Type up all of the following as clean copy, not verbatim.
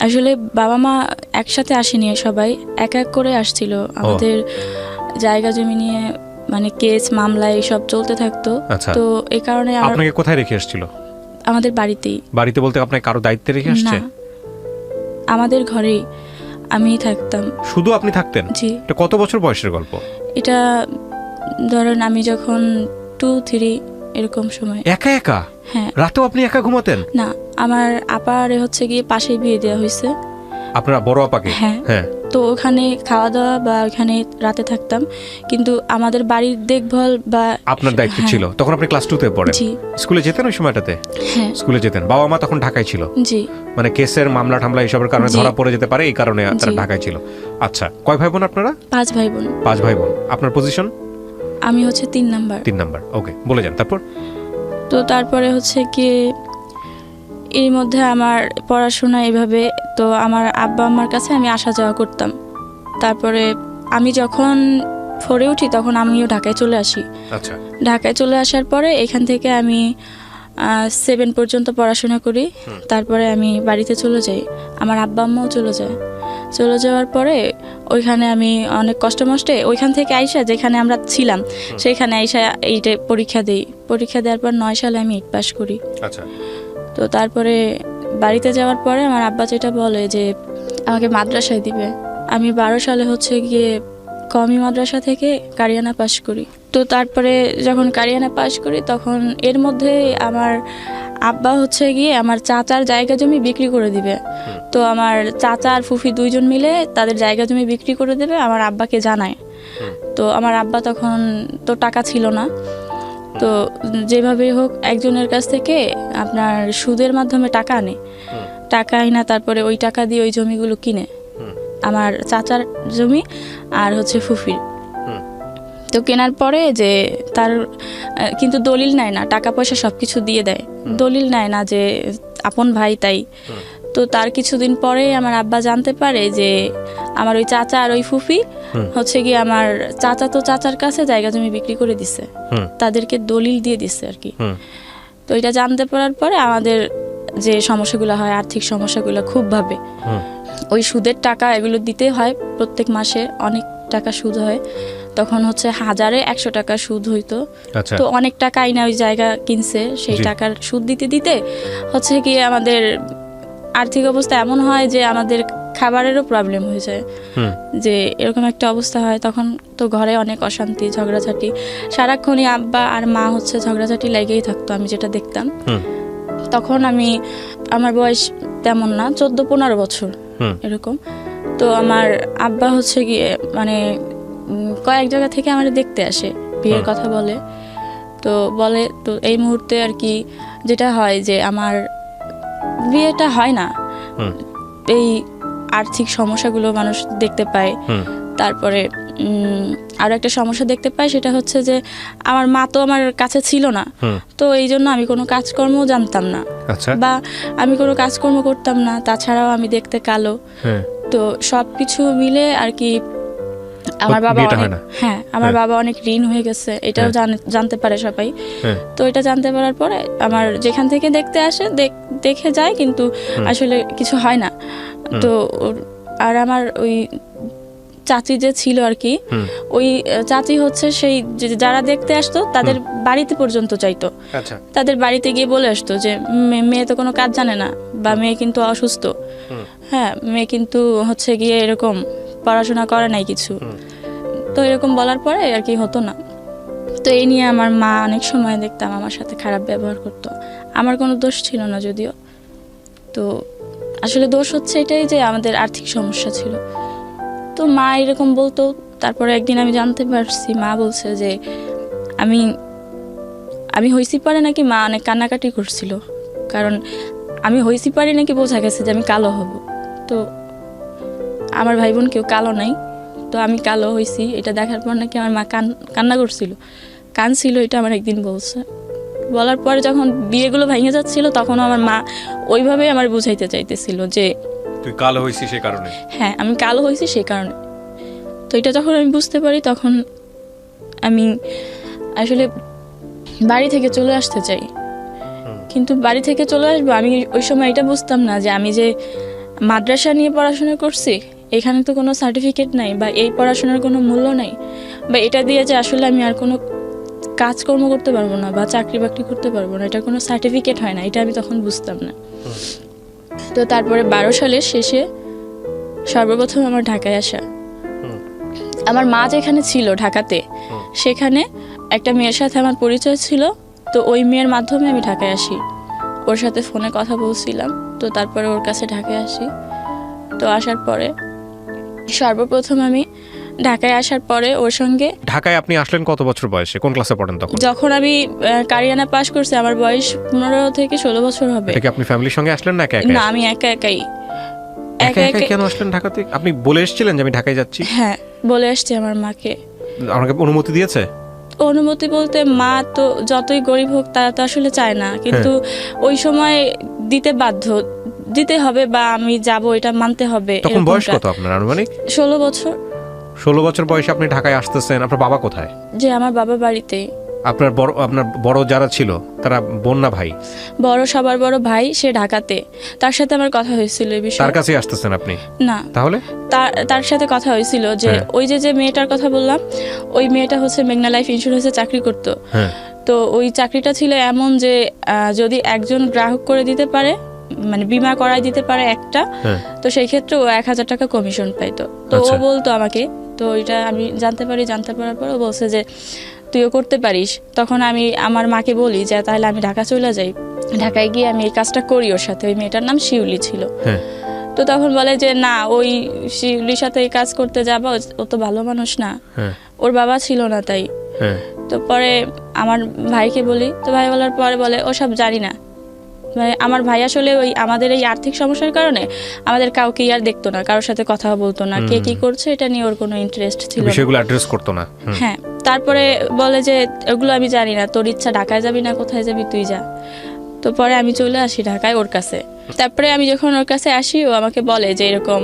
আসলে বাবা মা একসাথে আসেনি, সবাই এক এক করে আসছিল। আমাদের জায়গা জমি নিয়ে মানে কেস মামলা এইসব চলতে থাকতো। তো এই কারণে আপনাকে কোথায় রেখে এসেছিল? আমাদের বাড়িতেই। বাড়িতে বলতে আপনাকে কারো দায়িত্বে রেখে আসছে? না, আমাদের ঘরেই আমি থাকতাম। শুধু আপনি থাকতেন? জি। এটা কত বছর বয়সের গল্প? এটা ধরেন আমি যখন 2-3 এরকম সময়। একা একা? হ্যাঁ। রাতেও আপনি একা ঘুমাতেন? না, আমার আপারে হচ্ছে গিয়ে পাশেই বিয়ে দেওয়া হয়েছে। আপনার বড় আপাকে? হ্যাঁ। হ্যাঁ। তো ওখানে খাওয়া দাওয়া বা ওখানে রাতে থাকতাম, কিন্তু আমাদের বাড়ির দেখভাল বা আপনার দায়িত্ব ছিল। তখন আপনি ক্লাস 2-তে পড়েন? জি। স্কুলে যেতেন ওই সময়টাতে? হ্যাঁ, স্কুলে যেতেন। বাবা মা তখন ঢাকায় ছিল? জি। মানে কেসের মামলা টামলা এসবের কারণে ধরা পড়ে যেতে পারে, এই কারণে তারা ঢাকায় ছিল। আচ্ছা, কয় ভাই বোন আপনারা? 5 ভাই বোন। 5 ভাই বোন। আপনার পজিশন? আমি হচ্ছে 3 নাম্বার। 3 নাম্বার। ওকে, বলে যান। তারপর? তো তারপরে হচ্ছে কি এর মধ্যে আমার পড়াশোনা এভাবে, তো আমার আব্বা আম্মার কাছে আমি আসা যাওয়া করতাম। তারপরে আমি যখন 4-এ উঠি তখন আমিও ঢাকায় চলে আসি। আচ্ছা। ঢাকায় চলে আসার পরে এখান থেকে আমি 7 পর্যন্ত পড়াশোনা করি। তারপরে আমি বাড়িতে চলে যাই, আমার আব্বা আম্মাও চলে যায়। চলে যাওয়ার পরে ওইখানে আমি অনেক কষ্ট মষ্টে ওইখান থেকে আইসা যেখানে আমরা ছিলাম সেইখানে আইসা এইটা পরীক্ষা দিই। পরীক্ষা দেওয়ার পর 9 সালে আমি 8 পাস করি। আচ্ছা। তো তারপরে বাড়িতে যাওয়ার পরে আমার আব্বা যেটা বলে যে আমাকে মাদ্রাসায় দিবে। আমি 12 সালে হচ্ছে গিয়ে কওমি মাদ্রাসা থেকে কারিয়ানা পাস করি। তো তারপরে যখন কারিয়ানা পাস করি তখন এর মধ্যে আমার আব্বা হচ্ছে গিয়ে আমার চাচার জায়গা জমি বিক্রি করে দিবে। তো আমার চাচা আর ফুফি 2 জন মিলে তাদের জায়গা জমি বিক্রি করে দেবে, আমার আব্বাকে জানায়। তো আমার আব্বা তখন তো টাকা ছিল না, তো যেভাবেই হোক একজনের কাছ থেকে আপনার সুদের মাধ্যমে টাকা আনে। টাকা আইনা তারপরে ওই টাকা দিয়ে ওই জমিগুলো কিনে, আমার চাচার জমি আর হচ্ছে ফুফির। তো কেনার পরে যে তার কিন্তু দলিল নেয় না, টাকা পয়সা সব কিছু দিয়ে দেয়, দলিল নেয় না যে আপন ভাই তাই। তো তার কিছুদিন পরে আমার আব্বা জানতে পারে যে আমার ওই চাচা আর ওই ফুফি হচ্ছে গিয়ে আমার চাচা তো চাচার কাছে জায়গা জমি বিক্রি করে দিছে, তাদেরকে দলিল দিয়ে দিচ্ছে আর কি। তো এটা জানতে পারার পরে আমাদের যে সমস্যাগুলো হয়, আর্থিক সমস্যাগুলো খুব ভাবে। ওই সুদের টাকা এগুলো দিতে হয় প্রত্যেক মাসে, অনেক টাকা সুদ হয়। তখন হচ্ছে 1000-এ 100 টাকা সুদ হইতো। তো অনেক টাকা আইনা ওই জায়গা কিনছে, সেই টাকার সুদ দিতে দিতে হচ্ছে কি আমাদের আর্থিক অবস্থা এমন হয় যে আমাদের খাবারেরও প্রবলেম হয়ে যায়। যে এরকম একটা অবস্থা হয় তখন তো ঘরে অনেক অশান্তি ঝগড়াঝাটি, সারাক্ষণই আব্বা আর মা হচ্ছে ঝগড়াঝাটি লেগেই থাকতো, আমি যেটা দেখতাম। তখন আমার বয়স তেমন না, 14-15 বছর এরকম। তো আমার আব্বা হচ্ছে গিয়ে মানে কয়েক জায়গা থেকে আমার দেখতে আসে, বিয়ের কথা বলে। তো বলে তো এই মুহূর্তে আর কি যেটা হয় যে আমার বিয়েটা হয় না, এই আর্থিক সমস্যাগুলো মানুষ দেখতে পায়। তারপরে আরো একটা সমস্যা দেখতে পাই, সেটা হচ্ছে যে আমার মা তো আমার কাছে ছিল না, তো এই জন্য আমি কোনো কাজকর্ম জানতাম না, বা আমি কোনো কাজকর্ম করতাম না। তাছাড়াও আমি দেখতে কালো। তো সবকিছু মিলে আর কি আমার বাবা আমার বাবা অনেক ঋণ হয়ে গেছে, এটাও জানতে পারে সবাই। তো এটা জানতে পারার পরে আমার যেখান থেকে দেখতে আসে দেখে যায়, কিন্তু আসলে কিছু হয় না। তো আর আমার ওই চাচি যে ছিল আর কি, ওই চাচি হচ্ছে সেই যারা দেখতে আসতো তাদের বাড়িতে পর্যন্ত চাইতো। তাদের বাড়িতে গিয়ে বলে আসতো যে মেয়ে তো কোনো কাজ জানে না, বা মেয়ে কিন্তু অসুস্থ, হ্যাঁ মেয়ে কিন্তু হচ্ছে গিয়ে এরকম পড়াশোনা করে নাই কিছু। তো এরকম বলার পরে আর কি হতো না। তো এই নিয়ে আমার মা অনেক সময় দেখতাম আমার সাথে খারাপ ব্যবহার করতো। আমার কোনো দোষ ছিল না যদিও। তো আসলে দোষ হচ্ছে এটাই যে আমাদের আর্থিক সমস্যা ছিল। তো মা এরকম বলতো। তারপরে একদিন আমি জানতে পারছি, মা বলছে যে আমি হইছি পারে নাকি মা অনেক কান্নাকাটি করছিল, কারণ আমি হইছি পারি নাকি বোঝা গেছে যে আমি কালো হব। তো আমার ভাই বোন কেউ কালো নাই, তো আমি কালো হইছি এটা দেখার পর নাকি আমার মা কান্না করছিল, কাঁদছিল, এটা আমার একদিন বলছে। বলার পরে যখন বিয়েগুলো ভেঙে যাচ্ছিল তখনও আমার মা ওইভাবেই আমার বুঝাইতে চাইতেছিল যে তুই কালো হইছিস সেই কারণে। হ্যাঁ, আমি কালো হইছি সেই কারণে। তো এটা যখন আমি বুঝতে পারি তখন আমি আসলে বাড়ি থেকে চলে আসতে চাই, কিন্তু বাড়ি থেকে চলে আসবো আমি ওই সময় এটা বুঝতাম না যে আমি যে মাদ্রাসা নিয়ে পড়াশোনা করছি, এখানে তো কোনো সার্টিফিকেট নাই বা এই পড়াশোনার কোনো মূল্য নাই, বা এটা দিয়ে যে আসলে আমি আর কোনো কাজকর্ম করতে পারবো না বা চাকরি বাকরি করতে পারবো না, এটা কোনো সার্টিফিকেট হয় না, এটা আমি তখন বুঝতাম না। তো তারপরে 12 সালের শেষে সর্বপ্রথম আমার ঢাকায় আসা। আমার মা যেখানে ছিল ঢাকাতে, সেখানে একটা মেয়ের সাথে আমার পরিচয় ছিল। তো ওই মেয়ের মাধ্যমে আমি ঢাকায় আসি, ওর সাথে ফোনে কথা বলছিলাম। তো তারপরে ওর কাছে ঢাকায় আসি। তো আসার পরে সর্বপ্রথম আমি ঢাকায় আসার পরে ওর সঙ্গে, ঢাকায় আপনি আসলেন কত বছর বয়সে, কোন ক্লাসে পড়েন তখন? যখন আমি কারিয়ানা পাস করছি আমার বয়স 15 থেকে 16 বছর হবে। এটা কি আপনি ফ্যামিলির সঙ্গে আসলেন না একা একা? না, আমি একা একাই। একা একা কেন আসলেন ঢাকাতে? আপনি বলে এসেছিলেন যে আমি ঢাকায় যাচ্ছি? হ্যাঁ, বলে আসছি আমার মাকে। আমাকে অনুমতি দিয়েছে? অনুমতি বলতে মা তো যতই গরিব হোক তারা তো আসলে চায় না, কিন্তু ওই সময় দিতে বাধ্য, দিতে হবে বা আমি যাব এটা মানতে হবে। তখন বয়স কত আপনার আনুমানিক? 16 বছর। 16 বছর বয়সে আপনি ঢাকায় আসতেছেন। আপনার বাবা কোথায়? যে আমার বাবা বাড়িতে। আপনার বড় যারা ছিল তারা বোন না ভাই? সবার বড় ভাই, সে ঢাকাতে। তার সাথে আমার কথা হয়েছিল এই বিষয়ে। তার কাছেই আসতেছেন আপনি? না, তাহলে তার সাথে কথা হয়েছিল যে ওই যে মেয়েটার কথা বললাম, ওই মেয়েটা হচ্ছে মেঘনা লাইফ ইন্স্যুরেন্সে চাকরি করতো। তো ওই চাকরিটা ছিল এমন যে যদি একজন গ্রাহক করে দিতে পারে, মানে বিমা করাই দিতে পারে একটা, তো সেই ক্ষেত্রে ও 1000 টাকা কমিশন পাইতো। তো ও বলতো আমাকে, তো এটা আমি জানতে পারার পর ও বলছে যে তুইও করতে পারিস। তখন আমি আমার মাকে বলি যে তাহলে আমি ঢাকা চলে যাই, ঢাকায় গিয়ে আমি এই কাজটা করি ওর সাথে। ওই মেয়েটার নাম শিউলি ছিল। তো তখন বলে যে না, ওই শিউলির সাথে এই কাজ করতে যাবা, ও তো ভালো মানুষ না, ওর বাবা ছিল না তাই। তো পরে আমার ভাইকে বলি, তো ভাই বলার পরে বলে ও সব জানি না। মানে আমার ভাই আসলে ওই আমাদের এই আর্থিক সমস্যার কারণে আমাদের কাউকে আর দেখতো না, কারোর সাথে কথা বলতো না, কে কি করছে এটা নিয়ে ওর কোনো ইন্টারেস্ট ছিল না, বিষয়গুলো অ্যাড্রেস করতো না। হ্যাঁ, তারপরে বলে যে ওগুলো আমি জানি না, তোর ইচ্ছা, ঢাকায় যাবি না কোথায় যাবি তুই যা। তো পরে আমি চলে আসি ঢাকায় ওর কাছে। তারপরে আমি যখন ওর কাছে আসি, ও আমাকে বলে যে এরকম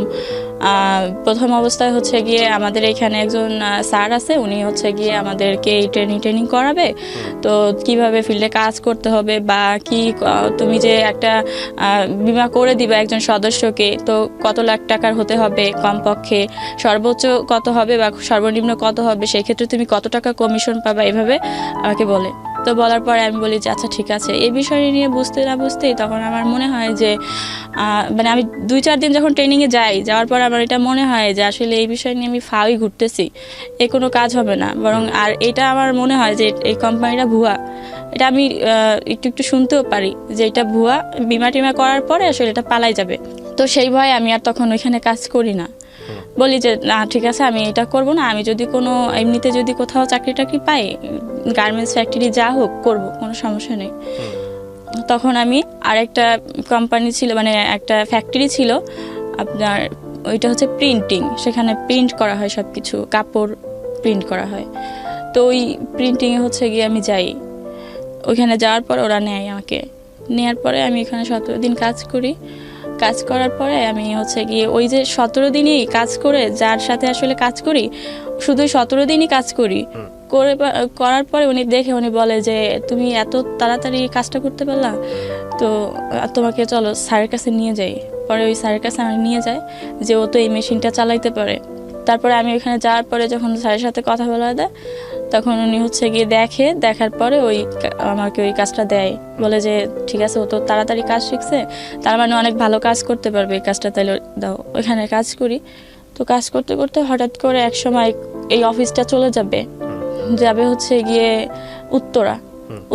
প্রথম অবস্থায় হচ্ছে গিয়ে আমাদের এখানে একজন স্যার আছে, উনি হচ্ছে গিয়ে আমাদেরকে এই ট্রেনিং করাবে। তো কিভাবে ফিল্ডে কাজ করতে হবে বা কি, তুমি যে একটা বিমা করে দিবে একজন সদস্যকে, তো কত লাখ টাকার হতে হবে কমপক্ষে, সর্বোচ্চ কত হবে বা সর্বনিম্ন কত হবে, সেক্ষেত্রে তুমি কত টাকা কমিশন পাবা, এভাবে আমাকে বলে। তো বলার পরে আমি বলি যে আচ্ছা ঠিক আছে। এই বিষয় নিয়ে বুঝতে না বুঝতেই তখন আমার মনে হয় যে মানে আমি 2-4 দিন যখন ট্রেনিংয়ে যাওয়ার পর আমার এটা মনে হয় যে আসলে এই বিষয় নিয়ে আমি ফাওই ঘুরতেছি, এ কোনো কাজ হবে না। বরং আর এটা আমার মনে হয় যে এই কোম্পানিটা ভুয়া। এটা আমি একটু শুনতেও পারি যে এটা ভুয়া, বিমা টিমা করার পরে আসলে এটা পালাই যাবে। তো সেই ভয়ে আমি আর তখন ওইখানে কাজ করি না। বলি যে না ঠিক আছে, আমি এটা করব না, আমি যদি কোনো এমনিতে যদি কোথাও চাকরি টাকরি পাই, গার্মেন্টস ফ্যাক্টরি যা হোক করব, কোনো সমস্যা নেই। তখন আমি আরেকটা কোম্পানি ছিল, মানে একটা ফ্যাক্টরি ছিল আপনার, ওইটা হচ্ছে প্রিন্টিং, সেখানে প্রিন্ট করা হয় সব কিছু, কাপড় প্রিন্ট করা হয়। তো ওই প্রিন্টিংয়ে হচ্ছে গিয়ে আমি যাই। ওইখানে যাওয়ার পর ওরা নেয় আমাকে, নেওয়ার পরে আমি এখানে 17 দিন কাজ করি। কাজ করার পরে আমি হচ্ছে গিয়ে ওই যে 17 দিনই কাজ করে, যার সাথে আসলে কাজ করি, শুধু 17 দিনই কাজ করার পরে উনি বলে যে তুমি এত তাড়াতাড়ি কাজটা করতে পারলা, তো তোমাকে চলো স্যারের কাছে নিয়ে যাই। পরে ওই স্যারের কাছে আমি নিয়ে যাই যে ও তো এই মেশিনটা চালাইতে পারে। তারপরে আমি ওইখানে যাওয়ার পরে যখন স্যারের সাথে কথা বলা দেয়, তখন উনি হচ্ছে গিয়ে দেখার পরে আমাকে ওই কাজটা দেয়, বলে যে ঠিক আছে, ও তো তাড়াতাড়ি কাজ শিখছে, তার মানে অনেক ভালো কাজ করতে পারবে, এই কাজটা তাহলে দাও। ওইখানে কাজ করি। তো কাজ করতে করতে হঠাৎ করে এক সময় এই অফিসটা চলে যাবে হচ্ছে গিয়ে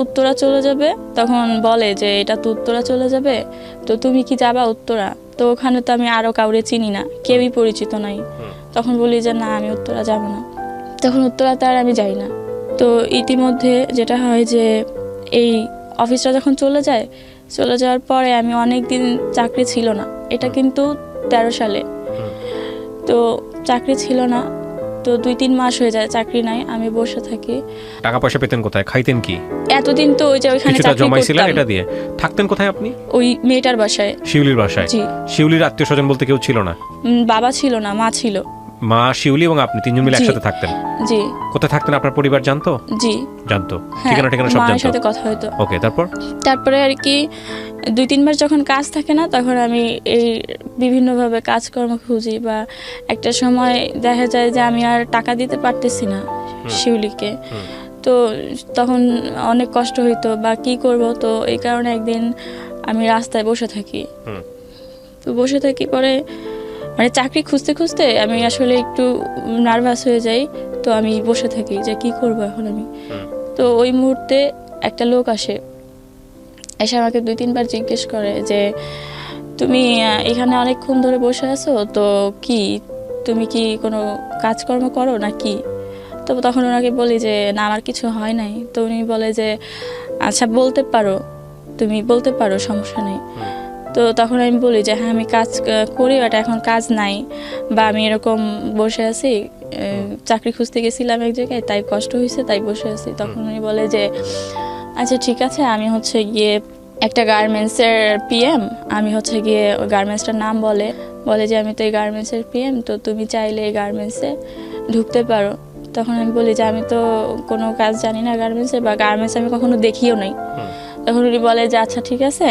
উত্তরা চলে যাবে। তখন বলে যে এটা তো উত্তরা চলে যাবে, তো তুমি কি যাবা উত্তরা? তো ওখানে তো আমি আরও কাউরে চিনি না, কেউই পরিচিত নাই। তখন বলি যে না, আমি উত্তরা যাব না। তখন উত্তরাতে আর আমি যাই না। তো ইতিমধ্যে যেটা হয় যে এই অফিসটা যখন চলে যাওয়ার পরে আমি অনেক দিন চাকরি ছিল না, এটা কিন্তু 13 সালে। তো চাকরি ছিল না, তো 2-3 মাস হয়ে যায় চাকরি নাই, আমি বসে থাকি। টাকা পয়সা পেতেন কোথায়, খাইতেন কি? এতদিন তো ওই যে ওইখানে চাকরি জমাইছিলেন, করতাম। এটা দিয়ে থাকতেন কোথায় আপনি? ওই মেয়েটার বাসায়। শিউলির বাসায়? জি। শিউলির আত্মীয় স্বজন বলতে কেউ ছিল না? বাবা ছিল না, মা ছিল। মা, শিউলি এবং আপনি তিনজন মিলে জি। একসাথে থাকতেন? জি কোথায় থাকতেন? আপনার পরিবার জানতো? জি জানতো? হ্যাঁ, ঠিকানা সব মায়ের জানতো? সাথে কথা হতো। ওকে, তারপর? তারপরে আর কি 2-3 মাস যখন কাজ থাকে না, তখন আমি এই বিভিন্নভাবে কাজকর্ম খুঁজি, বা একটা সময় দেখা যায় যে আমি আর টাকা দিতে পারতেছি না শিউলিকে। তো তখন অনেক কষ্ট হইতো, বা কি করব। তো এই কারণে একদিন আমি রাস্তায় বসে থাকি। হুম। তো বসে থাকি, পরে মানে চাকরি খুঁজতে খুঁজতে আমি আসলে একটু নার্ভাস হয়ে যাই। তো আমি বসে থাকি যে কি করব এখন আমি। তো ওই মুহূর্তে একটা লোক আসে, এসে আমাকে 2-3 বার জিজ্ঞেস করে যে তুমি এখানে অনেকক্ষণ ধরে বসে আছো, তো কি তুমি কি কোনো কাজকর্ম করো নাকি? তো তখন ওনাকে বলি যে না, আমার কিছু হয় নাই। তো উনি বলে যে আচ্ছা, বলতে পারো, তুমি বলতে পারো, সমস্যা নেই। তো তখন আমি বলি যে হ্যাঁ, আমি কাজ করি, বাট এখন কাজ নাই, বা আমি এরকম বসে আছি, চাকরি খুঁজতে গেছিলাম এক জায়গায়, তাই কষ্ট হয়েছে, তাই বসে আছি। তখন উনি বলে যে আচ্ছা ঠিক আছে, আমি হচ্ছে গিয়ে একটা গার্মেন্টসের পিএম, আমি হচ্ছে গিয়ে ওই গার্মেন্টসটার নাম বলে যে আমি তো এই গার্মেন্টসের পিএম, তো তুমি চাইলে এই গার্মেন্টসে ঢুকতে পারো। তখন আমি বলি যে আমি তো কোনো কাজ জানি না গার্মেন্টসে, বা গার্মেন্টস আমি কখনো দেখিও নাই। তখন উনি বলে যে আচ্ছা ঠিক আছে,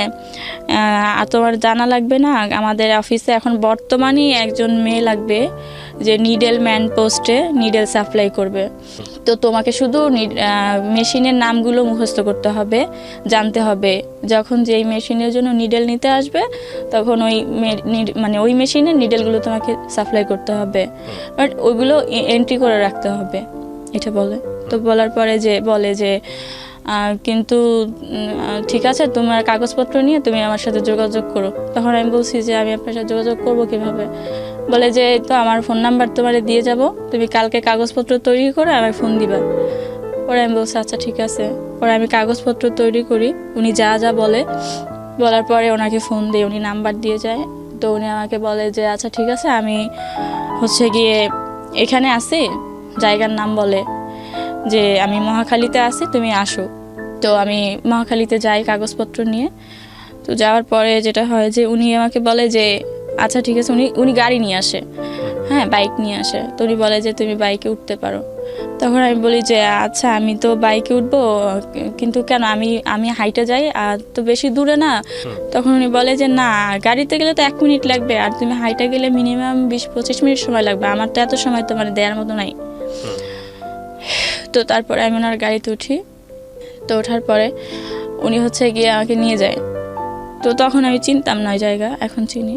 তোমার জানা লাগবে না, আমাদের অফিসে এখন বর্তমানে একজন মেয়ে লাগবে যে নিডেল ম্যান পোস্টে নিডেল সাপ্লাই করবে। তো তোমাকে শুধু মেশিনের নামগুলো মুখস্থ করতে হবে, জানতে হবে। যখন যেই মেশিনের জন্য নিডেল নিতে আসবে, তখন ওই মানে ওই মেশিনের নিডেলগুলো তোমাকে সাপ্লাই করতে হবে, বাট ওইগুলো এন্ট্রি করে রাখতে হবে, এটা বলে। তো বলার পরে যে বলে যে কিন্তু ঠিক আছে, তোমার কাগজপত্র নিয়ে তুমি আমার সাথে যোগাযোগ করো। তখন আমি বলছি যে আমি আপনার সাথে যোগাযোগ করবো কিভাবে? বলে যে তো আমার ফোন নাম্বার তোমারে দিয়ে যাব, তুমি কালকে কাগজপত্র তৈরি করে আমায় ফোন দিবা। পরে আমি বলছি আচ্ছা ঠিক আছে। পরে আমি কাগজপত্র তৈরি করি, উনি যা যা বলে, বলার পরে ওনাকে ফোন দিই, উনি নাম্বার দিয়ে যায়। তো উনি আমাকে বলে যে আচ্ছা ঠিক আছে, আমি হচ্ছে গিয়ে এখানে আছি, জায়গার নাম বলে যে আমি মহাখালীতে আছি, তুমি আসো। তো আমি মহাখালীতে যাই কাগজপত্র নিয়ে। তো যাওয়ার পরে যেটা হয় যে উনি আমাকে বলে যে আচ্ছা ঠিক আছে, উনি গাড়ি নিয়ে আসে, হ্যাঁ বাইক নিয়ে আসে। তো উনি বলে যে তুমি বাইকে উঠতে পারো। তখন আমি বলি যে আচ্ছা, আমি তো বাইকে উঠবো, কিন্তু কেন, আমি হাইটে যাই, আর তো বেশি দূরে না। তখন উনি বলে যে না, গাড়িতে গেলে তো 1 মিনিট লাগবে, আর তুমি হাইটে গেলে মিনিমাম 20-25 মিনিট সময় লাগবে, আমার তো এত সময় তো মানে দেওয়ার মতো নাই। তো তারপরে আমি ওনার গাড়িতে উঠি। তো ওঠার পরে উনি হচ্ছে গিয়ে আমাকে নিয়ে যায়। তো তখন আমি চিনতাম না ওই জায়গা, এখন চিনি।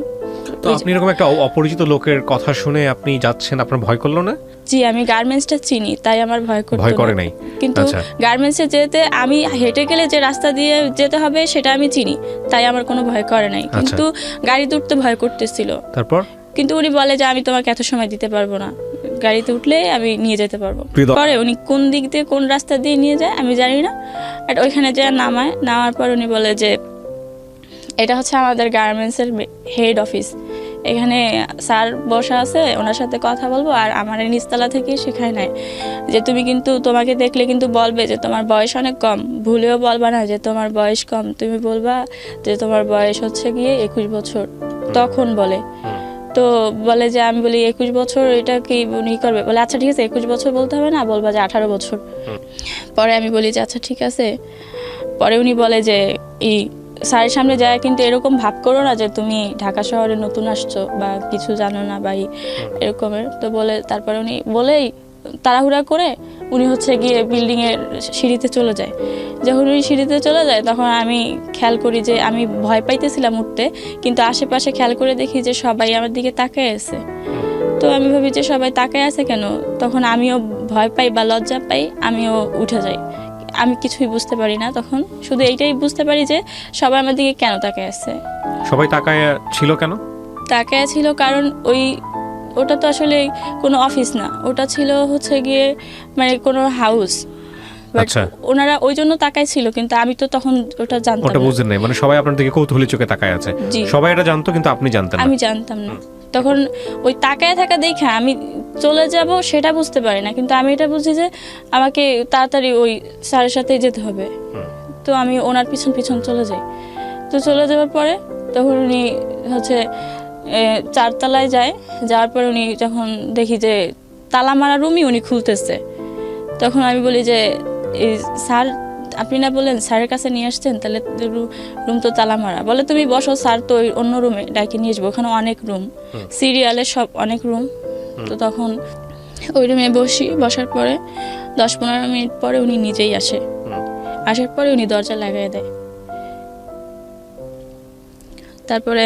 তো আপনি এরকম একটা অপরিচিত লোকের কথা শুনে আপনি যাচ্ছেন, আপনার ভয় করলো না? জি, আমি গার্মেন্টসটা চিনি, তাই আমার ভয় করতো ভয় করে না। নাই? কিন্তু আচ্ছা। গার্মেন্টসে যেতে আমি হেঁটে গেলে যে রাস্তা দিয়ে যেতে হবে সেটা আমি চিনি, তাই আমার কোনো ভয় করে নাই। কিন্তু গাড়িতে উঠতে ভয় করতেছিল। তারপর? কিন্তু উনি বলে যে আমি তোমাকে এত সময় দিতে পারবো না, গাড়িতে উঠলে আমি নিয়ে যেতে পারবো। পরে উনি কোন দিক দিয়ে কোন রাস্তা দিয়ে নিয়ে যায় আমি জানি না, বাট ওইখানে যা নামার পর উনি বলে যে এটা হচ্ছে আমাদের গার্মেন্টসের হেড অফিস, এখানে স্যার বসা আছে, ওনার সাথে কথা বলবো। আর আমার এই নিচতলা থেকে শেখায় নাই যে তুমি কিন্তু তোমাকে দেখলে কিন্তু বলবে যে তোমার বয়স অনেক কম, ভুলেও বলবা না যে তোমার বয়স কম, তুমি বলবা যে তোমার বয়স হচ্ছে গিয়ে 21 বছর। তখন বলে, তো বলে যে আমি বলি 21 বছর, এটা কি উনি করবে? বলে আচ্ছা ঠিক আছে, 21 বছর বলতে হবে না, বলবা যে 18 বছর। পরে আমি বলি যে আচ্ছা ঠিক আছে। পরে উনি বলে যে স্যারের সামনে যায় কিন্তু এরকম ভাব করো না যে তুমি ঢাকা শহরে নতুন আসছো বা কিছু জানো না বা এরকমের। তো বলে তারপরে উনি বলেই তাড়াহুড়া করে উনি হচ্ছে গিয়ে বিল্ডিংয়ের সিঁড়িতে চলে যায়। যখন উনি সিঁড়িতে চলে যায় তখন আমি খেয়াল করি যে আমি ভয় পাইতেছিলাম উঠতে, কিন্তু আশেপাশে খেয়াল করে দেখি যে সবাই আমার দিকে তাকায় আছে। তো আমি ভাবি যে সবাই তাকায় আছে কেন, তখন আমিও ভয় পাই বা লজ্জা পাই, আমিও উঠে যাই। আমি কিছুই বুঝতে পারি না তখন, শুধু এইটাই বুঝতে পারি যে সবাই আমার দিকে কেন তাকায় আছে। সবাই তাকায় ছিল কেন? তাকায় ছিল কারণ ওটা তো আসলে কোনো অফিস না, ওটা ছিল হচ্ছে গিয়ে মানে কোনো হাউস। আচ্ছা, ওনারা ওই জন্য তাকায় ছিল, কিন্তু আমি তো তখন ওটা জানতাম ওটা না। বুঝেন নাই, মানে সবাই আপনার দিকে কৌতূহলী চোখে তাকায় আছে। সবাই এটা জানতো কিন্তু আপনি জানতেন না? আমি জানতাম না। তখন ওই তাকায় থাকা দেখে আমি চলে যাব সেটা বুঝতে পারি না, কিন্তু আমি এটা বুঝি যে আমাকে তাড়াতাড়ি ওই স্যারের সাথে যেতে হবে। তো আমি ওনার পিছন পিছন চলে যাই। তো চলে যাওয়ার পরে তখন উনি হচ্ছে 4 তলায় যায়। যাওয়ার পরে উনি যখন দেখি যে তালা মারা রুমই উনি খুলতেছে, তখন আমি বলি যে স্যার আপনি না বললেন স্যারের কাছে নিয়ে আসছেন, তাহলে রুম তো তালা মারা। বলে তুমি বসো, স্যার তো ওই অন্য রুমে ডাকে নিয়ে আসবো, ওখানে অনেক রুম, সিরিয়ালের সব অনেক রুম। তো তখন ওই রুমে বসার পরে 10-15 মিনিট পরে উনি নিজেই আসে। আসার পরে উনি দরজা লাগাই দেয়। তারপরে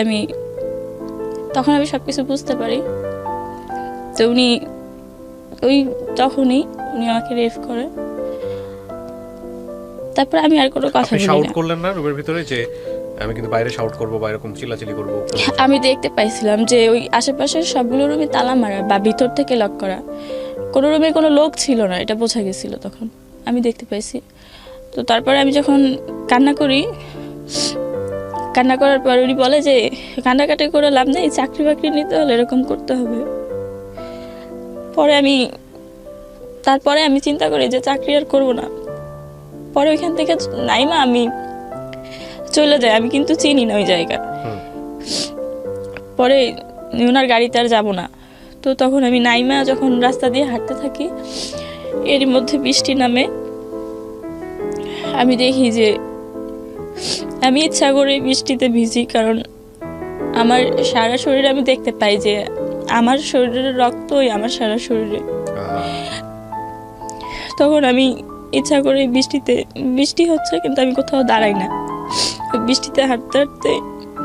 তখন আমি সব কিছু বুঝতে পারি। তো তখনই উনি আমাকে রেপ করে। তারপরে আমি আর কোনো কথা বলি না। শাউট করলেন না রুমের ভিতরে যে আমি কিন্তু বাইরে শাউট করব বা এরকম চিল্লাচিল্লি করব? আমি দেখতে পাইছিলাম যে ওই আশেপাশের সবগুলো রুমে তালা মারা বা ভিতর থেকে লক করা, কোনো রুমে কোনো লোক ছিল না, এটা বোঝা গেছিল তখন, আমি দেখতে পাইছি। তো তারপরে আমি যখন কান্না করার পর উনি বলে যে কান্নাকাটি করে লাভ নেই, চাকরি বাকরি নিতে হলে এরকম করতে হবে। তারপরে আমি চিন্তা করি যে চাকরি আর করবো না। পরে ওইখান থেকে নাইমা আমি চলে যাই। আমি কিন্তু চিনি না ওই জায়গা। পরে ওনার গাড়িতে আর যাবো না। তো তখন আমি নাইমা যখন রাস্তা দিয়ে হাঁটতে থাকি, এরই মধ্যে বৃষ্টি নামে। আমি দেখি যে আমি ইচ্ছা করে বৃষ্টিতে ভিজি, কারণ আমার সারা শরীরে আমি দেখতে পাই যে আমার শরীরের রক্তই আমার সারা শরীরে। তখন আমি ইচ্ছা করে বৃষ্টি হচ্ছে কিন্তু আমি কোথাও দাঁড়াই না, বৃষ্টিতে হাঁটতে হাঁটতে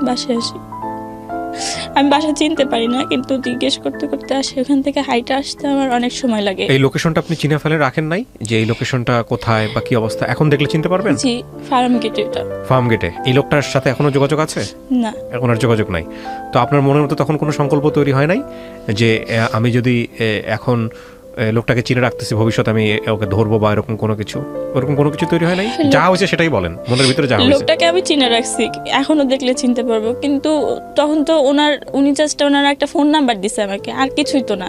বাসায় আসি। আমি বাসা চিনতে পারি না, কিন্তু জিজ্ঞেস করতে করতে আসি। ওখান থেকে হাইটে আসতে আমার অনেক সময় লাগে। এই লোকেশনটা আপনি চিনে ফেলে রাখেন নাই যে এই লোকেশনটা কোথায় বা কি অবস্থা? এখন দেখলে চিনতে পারবেন? জি, ফার্ম গেটে। এটা ফার্ম গেটে। এই লোকটার সাথে এখনো যোগাযোগ আছে? না, এখন আর যোগাযোগ নাই। তো আপনার মনের মতো তখন কোনো সংকল্প তৈরি হয় নাই যে আমি যদি এখন লোকটাকে চিনে রাখতেছি, ভবিষ্যতে আমি ওকে ধরবো বা এরকম কোনো কিছু? ওরকম কোনো কিছু তৈরি হয় নাই? যা হয়েছে সেটাই বলেন, মনের ভিতরে যা হয়েছে। লোকটাকে আমি চিনে রাখছি, এখনো দেখলে চিনতে পারবো। কিন্তু তখন তো উনি জাস্ট ওনার একটা ফোন নাম্বার দিছে আমাকে, আর কিছুই তো না।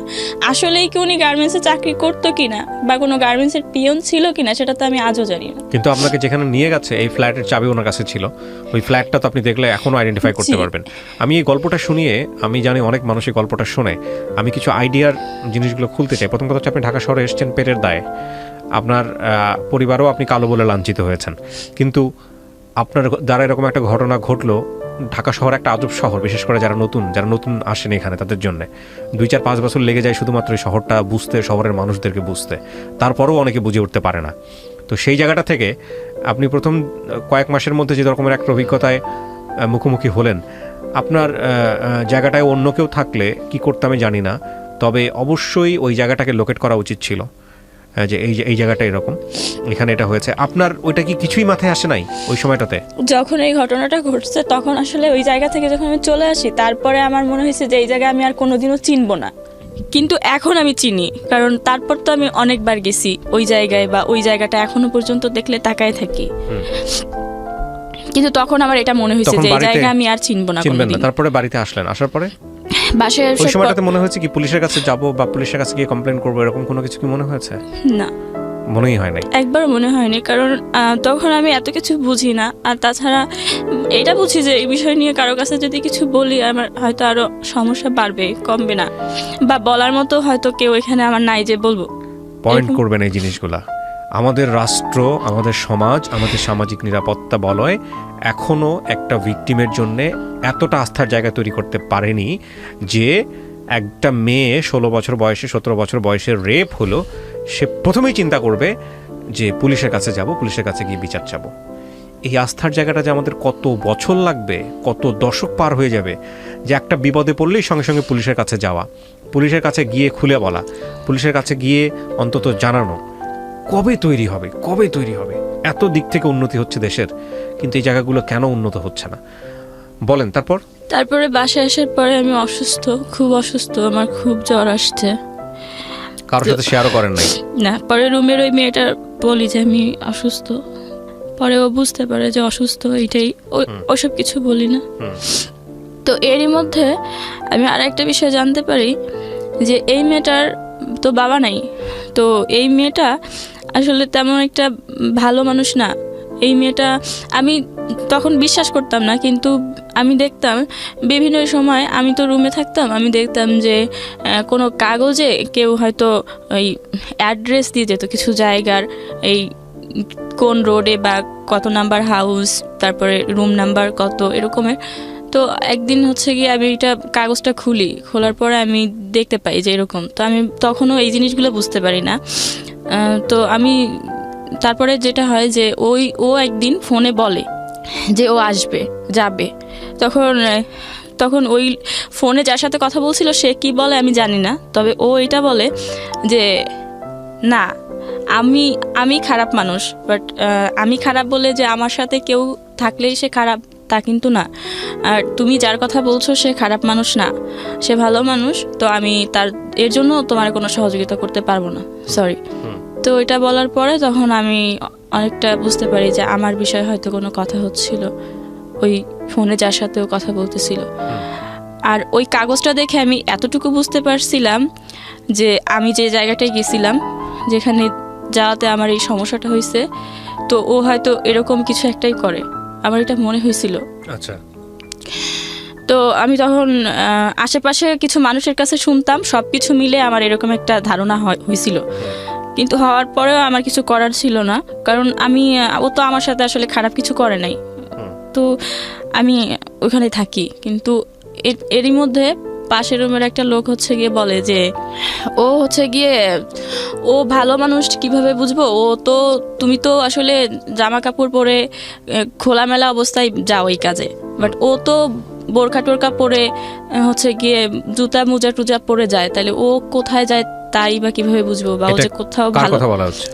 আসলেই কি উনি গার্মেন্টসে চাকরি করতো কিনা বা কোনো গার্মেন্টসের পিয়ন ছিল কিনা সেটা তো আমি আজও জানি না। কিন্তু আপনাকে যেখানে নিয়ে গেছে এই ফ্ল্যাটের চাবি ওনার কাছে ছিল, ওই ফ্ল্যাটটা তো আপনি দেখলে এখনো আইডেন্টিফাই করতে পারবেন। আমি এই গল্পটা শুনিয়ে, আমি জানি অনেক মানুষ এই গল্পটা শুনে, আমি কিছু আইডিয়ার জিনিসগুলো খুলতে চাই। প্রথম কথা হচ্ছে আপনি ঢাকা শহরে এসেছেন পেটের দায়ে, আপনার পরিবারও আপনি কালো বলে লাঞ্ছিত হয়েছেন, কিন্তু আপনার দ্বারা এরকম একটা ঘটনা ঘটলো। ঢাকা শহর একটা আজব শহর, বিশেষ করে যারা নতুন আসেন এখানে, তাদের জন্য 2-4-5 বছর লেগে যায় শুধুমাত্র এই শহরটা বুঝতে, শহরের মানুষদেরকে বুঝতে। তারপরেও অনেকে বুঝে উঠতে পারে না। তো সেই জায়গাটা থেকে আপনি প্রথম কয়েক মাসের মধ্যে যে রকমের একটা অভিজ্ঞতায় মুখোমুখি হলেন, আপনার জায়গাটায় অন্য কেউ থাকলে কি করতে আমি জানি না, তবে অবশ্যই ওই জায়গাটাকে লোকেট করা উচিত ছিল যে এই জায়গাটা এরকম, এখানে এটা হয়েছে। আপনার ওইটা কি কিছুই মাথায় আসে নাই ওই সময়টাতে? যখন এই ঘটনাটা ঘটছে তখন আসলে ওই জায়গা থেকে যখন আমি চলে আসি, তারপরে আমার মনে হয়েছে যে এই জায়গায় আমি আর কোনোদিনও চিনবো না। কিন্তু এখন আমি চিনি, কারণ তারপর তো আমি অনেকবার গেছি ওই জায়গায়, বা ওই জায়গাটা এখনো পর্যন্ত দেখলে তাকায় থাকি। কিন্তু তখন আমার এটা মনে হয়েছে যে এই জায়গা আমি আর চিনবো না কোনোদিন। তারপরে বাড়িতে আসলেন, আসার পরে বাসায় ওই সময়টাতে মনে হয়েছে কি পুলিশের কাছে যাব বা পুলিশের কাছে গিয়ে কমপ্লেন করবো, এরকম কোনো কিছু কি মনে হয়েছে? না, মনেই হয় নাই, একবার মনে হয়নি। কারণ তখন আমি এত কিছু বুঝি না, আর তাছাড়া এটা বুঝি যে এই বিষয় নিয়ে কারো কাছে যদি কিছু বলি আমার হয়তো আরো সমস্যা বাড়বে, কমবে না, বা বলার মতো হয়তো কেউ এখানে আমার নাই যে বলবো। পয়েন্ট করবেন এই জিনিসগুলা। আমাদের রাষ্ট্র, আমাদের সমাজ, আমাদের সামাজিক নিরাপত্তা বলয় এখনো একটা ভিকটিমের জন্য এতটা আস্থার জায়গা তৈরি করতে পারেনি যে একটা মেয়ে 16 বছর বয়সে, 17 বছর বয়সে রেপ হলো, সে প্রথমেই চিন্তা করবে যে পুলিশের কাছে যাব, পুলিশের কাছে গিয়ে বিচার চাবো। এই আস্থার জায়গাটা যে আমাদের কত বছর লাগবে, কত দশক পার হয়ে যাবে, যে একটা বিপদে পড়লেই সঙ্গে সঙ্গে পুলিশের কাছে যাওয়া, পুলিশের কাছে গিয়ে খুলে বলা, পুলিশের কাছে গিয়ে অন্তত জানানো, কবে তৈরি হবে? এত দিক থেকে উন্নতি হচ্ছে দেশের, কিন্তু এই জায়গাগুলো কেন উন্নত হচ্ছে না বলেন? তারপরে বাসায় আসার পরে আমি খুব অসুস্থ, আমার খুব জ্বর আসছে। কারোর সাথে শেয়ারও করেন নাই? না, পরে রুমের ওই মেয়েটা বলি যে আমি অসুস্থ, পরে ও বুঝতে পারে যে অসুস্থ, এইটাই, ওসব কিছু বলি না। তো এরই মধ্যে আমি আর একটা বিষয় জানতে পারি যে এই মেয়েটার তো বাবা নাই। তো এই মেয়েটা আসলে তেমন একটা ভালো মানুষ না, এই মেয়েটা, আমি তখন বিশ্বাস করতাম না, কিন্তু আমি দেখতাম বিভিন্ন সময়, আমি তো রুমে থাকতাম, আমি দেখতাম যে কোনো কাগজে কেউ হয়তো ওই অ্যাড্রেস দিয়ে যেত কিছু জায়গার, এই কোন রোডে বা কত নাম্বার হাউস, তারপরে রুম নাম্বার কত, এরকমের। তো একদিন হচ্ছে গিয়ে আমি এটা কাগজটা খোলার পরে আমি দেখতে পাই যে এরকম। তো আমি তখনও এই জিনিসগুলো বুঝতে পারি না। তো আমি তারপরে যেটা হয় যে ও একদিন ফোনে বলে যে ও আসবে যাবে, তখন ওই ফোনে যার সাথে কথা বলছিল সে কি বলে আমি জানি না, তবে ও এটা বলে যে না, আমি খারাপ মানুষ, বাট আমি খারাপ বলে যে আমার সাথে কেউ থাকলেই সে খারাপ তা কিন্তু না, আর তুমি যার কথা বলছো সে খারাপ মানুষ না, সে ভালো মানুষ, তো আমি এর জন্য তোমার কোনো সহযোগিতা করতে পারবো না, সরি। তো এটা বলার পরে তখন আমি অনেকটা বুঝতে পারি যে আমার বিষয়ে হয়তো কোনো কথা হচ্ছিল ওই ফোনে যার সাথেও কথা বলতেছিল। আর ওই কাগজটা দেখে আমি এতটুকু বুঝতে পারছিলাম যে আমি যে জায়গাটায় গেছিলাম, যেখানে যাওয়াতে আমার এই সমস্যাটা হয়েছে, তো ও হয়তো এরকম কিছু একটাই করে, আমার এটা মনে হয়েছিল। আচ্ছা। তো আমি তখন আশেপাশে কিছু মানুষের কাছে শুনতাম, সব কিছু মিলে আমার এরকম একটা ধারণা হয়েছিল, কিন্তু হওয়ার পরেও আমার কিছু করার ছিল না, কারণ ও তো আমার সাথে আসলে খারাপ কিছু করে নাই, তো আমি ওখানে থাকি। কিন্তু এরই মধ্যে পাশের রুমের একটা লোক হচ্ছে গিয়ে বলে যে ও হচ্ছে গিয়ে ও ভালো মানুষ কিভাবে বুঝবো, তুমি তো আসলে জামা কাপড় পরে খোলামেলা অবস্থায় যাও এই কাজে, বাট ও তো বোরখা টোরকা পরে হচ্ছে গিয়ে জুতা মোজা টুজা পরে যায়, তাহলে ও কোথায় যায় তাই বা কিভাবে বুঝবো, বা ও যে কোথাও ভালো।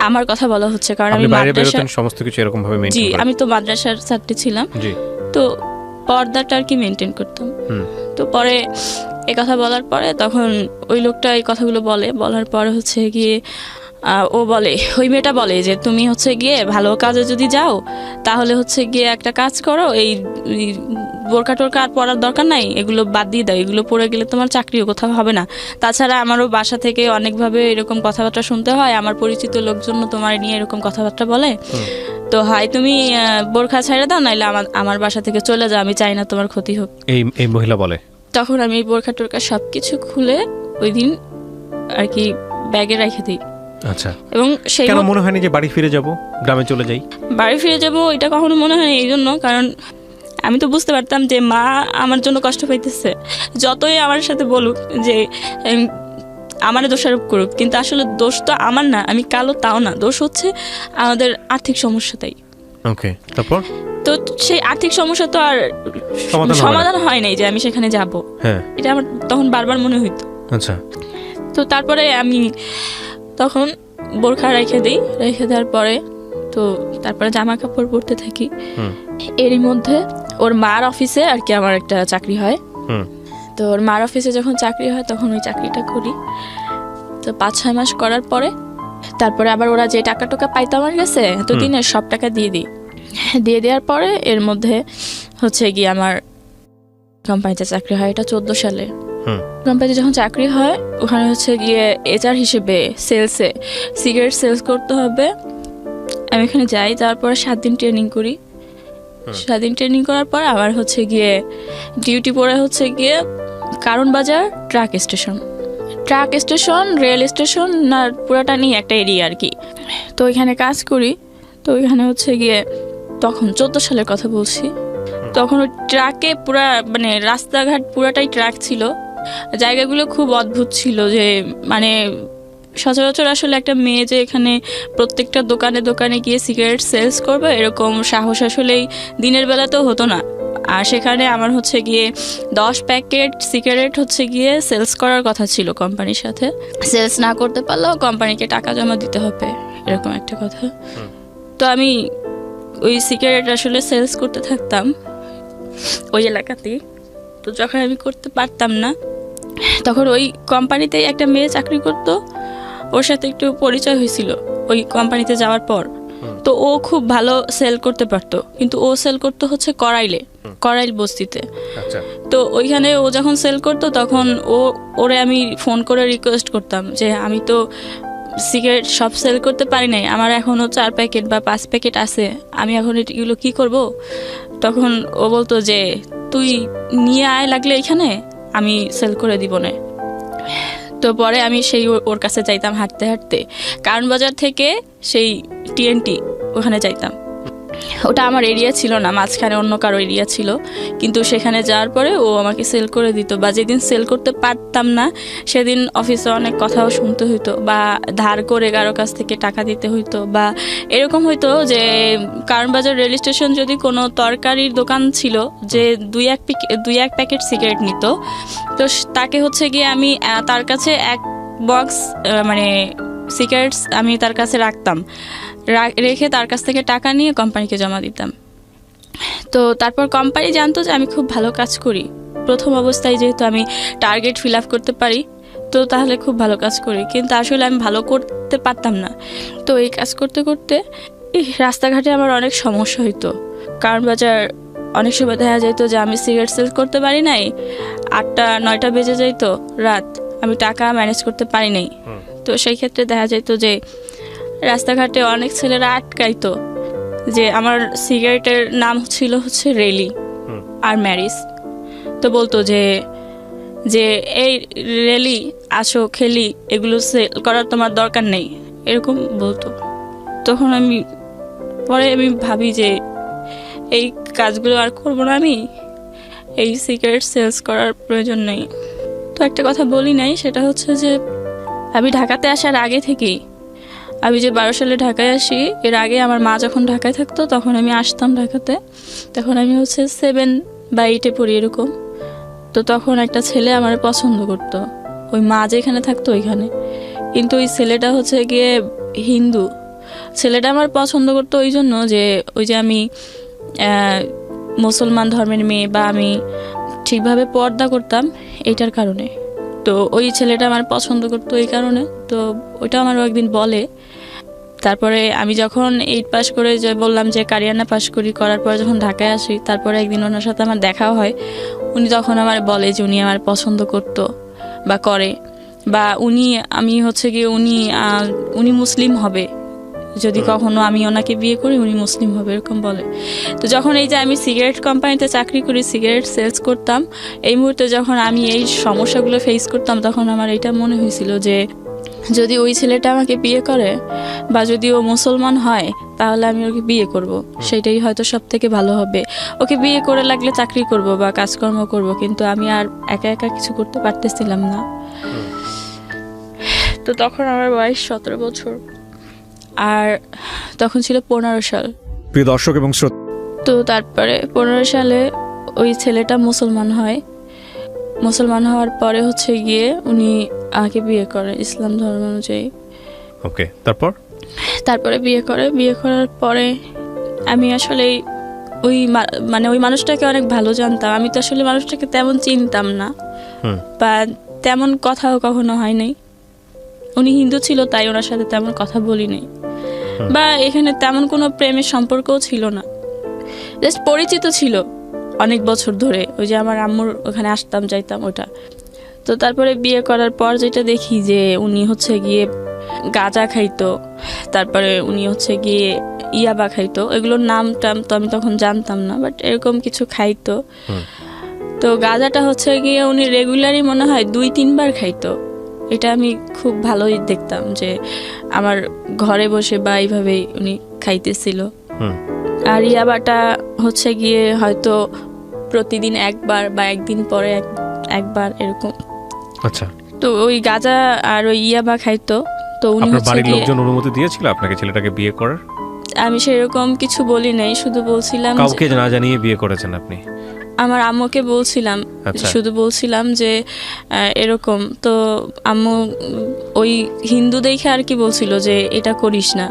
আমার কথা বলা হচ্ছে, কারণ আমি মাদ্রাসার সমস্ত কিছু এরকম ভাবে মেইনটেইন জি, আমি তো মাদ্রাসার ছাত্রী ছিলাম, তো পর্দাটা আর কি মেনটেন করতাম। তো পরে এই কথা বলার পরে তখন ওই লোকটা এই কথাগুলো বলার পরে হচ্ছে গিয়ে ও বলে, ওই মেয়েটা বলে যে তুমি হচ্ছে গিয়ে ভালো কাজে যদি যাও তাহলে হচ্ছে গিয়ে একটা কাজ করো, এই বোরকা টোরকা আর পরার দরকার নাই, এগুলো বাদ দিয়ে দাও, এগুলো পরে গেলে তোমার চাকরিও কোথাও হবে না। তাছাড়া আমারও বাসা থেকে অনেকভাবে এরকম কথাবার্তা শুনতে হয়, আমার পরিচিত লোকজন তোমার নিয়ে এরকম কথাবার্তা বলে, তো হয় তুমি বোরখা ছাইড়া দাও, নাইলে আমার বাসা থেকে চলে যাও, আমি চাই না তোমার ক্ষতি হোক। এই মহিলা বলে। তখন আমি বোরখা টোরকা সবকিছু খুলে ওই দিন আর কি ব্যাগে রেখে দিই। আচ্ছা। এবং সেই কেন মনে হয়নি যে বাড়ি ফিরে যাব, গ্রামে চলে যাই? বাড়ি ফিরে যাব এটা কখনো মনে হয়নি, এই জন্য কারণ আমি তো বুঝতে পারতাম যে মা আমার জন্য কষ্ট পাইতেছে, যতই আমার সাথে বলুক যে আমার দোষারোপ করুক, কিন্তু আসলে দোষ তো আমার না, আমি কালো তাও না, দোষ হচ্ছে আমাদের আর্থিক সমস্যাটাই। ওকে, তারপর তো সেই আর্থিক সমস্যা তো আর সমাধান হয় নাই যে আমি সেখানে যাব, এটা আমার তখন বারবার মনে হইতো। আচ্ছা। তো তারপরে আমি তখন বোরখা রেখে দেওয়ার পরে তো তারপরে জামা কাপড় পরতে থাকি। এরই মধ্যে ওর মার অফিসে আর কি আমার একটা চাকরি হয়, তো ওর মার অফিসে যখন চাকরি হয় তখন ওই চাকরিটা করি। তো 5-6 মাস করার পরে তারপরে আবার ওরা যে টাকা টোকা পাইতো আমার কাছে এতদিনের সব টাকা দিয়ে দেওয়ার পরে এর মধ্যে হচ্ছে গিয়ে আমার কোম্পানিতে চাকরি হয়, এটা 14 সালে। কোম্পানিতে যখন চাকরি হয় ওখানে হচ্ছে গিয়ে HR হিসেবে সেলসে সিগারেট সেলস করতে হবে। আমি এখানে যাই, তারপরে 7 দিন ট্রেনিং করি। 7 দিন ট্রেনিং করার পর আবার হচ্ছে গিয়ে ডিউটি পড়ে হচ্ছে গিয়ে কারণ বাজার ট্রাক স্টেশন রেল স্টেশন না পুরাটা নিয়ে একটা এরিয়া আর কি। তো এখানে কাজ করি। তো এখানে হচ্ছে গিয়ে তখন 14 সালের কথা বলছি, তখন ওই ট্রাকে পুরা মানে রাস্তাঘাট পুরাটাই ট্রাক ছিল, জায়গাগুলো খুব অদ্ভুত ছিল, যে মানে সচরাচর আসলে একটা মেয়ে যে এখানে প্রত্যেকটা দোকানে গিয়ে সিগারেট সেলস করবে এরকম সাহস আসলেই দিনের বেলাতেও হতো না। আর সেখানে আমার হচ্ছে গিয়ে 10 প্যাকেট সিগারেট হচ্ছে গিয়ে সেলস করার কথা ছিল কোম্পানির সাথে, সেলস না করতে পারলেও কোম্পানিকে টাকা জমা দিতে হবে, এরকম একটা কথা। তো আমি ওই সিগারেট আসলে সেলস করতে থাকতাম ওই এলাকাতেই। তো যখন আমি করতে পারতাম না তখন ওই কোম্পানিতেই একটা মেয়ে চাকরি করতো, ওর সাথে একটু পরিচয় হয়েছিল ওই কোম্পানিতে যাওয়ার পর। তো ও খুব ভালো সেল করতে পারতো, কিন্তু ও সেল করতো হচ্ছে করাইল বস্তিতে। তো ওইখানে ও যখন সেল করতো তখন ওরে আমি ফোন করে রিকোয়েস্ট করতাম যে আমি তো সিগারেট সব সেল করতে পারি নাই, আমার এখনও 4 প্যাকেট বা 5 প্যাকেট আছে, আমি এখন এগুলো কি করব। তখন ও বলতো যে তুই নিয়ে আয় লাগলে এখানে, আমি সেল করে দিব না। তো পরে আমি সেই ওর কাছে যাইতাম হাঁটতে হাঁটতে, কারণ বাজার থেকে সেই টিএনটি ওখানে যাইতাম। ওটা আমার এরিয়া ছিল না, মাঝখানে অন্য কারো এরিয়া ছিল, কিন্তু সেখানে যাওয়ার পরে ও আমাকে সেল করে দিত। বা যেদিন সেল করতে পারতাম না সেদিন অফিসে অনেক কথাও শুনতে হইতো, বা ধার করে কারো কাছ থেকে টাকা দিতে হইতো, বা এরকম হইতো যে কারণ বাজার রেল স্টেশন যদি কোনো তরকারির দোকান ছিল যে 2-1 প্যাকেট সিগারেট নিত, তো তাকে হচ্ছে গিয়ে আমি তার কাছে 1 বক্স মানে সিগারেটস আমি তার কাছে রাখতাম, রেখে তার কাছ থেকে টাকা নিয়ে কোম্পানিকে জমা দিতাম। তো তারপর কোম্পানি জানতো যে আমি খুব ভালো কাজ করি, প্রথম অবস্থায় যেহেতু আমি টার্গেট ফিল আপ করতে পারি, তো তাহলে খুব ভালো কাজ করি, কিন্তু আসলে আমি ভালো করতে পারতাম না। তো এই কাজ করতে করতে রাস্তাঘাটে আমার অনেক সমস্যা হইতো। কারণ বাজার অনেক সময় দেখা যেত যে আমি সিগারেট সেল করতে পারি নাই, 8টা-9টা বেজে যাইতো রাত, আমি টাকা ম্যানেজ করতে পারি নাই। তো সেই ক্ষেত্রে দেখা যেত যে রাস্তাঘাটে অনেক ছেলেরা আটকাইতো, যে আমার সিগারেটের নাম ছিল হচ্ছে রেলি আর ম্যারিস। তো বলতো যে যে এই রেলি আসো খেলি, এগুলো সেল করার তোমার দরকার নেই, এরকম বলতো। তখন পরে আমি ভাবি যে এই কাজগুলো আর করবো না, আমি এই সিগারেট সেলস করার প্রয়োজন নেই। তো একটা কথা বলি নাই, সেটা হচ্ছে যে আমি ঢাকাতে আসার আগে থেকেই, আমি যে 12 সালে ঢাকায় আসি, এর আগে আমার মা যখন ঢাকায় থাকতো তখন আমি আসতাম ঢাকাতে, তখন আমি হচ্ছে 7 বা 8-এ পড়ি এরকম। তো তখন একটা ছেলে আমার পছন্দ করতো, ওই মা যেখানে থাকতো ওইখানে, কিন্তু ওই ছেলেটা হচ্ছে গিয়ে হিন্দু। ছেলেটা আমার পছন্দ করতো ওই জন্য যে ওই যে আমি মুসলমান ধর্মের মেয়ে, বা আমি ঠিকভাবে পর্দা করতাম এইটার কারণে। তো ওই ছেলেটা আমার পছন্দ করতো এই কারণে। তো ওইটা আমার একদিন বলে। তারপরে আমি যখন 8 পাস করে যে বললাম যে কারিয়ানা পাস করার পর যখন ঢাকায় আসি, তারপরে একদিন ওনার সাথে আমার দেখাও হয়। উনি তখন আমার বলে যে উনি আমার পছন্দ করতো বা করে, বা আমি হচ্ছে গিয়ে উনি মুসলিম হবে, যদি কখনো আমি ওনাকে বিয়ে করি উনি মুসলিম হবে, এরকম বলে। তো যখন এই যে আমি সিগারেট কোম্পানিতে চাকরি করি, সিগারেট সেলস করতাম, এই মুহূর্তে যখন আমি এই সমস্যাগুলো ফেস করতাম, তখন আমার এটা মনে হয়েছিল যে যদি ওই ছেলেটা আমাকে বিয়ে করে বা যদি ও মুসলমান হয়, তাহলে আমি ওকে বিয়ে করব, সেটাই হয়তো সব থেকে ভালো হবে। ওকে বিয়ে করে লাগলে চাকরি করব বা কাজকর্ম করব, কিন্তু আমি আর একা একা কিছু করতে পারতেছিলাম না। তো তখন আমার বয়স 17 বছর, আর তখন ছিল 15 সাল। প্রিয় দর্শক এবং শ্রোতা, তো তারপরে 15 সালে ওই ছেলেটা মুসলমান হয়। মুসলমান হওয়ার পরে হচ্ছে গিয়ে উনি আমাকে বিয়ে করে ইসলাম ধর্ম অনুযায়ী। ওকে, তারপরে বিয়ে করার পরে আমি আসলে ওই মানুষটাকে অনেক ভালো জানতাম। আমি তো আসলে মানুষটাকে তেমন চিনতাম না, বা তেমন কথাও কখনো হয় নাই। উনি হিন্দু ছিল, তাই ওনার সাথে তেমন কথা বলি নাই, বা এখানে তেমন কোনো প্রেমের সম্পর্কও ছিল না, জাস্ট পরিচিত ছিল অনেক বছর ধরে। ওই যে আমার আম্মুর ওখানে আসতাম যাইতাম ওটা। তো তারপরে বিয়ে করার পর যেটা দেখি যে উনি হচ্ছে গিয়ে গাঁজা খাইতো, তারপরে উনি হচ্ছে গিয়ে ইয়াবা খাইতো, এগুলোর নাম টাম তো আমি তখন জানতাম না, বাট এরকম কিছু খাইতো। তো গাঁজাটা হচ্ছে গিয়ে উনি রেগুলারই মনে হয় 2-3 বার খাইতো। এটা আমি খুব ভালোই দেখতাম যে আমার ঘরে বসে বা এইভাবেই উনি খাইতেছিল। আর ইয়াবাটা হচ্ছে গিয়ে হয়তো প্রতিদিন একবার বা একদিন পরে একবার এরকম। আচ্ছা। তো ওই গাঁজা আর ওই ইয়াবা খাইতো। তো উনি আপনার হচ্ছে বাড়ির গিয়ে, লোকজন অনুমতি দিয়েছিল আপনাকে ছেলেটাকে বিয়ে করার? আমি সেরকম কিছু বলি নাই, শুধু বলছিলাম কাউকে না জানিয়ে বিয়ে করেছেন আপনি? আমার আম্মুকে বলছিলাম, শুধু বলছিলাম যে এরকম। তো আম্মু ওই হিন্দু দেখে আর কি বলছিল যে এটা করিস না।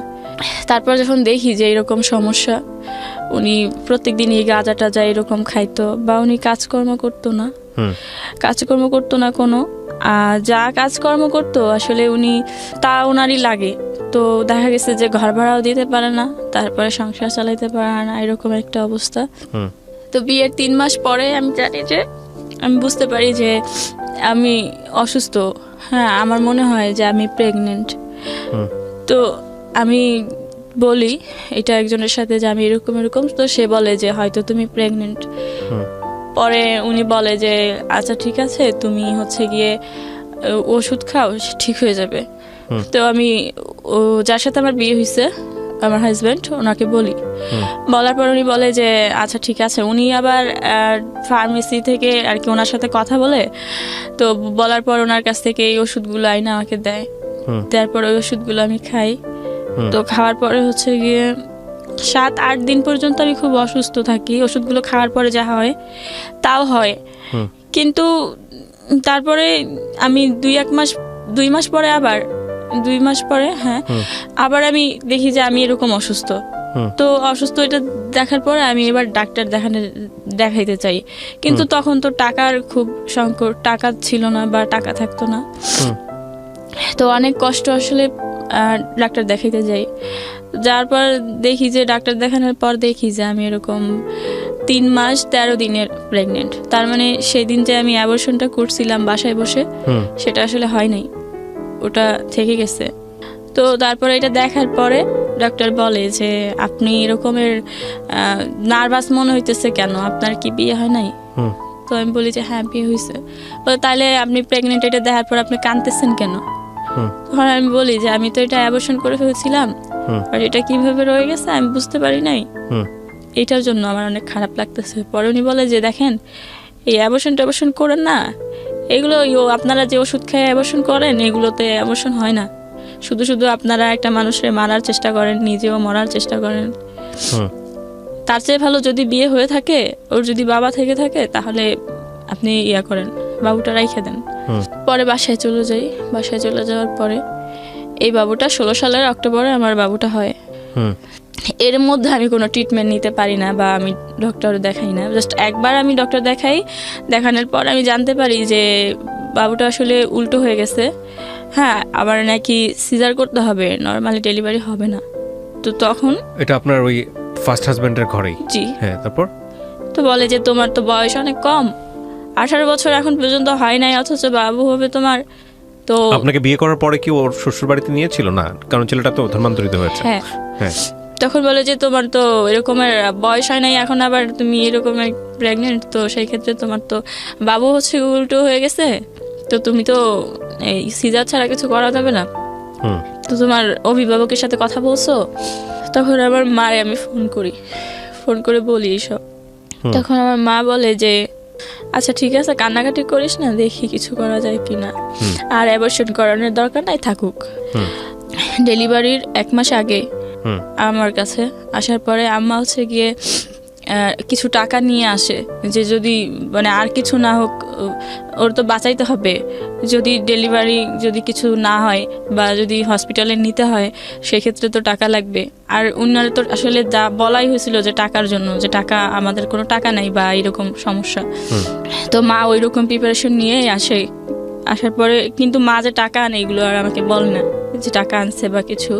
তারপর যখন দেখি যে এরকম সমস্যা, উনি প্রত্যেকদিন এই গাঁজা টাজা এরকম খাইতো, বা উনি কাজকর্ম করতো না কোনো, যা কাজকর্ম করতো আসলে উনি তা ওনারই লাগে। তো দেখা গেছে যে ঘর ভাড়াও দিতে পারে না, তারপরে সংসার চালাইতে পারে না, এরকম একটা অবস্থা। তো বিয়ের 3 মাস পরে আমি বুঝতে পারি যে আমি অসুস্থ। হ্যাঁ, আমার মনে হয় যে আমি প্রেগনেন্ট। হুম। তো আমি বলি এটা একজনের সাথে যে আমি এরকম এরকম, তো সে বলে যে হয়তো তুমি প্রেগনেন্ট। হুম। পরে উনি বলে যে আচ্ছা ঠিক আছে, তুমি হচ্ছে গিয়ে ওষুধ খাও, ঠিক হয়ে যাবে। হুম। তো আমি ও যার সাথে আমার বিয়ে হয়েছে, আমার হাজব্যান্ড, ওনাকে বলি। হুম। বলার পর উনি বলে যে আচ্ছা ঠিক আছে। উনি আবার ফার্মেসি থেকে আর কি ওনার সাথে কথা বলে, তো বলার পর ওনার কাছ থেকে এই ওষুধগুলো আইনা আমাকে দেয়। হুম। তারপর ওই ওষুধগুলো আমি খাই। হুম। তো খাওয়ার পরে হচ্ছে গিয়ে 7-8 দিন পর্যন্ত আমি খুব অসুস্থ থাকি। ওষুধগুলো খাওয়ার পরে যা হয় তাও হয়, হুম। কিন্তু তারপরে আমি 2 মাস পরে আবার 2 মাস পরে হ্যাঁ হুম। আবার আমি দেখি যে আমি এরকম অসুস্থ। হুম। তো অসুস্থ এটা দেখার পরে আমি এবার ডাক্তার দেখাইতে চাই, কিন্তু তখন তো টাকার খুব সংকট, টাকা ছিল না বা টাকা থাকতো না। হুম। তো অনেক কষ্ট আসলে ডাক্তার দেখাইতে যাই। যার পর দেখি যে ডাক্তার দেখানোর পর দেখি যে আমি এরকম 3 মাস 13 দিনের প্রেগনেন্ট। তার মানে সেই দিন যে আমি অ্যাবর্শনটা করছিলাম বাসায় বসে, হুম। সেটা আসলে হয় নাই, ওটা থেকে গেছে। তো তারপরে এটা দেখার পরে ডাক্তার বলে যে আপনি এরকমের নার্ভাস মনে হইতেছে কেন, আপনার কি বিয়ে হয় নাই? হুম। তো আমি বলি যে হ্যাঁ বিয়ে হয়েছে। বলে তাহলে আপনি প্রেগনেন্ট, এটা দেখার পর আপনি কাঁদতেছেন কেন? হুম। তখন আমি বলি যে আমি তো এটা অ্যাবর্শন করে ফেলছিলাম, হুম। আর এটা কিভাবে রয়ে গেছে আমি বুঝতে পারি নাই, হুম। এটার জন্য আমার অনেক খারাপ লাগতেছে। পরে উনি বলে যে দেখেন, এই অ্যাবর্শন করেন না, এগুলো আপনারা যে ওষুধ খেয়ে অ্যাবর্শন করেন, এগুলোতে অ্যাবর্শন হয় না। শুধু শুধু আপনারা একটা মানুষের মারার চেষ্টা করেন, নিজেও মরার চেষ্টা করেন। হুম। তার চেয়ে ভালো যদি বিয়ে হয়ে থাকে, ওর যদি বাবা থেকে থাকে, তাহলে আপনি ইয়া করেন, বাবুটা রাইখে দেন। হুম। পরে বাসায় চলে যাই। বাসায় চলে যাওয়ার পরে এই বাবুটা 16 সালের অক্টোবরে আমার বাবুটা হয়। হুম। এর মধ্যে আমি কোনো ট্রিটমেন্ট নিতে পারি না বা আমি ডক্টর দেখাই না। জাস্ট একবার আমি ডক্টর দেখাই, দেখানোর পর আমি জানতে পারি যে বাবুটা আসলে উল্টো হয়ে গেছে। হ্যাঁ, আবার নাকি সিজার করতে হবে, নর্মালি ডেলিভারি হবে না। তো তখন এটা আপনার ওই ফার্স্ট হাজবেন্ডের ঘরেই? জি। হ্যাঁ, তারপর? তো বলে যে তোমার তো বয়স অনেক কম, 18 বছর এখন পর্যন্ত হয় নাই, অথচ বাবু হবে তোমার। তো আপনাকে বিয়ে করার পরে কি ওর শ্বশুর বাড়িতে নিয়েছিল? না, কারণ ছেলেটা তো ধর্মান্তরিত হয়েছে। হ্যাঁ, হ্যাঁ। তখন বলে যে তোমার তো এরকমের বয়স হয় নাই, এখন আবার তুমি এরকমের প্রেগনেন্ট, তো সেই ক্ষেত্রে তোমার তো বাবু হচ্ছে উল্টো হয়ে গেছে, তো তুমি তো এই সিজার ছাড়া কিছু করা যাবে না। হুম। তো তোমার অভিভাবকের সাথে কথা বলছো? তখন আমার মারে আমি ফোন করে বলি এইসব। হুম। তখন আমার মা বলে যে আচ্ছা ঠিক আছে, কান্নাকাটি করিস না, দেখি কিছু করা যায় কিনা। হুম। আর অ্যাবর্শন করানোর দরকার নাই, থাকুক। হুম। ডেলিভারির 1 মাস আগে হুম। আমার কাছে আসার পরে আম্মা হচ্ছে গিয়ে কিছু টাকা নিয়ে আসে, যে যদি মানে আর কিছু না হোক, ওর তো বাঁচাইতে হবে। যদি ডেলিভারি যদি কিছু না হয় বা যদি হসপিটালে নিতে হয়, সেক্ষেত্রে তো টাকা লাগবে। আর উনারা তো আসলে যা বলাই হয়েছিল যে টাকার জন্য, যে টাকা আমাদের কোনো টাকা নাই বা এরকম সমস্যা। হুম। তো মা ওই রকম প্রিপারেশন নিয়ে আসে। আসার পরে কিন্তু মা যে টাকা আনে এগুলো আর আমাকে বলে না যে টাকা আনছে বা কিছু।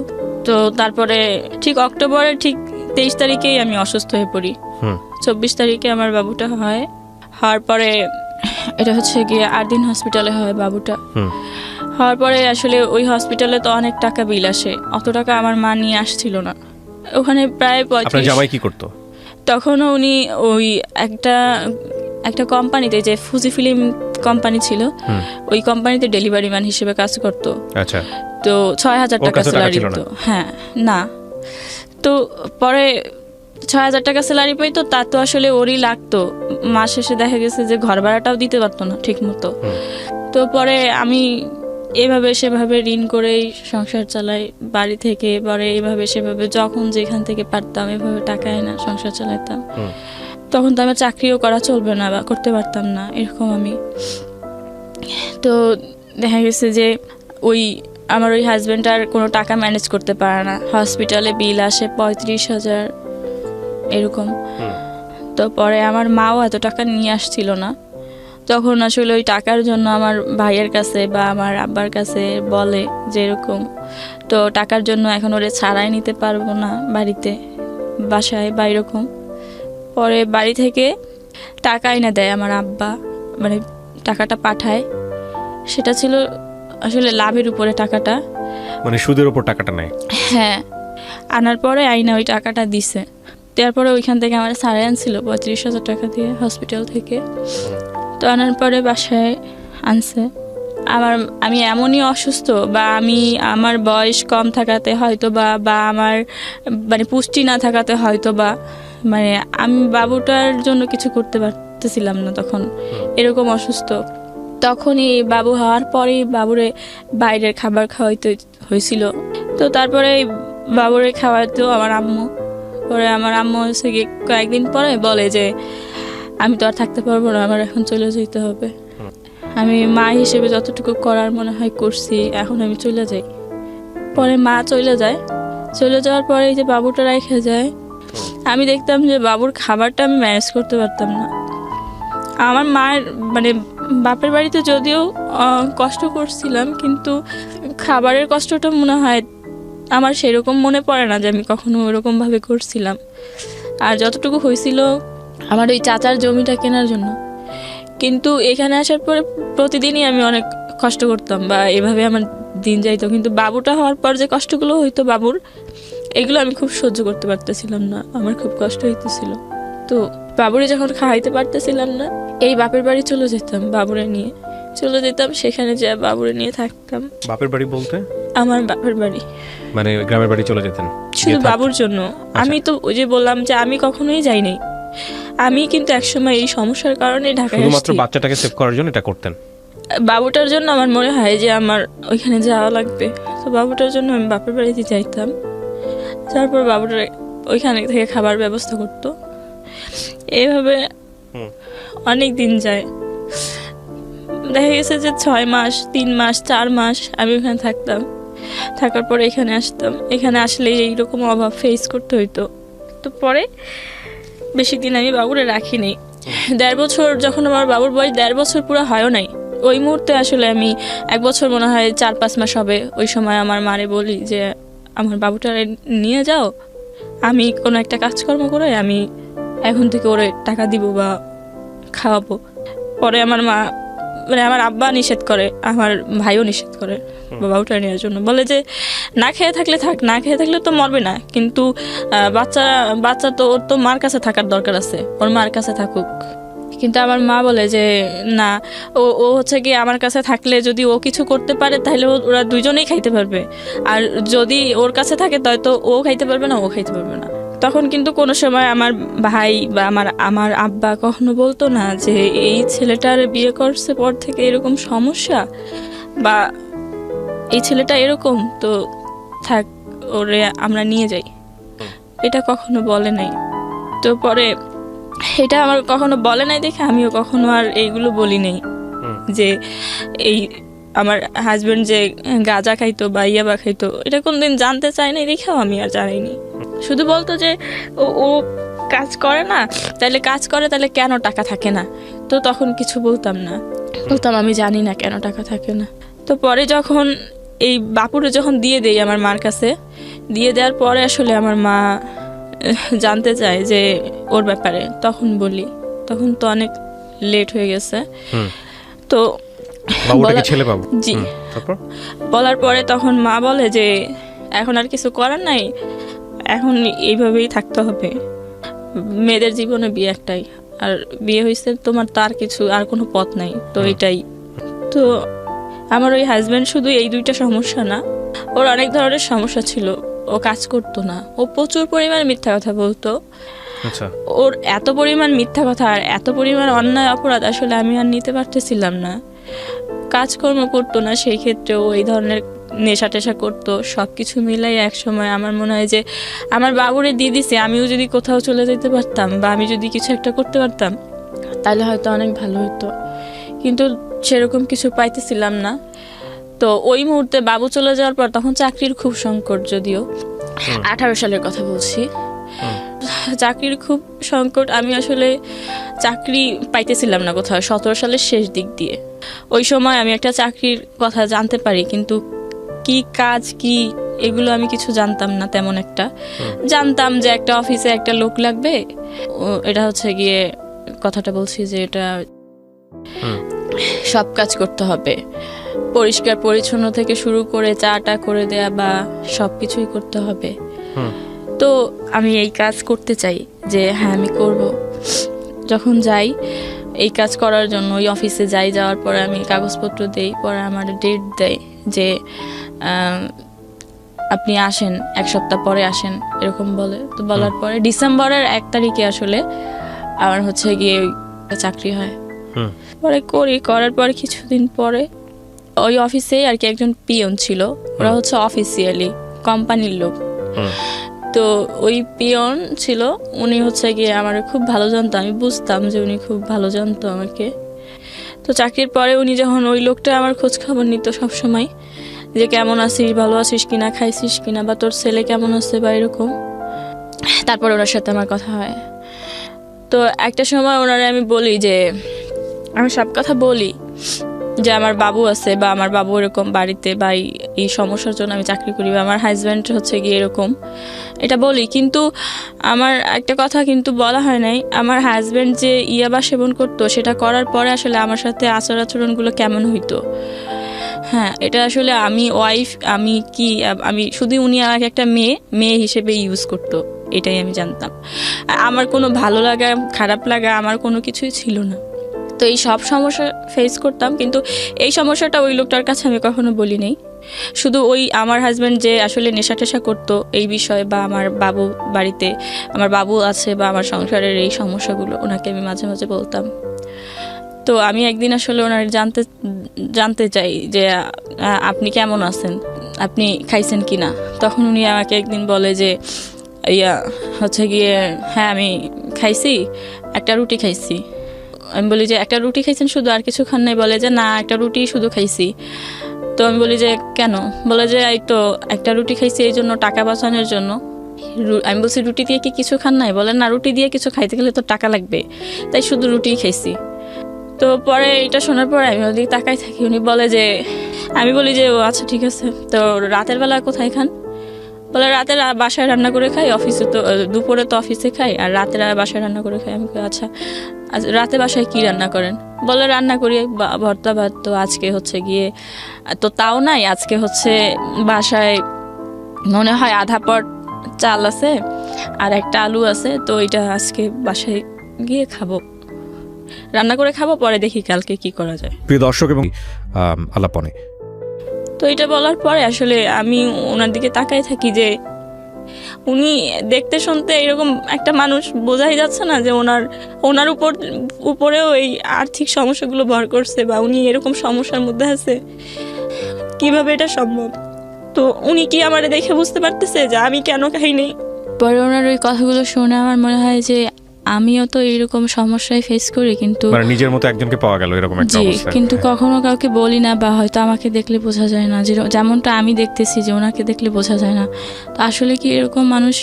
তো তারপরে ঠিক অক্টোবরের ঠিক 23 তারিখেই আমি অসুস্থ হয়ে পড়ি। হুম। 24 তারিখে আমার বাবুটা হয়। হওয়ার পরে এটা হচ্ছে গিয়ে 8 দিন হসপিটালে হয় বাবুটা। হুম। হওয়ার পরে আসলে ওই হসপিটালে তো অনেক টাকা বিল আসে, অত টাকা আমার মা নিয়ে আসছিল না। ওখানে প্রায় আপনার 35। জামাই কি করতো? তখনও উনি ওই একটা কোম্পানিতে, যে ফুজি ফিল্ম কোম্পানি ছিল, হুম। ওই কোম্পানিতে ডেলিভারি ম্যান হিসেবে কাজ করতো। আচ্ছা। তো 6,000 ওর টাকা কাছে টাকা স্যালারি ছিল না? দিত। হ্যাঁ, না। তো পরে 6,000 টাকা স্যালারি পাইতো, তা তো আসলে ওরই লাগতো। মাস শেষে দেখা গেছে যে ঘর ভাড়াটাও দিতে পারতো না ঠিক মতো। হুম। তো পরে আমি এভাবে সেভাবে ঋণ করেই সংসার চালাই বাড়ি থেকে। পরে এভাবে সেভাবে যখন যেখান থেকে পারতাম এভাবে টাকা এনে সংসার চালাইতাম। হুম। তখন তো আমার চাকরিও করা চলবে না বা করতে পারতাম না, এরকম আমি। তো দেখা গেছে যে আমার ওই হাজব্যান্ড আর কোনো টাকা ম্যানেজ করতে পারে না। হসপিটালে বিল আসে 35,000 এরকম। হুম। তো পরে আমার মাও এত টাকা নিয়ে আসছিল না। তখন আসলে ওই টাকার জন্য আমার ভাইয়ের কাছে বা আমার আব্বার কাছে বলে যে এরকম, তো টাকার জন্য এখন ওরে ছাড়াই নিতে পারবো না বাড়িতে, বাসায় বা এরকম। পরে বাড়ি থেকে টাকা এনে দেয় আমার আব্বা, মানে টাকাটা পাঠায়। সেটা ছিল আসলে লাভের উপরে টাকাটা। মানে সুদের উপর টাকাটা নেয়? হ্যাঁ, আনার পরে আইনা ওই টাকাটা দিছে। তারপরে ওইখান থেকে আমার সারে আনছিল 35,000 টাকা দিয়ে হসপিটাল থেকে। তো আনার পরে বাসায় আনছে। আমি এমনই অসুস্থ, বা আমার বয়স কম থাকাতে হয়তো বা আমার মানে পুষ্টি না থাকাতে হয়তো বা মানে আমি বাবুটার জন্য কিছু করতে পারতেছিলাম না তখন, এরকম অসুস্থ। তখনই বাবু হওয়ার পরেই বাবুরে বাইরের খাবার খাওয়াইতে হয়েছিল। তো তারপরে বাবুরে খাওয়াইতো আমার আম্মু। পরে আমার আম্মু হচ্ছে গিয়ে কয়েকদিন পরে বলে যে আমি তো আর থাকতে পারবো না, আমার এখন চলে যেতে হবে। আমি মা হিসেবে যতটুকু করার মনে হয় করছি, এখন আমি চলে যাই। পরে মা চলে যায়। চলে যাওয়ার পরে এই যে বাবুটা রেখে যায়, আমি দেখতাম যে বাবুর খাবারটা আমি ম্যানেজ করতে পারতাম না। আমার মায়ের মানে বাপের বাড়িতে যদিও কষ্ট করছিলাম, কিন্তু খাবারের কষ্টটা মনে হয় আমার সেরকম মনে পড়ে না যে আমি কখনো ওরকমভাবে করছিলাম। আর যতটুকু হয়েছিল আমার ওই চাচার জমিটা কেনার জন্য। কিন্তু এখানে আসার পরে প্রতিদিনই আমি অনেক কষ্ট করতাম, বা এভাবে আমার দিন যাইতো। কিন্তু বাবুটা হওয়ার পর যে কষ্টগুলো হইতো বাবুর, এগুলো আমি খুব সহ্য করতে পারতেছিলাম না, আমার খুব কষ্ট হইতেছিল। তো বাবুরে যখন খাওয়াইতে পারতেছিলাম না, এই বাপের বাড়ি চলে যেতাম, বাবুরে নিয়ে চলে যেতাম, সেখানে যা বাবুরে নিয়ে থাকতাম। বাপের বাড়ি বলতে? আমার বাপের বাড়ি, মানে গ্রামের বাড়ি চলে যেতেন শুধু বাবুর জন্য। আমি তো ওই যে বললাম যে আমি কখনোই যাই নাই। আমি কিন্তু একসময় এই সমস্যার কারণে ঢাকায় আসছি, শুধুমাত্র বাচ্চাটাকে সেভ করার জন্য এটা করতেন। বাবুটার জন্য আমার মনে হয় যে আমার ওইখানে যাওয়া লাগবে। তো বাবুটার জন্য আমি বাপের বাড়িতে যাইতাম। তারপর বাবুটার ওইখানে থেকে খাবার ব্যবস্থা করতো। এইভাবে অনেক দিন যায়। দেখা গেছে যে 6 মাস, 3 মাস, 4 মাস আমি ওখানে থাকতাম। থাকার পরে এখানে আসতাম। এখানে আসলে এইরকম অভাব ফেস করতে হইতো। তো পরে বেশি দিন আমি বাবুরে রাখিনি। 1.5 বছর, যখন আমার বাবুর বয়স 1.5 বছর পুরো হয়ও নাই, ওই মুহূর্তে আসলে আমি 1 বছর মনে হয় 4-5 মাস হবে, ওই সময় আমার মারে বলি যে আমার বাবুটা নিয়ে যাও, আমি কোনো একটা কাজকর্ম করে আমি এখন থেকে ওরে টাকা দিব বা খাওয়াবো। পরে আমার মা মানে আমার আব্বা নিষেধ করে, আমার ভাইও নিষেধ করে বাবুটা নেওয়ার জন্য। বলে যে না খেয়ে থাকলে থাক, না খেয়ে থাকলে তো মরবে না, কিন্তু বাচ্চা তো ওর তো মার কাছে থাকার দরকার আছে, ওর মার কাছে থাকুক। কিন্তু আমার মা বলে যে না, ও হচ্ছে কি আমার কাছে থাকলে যদি ও কিছু করতে পারে তাহলে ওরা দুজনেই খাইতে পারবে, আর যদি ওর কাছে থাকে তো ও খাইতে পারবে না, ও খাইতে পারবে না। তখন কিন্তু কোনো সময় আমার ভাই বা আমার আব্বা কখনো বলতো না যে এই ছেলেটার বিয়ে করছে পর থেকে এরকম সমস্যা, বা এই ছেলেটা এরকম, তো থাক ওরে আমরা নিয়ে যাই, এটা কখনো বলে নাই। তো পরে এটা আমার কখনো বলে নাই দেখে আমিও কখনো আর এইগুলো বলি নাই যে এই আমার হাজবেন্ড যে গাঁজা খাইতো বা ইয়াবা খাইতো, এটা কোনদিন জানতে চাই নাই দেখেও আমি আর জানাইনি। শুধু বলতো যে ও কাজ করে না, তাহলে কাজ করে তাহলে কেন টাকা থাকে না, তো তখন কিছু বলতাম না, বলতাম আমি জানি না কেন টাকা থাকে না। তো পরে যখন এই বাপুরে যখন দিয়ে দেই আমার মার কাছে, দিয়ে দেওয়ার পরে আসলে আমার মা জানতে চায় যে ওর ব্যাপারে, তখন বলি, তখন তো অনেক লেট হয়ে গেছে। তো ছেলে বাবু, জি, বলার পরে তখন মা বলে যে এখন আর কিছু করার নাই, এখন এইভাবেই থাকতে হবে, মেয়েদের জীবনে বিয়ে একটাই, আর বিয়ে হয়েছে তোমার তার কিছু আর কোনো পথ নাই, তো এটাই। তো আমার ওই হাজব্যান্ড শুধু এই 2টা সমস্যা না, ওর অনেক ধরনের সমস্যা ছিল। ও কাজ করতো না, ও প্রচুর পরিমাণ মিথ্যা কথা বলতো। ওর এত পরিমাণ মিথ্যা কথা আর এত পরিমাণ অন্যায় অপরাধ আসলে আমি আর নিতে পারতেছিলাম না। কাজকর্ম করতো না, সেই ক্ষেত্রে ও এই ধরনের নেশা টেশা করতো। সব কিছু মিলাই এক সময় আমার মনে হয় যে আমার বাবুরে দিয়ে দিছে, আমিও যদি কোথাও চলে যেতে পারতাম বা আমি যদি কিছু একটা করতে পারতাম তাহলে হয়তো অনেক ভালো হতো, কিন্তু সেরকম কিছু পাইতেছিলাম না। তো ওই মুহূর্তে বাবু চলে যাওয়ার পর তখন চাকরির খুব সংকট, যদিও 18 সালের কথা বলছি, চাকরির খুব সংকট। আমি আসলে চাকরি পাইতেছিলাম না কোথাও 17 সালের শেষ দিক দিয়ে। ওই সময় আমি একটা চাকরির কথা জানতে পারি, কিন্তু কি কাজ কি এগুলো আমি কিছু জানতাম না তেমন একটা। জানতাম যে একটা অফিসে একটা লোক লাগবে, এটা হচ্ছে গিয়ে কথাটা বলছি যে এটা সব কাজ করতে হবে, পরিষ্কার পরিচ্ছন্ন থেকে শুরু করে চাটা করে দেয়া বা সব কিছুই করতে হবে। হুম। তো আমি এই কাজ করতে চাই যে হ্যাঁ আমি করব। যখন যাই এই কাজ করার জন্য ওই অফিসে যাওয়ার পরে আমি কাগজপত্র দেই, পরে আমার ডেট দেয় যে আপনি আসেন 1 সপ্তাহ পরে আসেন এরকম বলে। তো বলার পরে ডিসেম্বরের 1 তারিখে আসলে আমার হচ্ছে গিয়ে চাকরি হয়। পরে করার পরে কিছুদিন পরে ওই অফিসে আর কি একজন পিয়ন ছিল, ওরা হচ্ছে অফিসিয়ালি কোম্পানির লোক। তো ওই পিয়ন ছিল, উনি হচ্ছে গিয়ে আমার খুব ভালো জানতো, আমি বুঝতাম যে উনি খুব ভালো জানতো আমাকে। তো চাকরির পরে উনি যখন ওই লোকটা আমার খোঁজ খবর নিত সবসময় যে কেমন আছিস, ভালো আছিস কিনা, খাইছিস কিনা, বা তোর ছেলে কেমন আছে বা এরকম। তারপর ওনার সাথে আমার কথা হয়। তো একটা সময় ওনারে আমি বলি যে আমি সব কথা বলি যে আমার বাবু আছে বা আমার বাবু এরকম বাড়িতে বা এই সমস্যার জন্য আমি চাকরি করি বা আমার হাজব্যান্ড হচ্ছে গিয়ে এরকম, এটা বলি। কিন্তু আমার একটা কথা কিন্তু বলা হয় নাই, আমার হাজব্যান্ড যে ইয়াবা সেবন করতো সেটা করার পরে আসলে আমার সাথে আচরণগুলো কেমন হইতো। হ্যাঁ, এটা আসলে আমি ওয়াইফ, আমি শুধু উনি আমাকে একটা মেয়ে হিসেবে ইউজ করতো, এটাই আমি জানতাম। আমার কোনো ভালো লাগা খারাপ লাগা আমার কোনো কিছুই ছিল না। তো এই সব সমস্যা ফেস করতাম, কিন্তু এই সমস্যাটা ওই লোকটার কাছে আমি কখনো বলি নাই। শুধু ওই আমার হাজব্যান্ড যে আসলে নেশা টেশা করতো এই বিষয়ে, বা আমার বাবু বাড়িতে আমার বাবু আছে বা আমার সংসারের এই সমস্যাগুলো ওনাকে আমি মাঝে মাঝে বলতাম। তো আমি একদিন আসলে ওনার জানতে চাই যে আপনি কেমন আছেন, আপনি খাইছেন কি না। তখন উনি আমাকে একদিন বলে যে হচ্ছে গিয়ে হ্যাঁ আমি খাইছি, একটা রুটি খাইছি। আমি বলি যে একটা রুটি খাইছেন শুধু, আর কিছু খান নাই? বলে যে না, একটা রুটি শুধু খাইছি। তো আমি বলি যে কেন? বলে যে এই তো একটা রুটি খাইছি এই জন্য, টাকা বাঁচানোর জন্য। আমি বলছি রুটি দিয়ে কি কিছু খান নাই? বলে না, রুটি দিয়ে কিছু খাইতে গেলে তো টাকা লাগবে, তাই শুধু রুটিই খাইছি। তো পরে এটা শোনার পরে আমি ওদিকে তাকাই থাকি। উনি বলে যে, আমি বলি যে ও আচ্ছা ঠিক আছে, তো রাতের বেলা কোথায় খান? বলে রাতে বাসায় রান্না করে খাই, অফিসে তো দুপুরে তো অফিসে খাই, আর রাতে বাসায় রান্না করে খাই। আমি আচ্ছা রাতে বাসায় কি রান্না করেন? বলে রান্না করি ভর্তা ভাত। তো আজকে হচ্ছে গিয়ে তো তাও নাই, আজকে হচ্ছে বাসায় মনে হয় আধা পট চাল আছে আর একটা আলু আছে, তো এটা আজকে বাসায় গিয়ে খাবো, রান্না করে খাবো, পরে দেখি কালকে কি করা যায়। প্রিয় দর্শক এবং আলাপনে, তো এটা বলার পরে আসলে আমি ওনার দিকে তাকাই থাকি যে উনি দেখতে শুনতে এরকম একটা মানুষ, বোঝাই যাচ্ছে না যে ওনার উপরেও এই আর্থিক সমস্যাগুলো ভর করছে বা উনি এরকম সমস্যার মধ্যে আছে। কিভাবে এটা সম্ভব? তো উনি কি আমারে দেখে বুঝতে পারতেছে যে আমি কেন খাই নেই? পরে ওনার ওই কথাগুলো শুনে আমার মনে হয় যে আমিও তো এইরকম সমস্যায় ফেস করি, কিন্তু মানে নিজের মতো একজনকে পাওয়া গেল এরকম একটা অবস্থা। কিন্তু কখনো কাউকে বলি না, বা হয়তো আমাকে দেখলে বোঝা যায় না, যেমনটা আমি দেখতেছি যে ওনাকে দেখলে বোঝা যায় না। তো আসলে কি এরকম মানুষ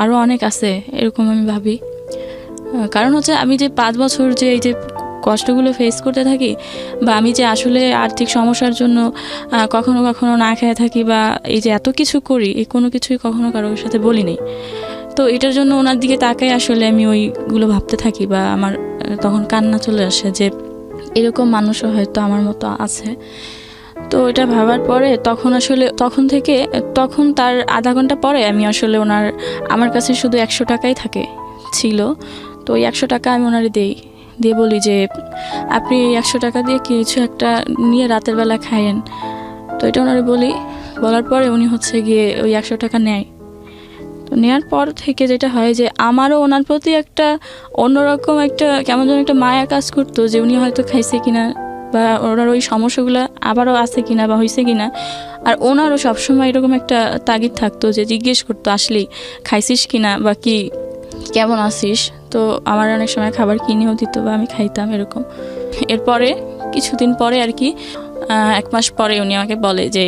আরও অনেক আছে এরকম আমি ভাবি। কারণ হচ্ছে আমি যে 5 বছর যে এই যে কষ্টগুলো ফেস করতে থাকি, বা আমি যে আসলে আর্থিক সমস্যার জন্য কখনো কখনো না খেয়ে থাকি, বা এই যে এত কিছু করি, এই কোনো কিছুই কখনো কারোর সাথে বলি নাই। তো এটার জন্য ওনার দিকে তাকাই আসলে আমি ওইগুলো ভাবতে থাকি, বা আমার তখন কান্না চলে আসে যে এরকম মানুষও হয়তো আমার মতো আছে। তো এটা ভাবার পরে তখন তার আধা ঘন্টা পরে আমি আসলে আমার কাছে শুধু 100 টাকাই ছিল। তো ওই 100 টাকা আমি ওনারে দিয়ে বলি যে আপনি 100 টাকা দিয়ে কিছু একটা নিয়ে রাতের বেলা খাইয়েন। তো এটা ওনারে বলার পরে উনি হচ্ছে গিয়ে ওই 100 টাকা নেয়। তো নেওয়ার পর থেকে যেটা হয় যে আমারও ওনার প্রতি একটা অন্যরকম একটা কেমন যেন একটা মায়া কাজ করতো, যে উনি হয়তো খাইছে কিনা, বা ওনার ওই সমস্যাগুলো আবারও আছে কিনা বা হয়েছে কিনা। আর ওনারও সবসময় এরকম একটা তাগিদ থাকতো যে জিজ্ঞেস করতো আসলেই খাইছিস কিনা বা কি কেমন আছিস। তো আমার অনেক সময় খাবার কিনেও দিত বা আমি খাইতাম এরকম। এরপরে কিছুদিন পরে আর কি 1 মাস পরে উনি আমাকে বলে যে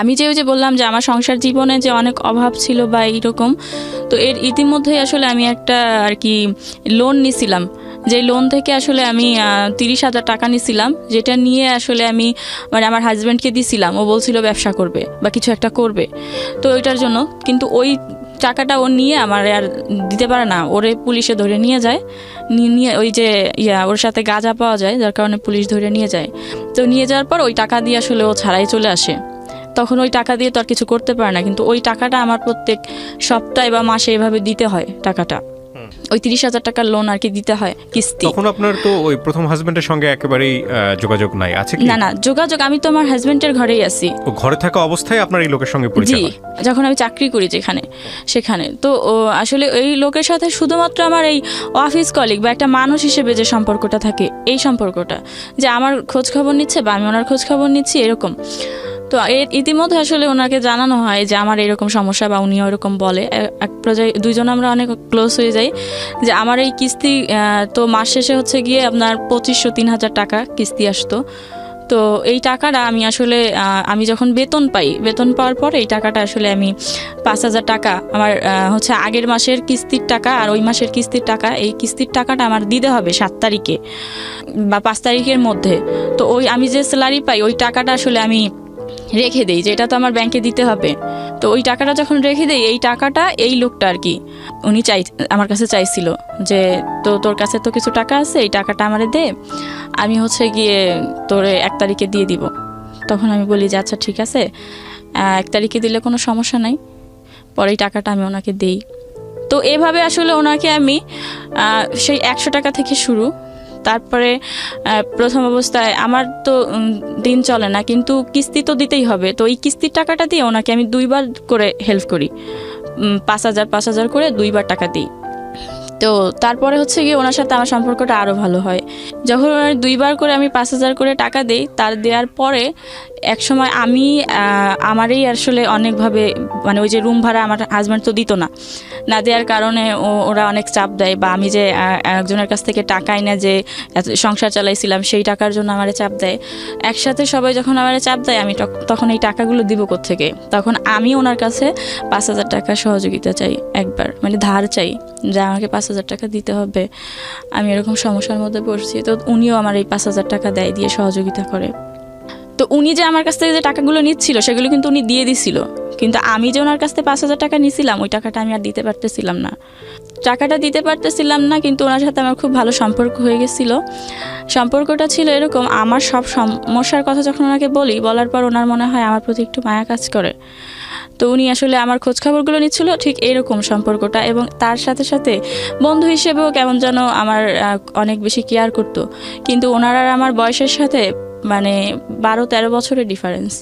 আমি ওই যে বললাম যে আমার সংসার জীবনে যে অনেক অভাব ছিল বা এইরকম, তো এর ইতিমধ্যেই আসলে আমি একটা আর কি লোন নিছিলাম, যে লোন থেকে আসলে আমি 30,000 টাকা নিছিলাম, যেটা নিয়ে আসলে আমি মানে আমার হাজব্যান্ডকে দিছিলাম। ও বলছিল ব্যবসা করবে বা কিছু একটা করবে, তো ওইটার জন্য। কিন্তু ওই টাকাটা ও নিয়ে আমার আর দিতে পারে না, ওরে পুলিশে ধরে নিয়ে যায়, নিয়ে ওই যে ওর সাথে গাঁজা পাওয়া যায়, যার কারণে পুলিশ ধরে নিয়ে যায়। তো নিয়ে যাওয়ার পর ওই টাকা দিয়ে আসলে ও ছাড়াই চলে আসে। তখন ওই টাকা দিয়ে তো আর কিছু করতে পারে না, কিন্তু ওই টাকাটা আমার প্রত্যেক সপ্তাহে বা মাসে এভাবে দিতে হয় টাকাটা, ওই 30,000 টাকার লোন আর কি দিতে হয় কিস্তি। তখন আপনার তো ওই প্রথম হাজবেন্ডের সঙ্গে একেবারেই যোগাযোগ নাই, আছে কি? না যোগাযোগ, আমি তো আমার হাজবেন্ডের ঘরেই আছি। ও ঘরে থাকা অবস্থায় আপনার এই লোকের সঙ্গে জি, পরিচয় হয়? যখন আমি চাকরি করি সেখানে তো আসলে এই লোকের সাথে শুধুমাত্র আমার এই অফিস কলিগ বা একটা মানুষ হিসেবে যে সম্পর্কটা থাকে, এই সম্পর্কটা, যে আমার খোঁজ খবর নিচ্ছে বা আমি ওনার খোঁজ খবর নিচ্ছি, এরকম। তো ইতিমধ্যে আসলে ওনাকে জানানো হয় যে আমার এরকম সমস্যা, বা উনিও এরকম বলে। এক পর্যায়ে দুইজন আমরা অনেক ক্লোজ হয়ে যাই, যে আমার এই কিস্তি তো মাস শেষে হচ্ছে গিয়ে আপনার 2500-3000 টাকা কিস্তি আসতো। তো এই টাকাটা আমি আসলে আমি যখন বেতন পাওয়ার পরে এই টাকাটা আসলে আমি 5,000 টাকা আমার হচ্ছে আগের মাসের কিস্তির টাকা আর ওই মাসের কিস্তির টাকা, এই কিস্তির টাকাটা আমার দিতে হবে 7 তারিখে বা 5 তারিখের মধ্যে। তো ওই আমি যে স্যালারি পাই ওই টাকাটা আসলে আমি রেখে দেই, যে এটা তো আমার ব্যাংকে দিতে হবে। তো ওই টাকাটা যখন রেখে দেই, এই টাকাটা এই লোকটা আর কি উনি আমার কাছে চাইছিল যে তোর কাছে তো কিছু টাকা আছে, এই টাকাটা আমারে দে, আমি হচ্ছে গিয়ে তোরে 1 তারিখে দিয়ে দিব। তখন আমি বলি যে আচ্ছা ঠিক আছে, 1 তারিখে দিলে কোনো সমস্যা নাই, পরে এই টাকাটা আমি ওনাকে দেই। তো এভাবে আসলে ওনাকে আমি সেই 100 টাকা থেকে শুরু, তারপরে প্রথম অবস্থায় আমার তো দিন চলে না, কিন্তু কিস্তি তো দিতেই হবে। তো এই কিস্তির টাকাটা দিয়ে ওনাকে আমি 2বার করে হেল্প করি, 5,000 করে 2বার টাকা দিই। তো তারপরে হচ্ছে গিয়ে ওনার সাথে আমার সম্পর্কটা আরও ভালো হয়। যখন ওনার 2বার করে আমি 5,000 করে টাকা দিই, তার দেওয়ার পরে একসময় আমি আমারই আসলে অনেকভাবে, মানে ওই যে রুম ভাড়া আমার হাজব্যান্ড তো দিত না দেওয়ার কারণে ওরা অনেক চাপ দেয়, বা আমি যে একজনের কাছ থেকে টাকা এনে যে সংসার চালাইছিলাম সেই টাকার জন্য আমারে চাপ দেয়। একসাথে সবাই যখন আমারে চাপ দেয়, আমি তখন এই টাকাগুলো দিব কোত্থেকে? তখন আমি ওনার কাছে 5,000 টাকা সহযোগিতা চাই, একবার মানে ধার চাই, যে আমাকে 5,000 টাকা দিতে হবে, আমি এরকম সমস্যার মধ্যে পড়ছি। তো উনিও আমার এই 5,000 টাকা দিয়ে সহযোগিতা করে। তো উনি যে আমার কাছ থেকে যে টাকাগুলো নিচ্ছিল সেগুলো কিন্তু উনি দিয়ে দিছিল, কিন্তু আমি যে ওনার কাছ থেকে 5,000 টাকা নিছিলাম ওই টাকাটা আমি আর দিতে পারতেছিলাম না। কিন্তু ওনার সাথে আমার খুব ভালো সম্পর্ক হয়ে গেছিল। সম্পর্কটা ছিল এরকম, আমার সব সমস্যার কথা যখন ওনাকে বলার পর ওনার মনে হয় আমার প্রতি একটু মায়া কাজ করে। তো উনি আসলে আমার খোঁজ খবরগুলো নিচ্ছিল, ঠিক এরকম সম্পর্কটা। এবং তার সাথে সাথে বন্ধু হিসেবেও কেমন যেন আমার অনেক বেশি কেয়ার করতো। কিন্তু ওনার আর আমার বয়সের সাথে মানে 12-13 বছরের ডিফারেন্স।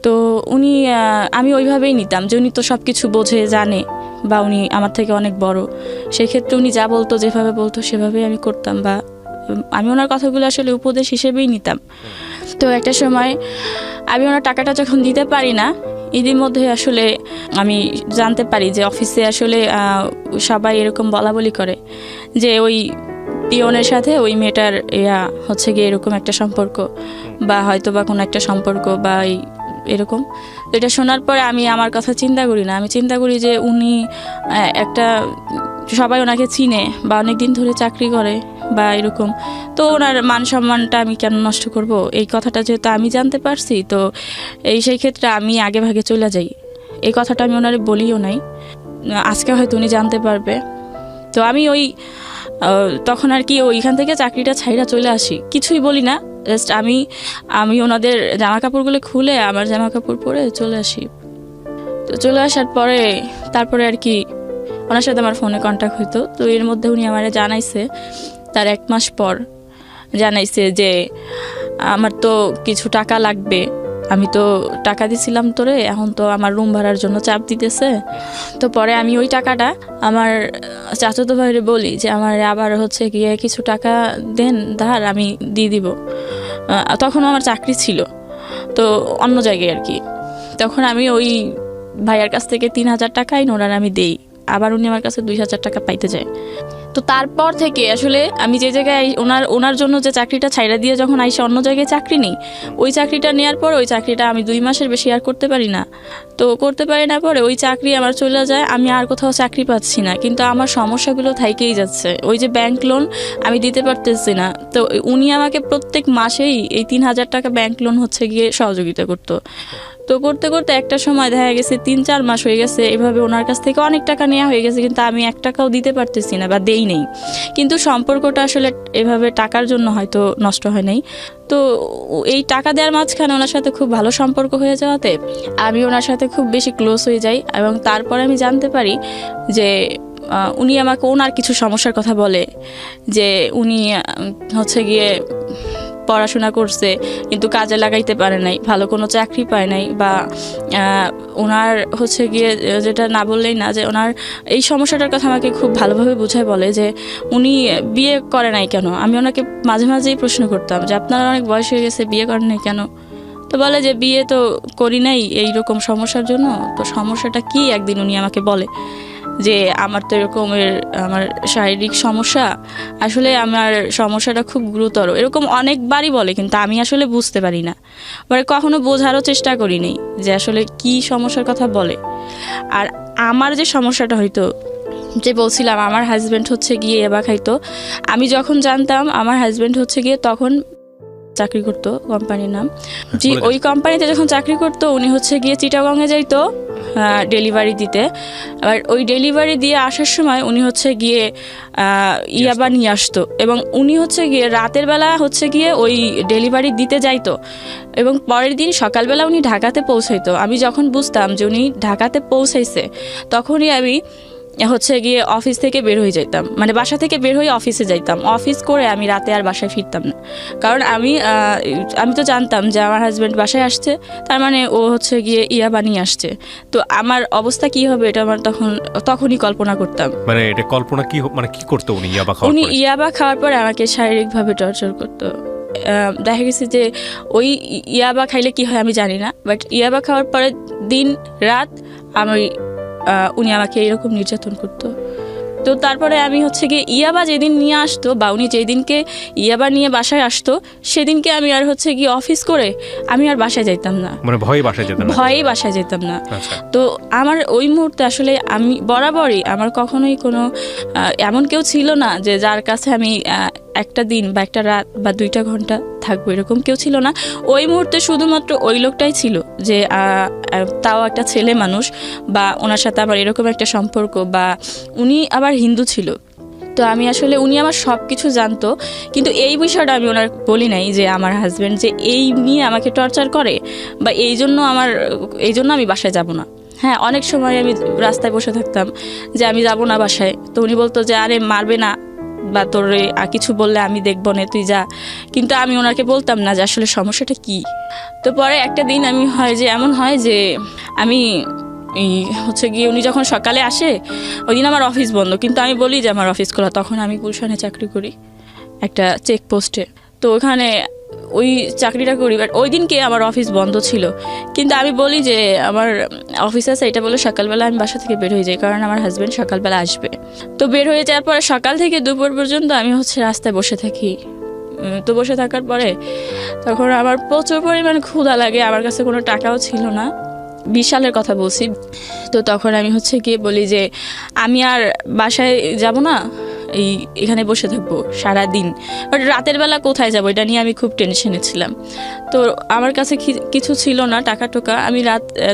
তো আমি ওইভাবেই নিতাম যে উনি তো সব কিছু বোঝে, জানে, বা উনি আমার থেকে অনেক বড়। সেক্ষেত্রে উনি যা বলতো, যেভাবে বলতো সেভাবেই আমি করতাম, বা আমি ওনার কথাগুলো আসলে উপদেশ হিসেবেই নিতাম। তো একটা সময় আমি ওনার টাকাটা যখন দিতে পারি না, এদের মধ্যে আসলে আমি জানতে পারি যে অফিসে আসলে সবাই এরকম বলাবলি করে যে ওই পিয়নের সাথে ওই মেয়েটার হচ্ছে গিয়ে এরকম একটা সম্পর্ক, বা হয়তো বা কোনো একটা সম্পর্ক, বা এরকম। তো এটা শোনার পরে আমি আমার কথা চিন্তা করি না, আমি চিন্তা করি যে উনি একটা, সবাই ওনাকে চিনে বা অনেক দিন ধরে চাকরি করে বা এরকম, তো ওনার মান সম্মানটা আমি কেন নষ্ট করব? এই কথাটা যেহেতু আমি জানতে পারছি, তো সেই ক্ষেত্রে আমি আগে ভাগে চলে যাই। এই কথাটা আমি ওনারে বলিও নাই, আজকে হয়তো উনি জানতে পারবে। তো আমি তখন আর কি ওইখান থেকে চাকরিটা ছাইরা চলে আসি, কিছুই বলি না, জাস্ট আমি ওনাদের জামা কাপড়গুলো খুলে আমার জামা কাপড় পরে চলে আসি। তো চলে আসার পরে তারপরে আর কি ওনার সাথে আমার ফোনে কন্ট্যাক্ট হইতো। তো এর মধ্যে উনি আমারে জানাইছে, তার 1 মাস পর জানাইছে যে আমার তো কিছু টাকা লাগবে, আমি তো টাকা দিছিলাম তোরে, এখন তো আমার রুম ভাড়ার জন্য চাপ দিতেছে। তো পরে আমি ওই টাকাটা আমার চাচাতো ভাইরে বলি যে আমার আবার হচ্ছে গিয়ে কিছু টাকা দেন ধার, আমি দিয়ে দিব। তখনও আমার চাকরি ছিল তো অন্য জায়গায় আর কি। তখন আমি ওই ভাইয়ার কাছ থেকে 3,000 টাকাই ওনার আমি দেই, আবার উনি আমার কাছে 2,000 টাকা পাইতে যায়। তো তারপর থেকে আসলে আমি যে জায়গায় ওনার জন্য যে চাকরিটা ছাইড়া দিয়ে যখন আইসে অন্য জায়গায় চাকরি নিই, ওই চাকরিটা নেওয়ার পর ওই চাকরিটা আমি 2 মাসের বেশি আর করতে পারি না। তো করতে পারি না পরে ওই চাকরি আমার চলে যায়, আমি আর কোথাও চাকরি পাচ্ছি না, কিন্তু আমার সমস্যাগুলো থাইকেই যাচ্ছে। ওই যে ব্যাংক লোন আমি দিতে পারতেছি না, তো উনি আমাকে প্রত্যেক মাসেই এই 3,000 টাকা ব্যাংক লোন হচ্ছে গিয়ে সহযোগিতা করতো। তো করতে করতে একটা সময় দেখা গেছে 3-4 মাস হয়ে গেছে, এভাবে ওনার কাছ থেকে অনেক টাকা নেওয়া হয়ে গেছে, কিন্তু আমি 1 টাকাও দিতে পারতেছি না বা দেই নেই। কিন্তু সম্পর্কটা আসলে এভাবে টাকার জন্য হয়তো নষ্ট হয় নাই। তো এই টাকা দেওয়ার মাঝখানে ওনার সাথে খুব ভালো সম্পর্ক হয়ে যাওয়াতে আমি ওনার সাথে খুব বেশি ক্লোজ হয়ে যাই, এবং তারপরে আমি জানতে পারি যে উনি আমাকে ওনার কিছু সমস্যার কথা বলে, যে উনি হচ্ছে গিয়ে পড়াশোনা করছে কিন্তু কাজে লাগাইতে পারে নাই, ভালো কোনো চাকরি পায় নাই, বা ওনার হচ্ছে গিয়ে যেটা না বললেই না, যে ওনার এই সমস্যাটার কথা আমাকে খুব ভালোভাবে বুঝায় বলে যে উনি বিয়ে করে নাই কেন। আমি ওনাকে মাঝে মাঝেই প্রশ্ন করতাম যে আপনার অনেক বয়স হয়ে গেছে, বিয়ে করেন নাই কেন? তো বলে যে বিয়ে তো করি নাই এইরকম সমস্যার জন্য। তো সমস্যাটা কি একদিন উনি আমাকে বলে যে আমার তো এরকমের আমার শারীরিক সমস্যা, আসলে আমার সমস্যাটা খুব গুরুতর, এরকম অনেকবারই বলে, কিন্তু আমি আসলে বুঝতে পারি না, মানে কখনো বোঝারও চেষ্টা করি নাই যে আসলে কি সমস্যার কথা বলে। আর আমার যে সমস্যাটা হয়তো, যে বলছিলাম আমার হাজব্যান্ড হচ্ছে গিয়ে ইয়াবা খাইতো, আমি যখন জানতাম আমার হাজব্যান্ড হচ্ছে গিয়ে তখন চাকরি করতো, কোম্পানির নাম জি, ওই কোম্পানিতে যখন চাকরি করতো উনি হচ্ছে গিয়ে চিটাগংয়ে যাইতো ডেলিভারি দিতে। আর ওই ডেলিভারি দিয়ে আসার সময় উনি হচ্ছে গিয়ে ইয়াবা নিয়ে আসতো, এবং উনি হচ্ছে গিয়ে রাতের বেলা হচ্ছে গিয়ে ওই ডেলিভারি দিতে যাইতো, এবং পরের দিন সকালবেলা উনি ঢাকাতে পৌঁছাইতো। আমি যখন বুঝতাম যে উনি ঢাকাতে পৌঁছাইছে তখনই আমি হচ্ছে গিয়ে অফিস থেকে বের হয়ে যাইতাম, মানে বাসা থেকে বের হয়ে অফিসে যাইতাম, অফিস করে আমি রাতে আর বাসায় ফিরতাম না। কারণ আমি তো জানতাম যে আমার হাজব্যান্ড বাসায় আসছে, তার মানে ও হচ্ছে গিয়ে ইয়াবা নিয়ে আসছে। তো আমার অবস্থা কি হবে এটা আমার তখনই কল্পনা করতাম। মানে এটা কল্পনা কি মানে কি করতো উনি ইয়াবা খাওয়ার উনি পরে? ইয়াবা খাওয়ার পরে আমাকে শারীরিকভাবে টর্চার করতো। দেখা গেছে যে ওই ইয়াবা খাইলে কি হয় আমি জানি না, বাট ইয়াবা খাওয়ার পরে দিন রাত উনি আমাকে এরকম নির্যাতন করতো। তো তারপরে আমি হচ্ছে গিয়ে ইয়াবা যেদিন নিয়ে আসতো, বা উনি যেদিনকে ইয়াবা নিয়ে বাসায় আসতো, সেদিনকে আমি আর হচ্ছে গিয়ে অফিস করে আমি আর বাসায় যাইতাম না, মানে ভয়েই বাসায় যেতেন না? ভয়েই বাসায় যেতাম না। আচ্ছা। তো আমার ওই মুহূর্তে আসলে আমি বরাবরই আমার কখনোই কোনো এমন কেউ ছিল না যে যার কাছে আমি একটা দিন বা একটা রাত বা 2টা ঘন্টা থাকবো, এরকম কেউ ছিল না। ওই মুহূর্তে শুধুমাত্র ওই লোকটাই ছিল, যে তাও একটা ছেলে মানুষ, বা ওনার সাথে আবার এরকম একটা সম্পর্ক, বা উনি আবার হিন্দু ছিল। তো আমি আসলে উনি আমার সব কিছু জানতো, কিন্তু এই বিষয়টা আমি ওনার বলি নাই যে আমার হাজব্যান্ড যে এই নিয়ে আমাকে টর্চার করে, বা এই জন্য আমি বাসায় যাব না। হ্যাঁ, অনেক সময় আমি রাস্তায় বসে থাকতাম যে আমি যাব না বাসায়, তো উনি বলতো যে আরে মারবে না, বা তোর কিছু বললে আমি দেখবো না, তুই যা। কিন্তু আমি ওনাকে বলতাম না যে আসলে সমস্যাটা কি। তো পরে একটা দিন এমন হয় যে আমি হচ্ছে গিয়ে উনি যখন সকালে আসে, ওই দিন আমার অফিস বন্ধ, কিন্তু আমি বলি যে আমার অফিস খোলা। তখন আমি গুলশানে চাকরি করি একটা চেকপোস্টে, তো ওখানে ওই চাকরিটা করি, বাট ওই দিনকে আমার অফিস বন্ধ ছিল। কিন্তু আমি বলি যে আমার অফিস আছে, এটা বলে সকালবেলা আমি বাসা থেকে বের হয়ে যাই, কারণ আমার হাজব্যান্ড সকালবেলা আসবে। তো বের হয়ে যাওয়ার পরে সকাল থেকে দুপুর পর্যন্ত আমি হচ্ছে রাস্তায় বসে থাকি। তো বসে থাকার পরে তখন আমার প্রচুর পরিমাণে ক্ষুধা লাগে, আমার কাছে কোনো টাকাও ছিল না, 20 সালের কথা বলছি। তো তখন আমি হচ্ছে গিয়ে বলি যে আমি আর বাসায় যাব না, এখানে বসে থাকবো সারাদিন। বাট রাতের বেলা কোথায় যাবো এটা নিয়ে আমি খুব টেনশনে ছিলাম। তো আমার কাছে কিছু ছিল না টাকা টোকা। আমি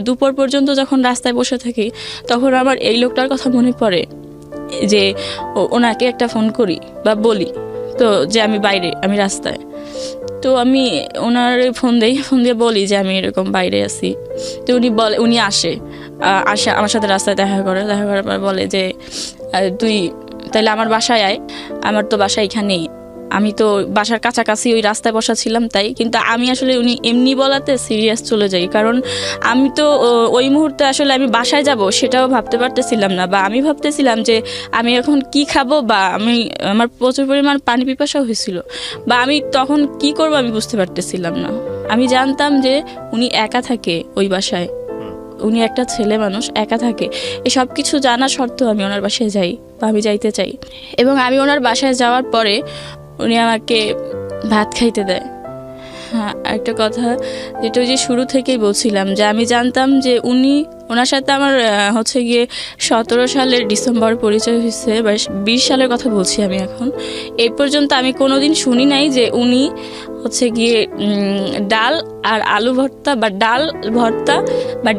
দুপুর পর্যন্ত যখন রাস্তায় বসে থাকি, তখন আমার এই লোকটার কথা মনে পড়ে যে ওনাকে একটা ফোন করি বা বলি, তো যে আমি রাস্তায়। তো আমি ওনার ফোন দিয়ে বলি যে আমি এরকম বাইরে আছি। তো উনি আসে আমার সাথে রাস্তায় দেখা করার পর বলে যে তুই তাহলে আমার বাসায় আয়। আমার তো বাসা এখানেই, আমি তো বাসার কাছাকাছি ওই রাস্তায় বসা ছিলাম তাই। কিন্তু আমি আসলে উনি এমনি বলাতে সিরিয়াস চলে যাই, কারণ আমি তো ওই মুহূর্তে আসলে আমি বাসায় যাব সেটাও ভাবতে পারতেছিলাম না, বা আমি ভাবতেছিলাম যে আমি এখন কি খাবো, বা আমার প্রচুর পরিমাণ পানি পিপাসাও হয়েছিল, বা আমি তখন কি করবো আমি বুঝতে পারতেছিলাম না। আমি জানতাম যে উনি একা থাকে ওই বাসায়, উনি একটা ছেলে মানুষ একা থাকে। এই সব কিছু জানা সত্ত্বেও আমি ওনার বাসায় যাই, বা আমি যাইতে চাই। এবং আমি ওনার বাসায় যাওয়ার পরে উনি আমাকে ভাত খাইতে দেয়। হ্যাঁ, একটা কথা যেটা ওই যে শুরু থেকেই বলছিলাম, যে আমি জানতাম যে ওনার সাথে আমার হচ্ছে গিয়ে 17 সালের ডিসেম্বর পরিচয় হয়েছে, বা 20 সালের কথা বলছি আমি এখন। এই পর্যন্ত আমি কোনোদিন শুনি নাই যে উনি হচ্ছে গিয়ে ডাল আর আলু ভর্তা বা ডাল ভর্তা বা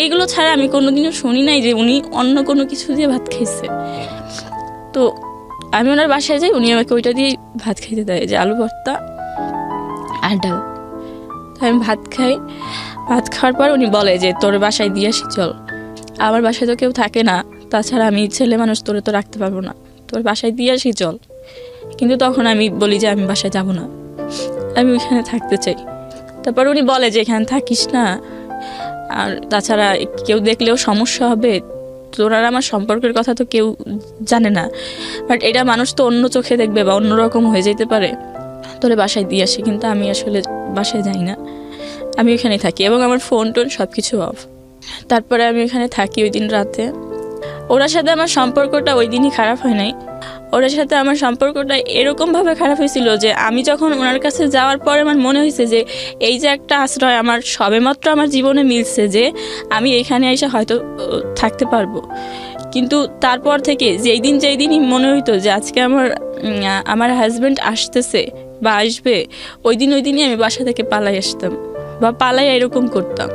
এইগুলো ছাড়া আমি কোনোদিনও শুনি নাই যে উনি অন্য কোনো কিছু দিয়ে ভাত খাইছে। তো আমি ওনার বাসায় যাই, উনি আমাকে ওইটা দিয়ে ভাত খাইতে দেয়, যে আলু ভর্তা আর ডাল। তো আমি ভাত খাই, ভাত খাওয়ার পর উনি বলে যে তোর বাসায় দিয়ে আসি চল, আমার বাসায় তো কেউ থাকে না, তাছাড়া আমি ছেলে মানুষ, তোরে তো রাখতে পারবো না, তোর বাসায় দিয়ে আসি চল। কিন্তু তখন আমি বলি যে আমি বাসায় যাব না, আমি ওইখানে থাকতে চাই। তারপর উনি বলে যে এখানে থাকিস না, আর তাছাড়া কেউ দেখলেও সমস্যা হবে, তোর আর আমার সম্পর্কের কথা তো কেউ জানে না, বাট এটা মানুষ তো অন্য চোখে দেখবে বা অন্যরকম হয়ে যেতে পারে, তোরে বাসায় দিয়ে আসি। কিন্তু আমি আসলে বাসায় যাই না, আমি ওইখানে থাকি এবং আমার ফোন টোন সব কিছু অফ। তারপরে আমি ওইখানে থাকি ওই দিন রাতে। ওনার সাথে আমার সম্পর্কটা ওই দিনই খারাপ হয় নাই, ওনার সাথে আমার সম্পর্কটা এরকমভাবে খারাপ হয়েছিল যে আমি যখন ওনার কাছে যাওয়ার পরে আমার মনে হয়েছে যে এই যে একটা আশ্রয় আমার সবেমাত্র আমার জীবনে মিলছে, যে আমি এইখানে এসে হয়তো থাকতে পারবো। কিন্তু তারপর থেকে যেই দিনই মনে হইতো যে আজকে আমার হাজব্যান্ড আসতেছে বা আসবে, ওই দিনই আমি বাসা থেকে পালাই আসতাম বা পালাই এরকম করতাম।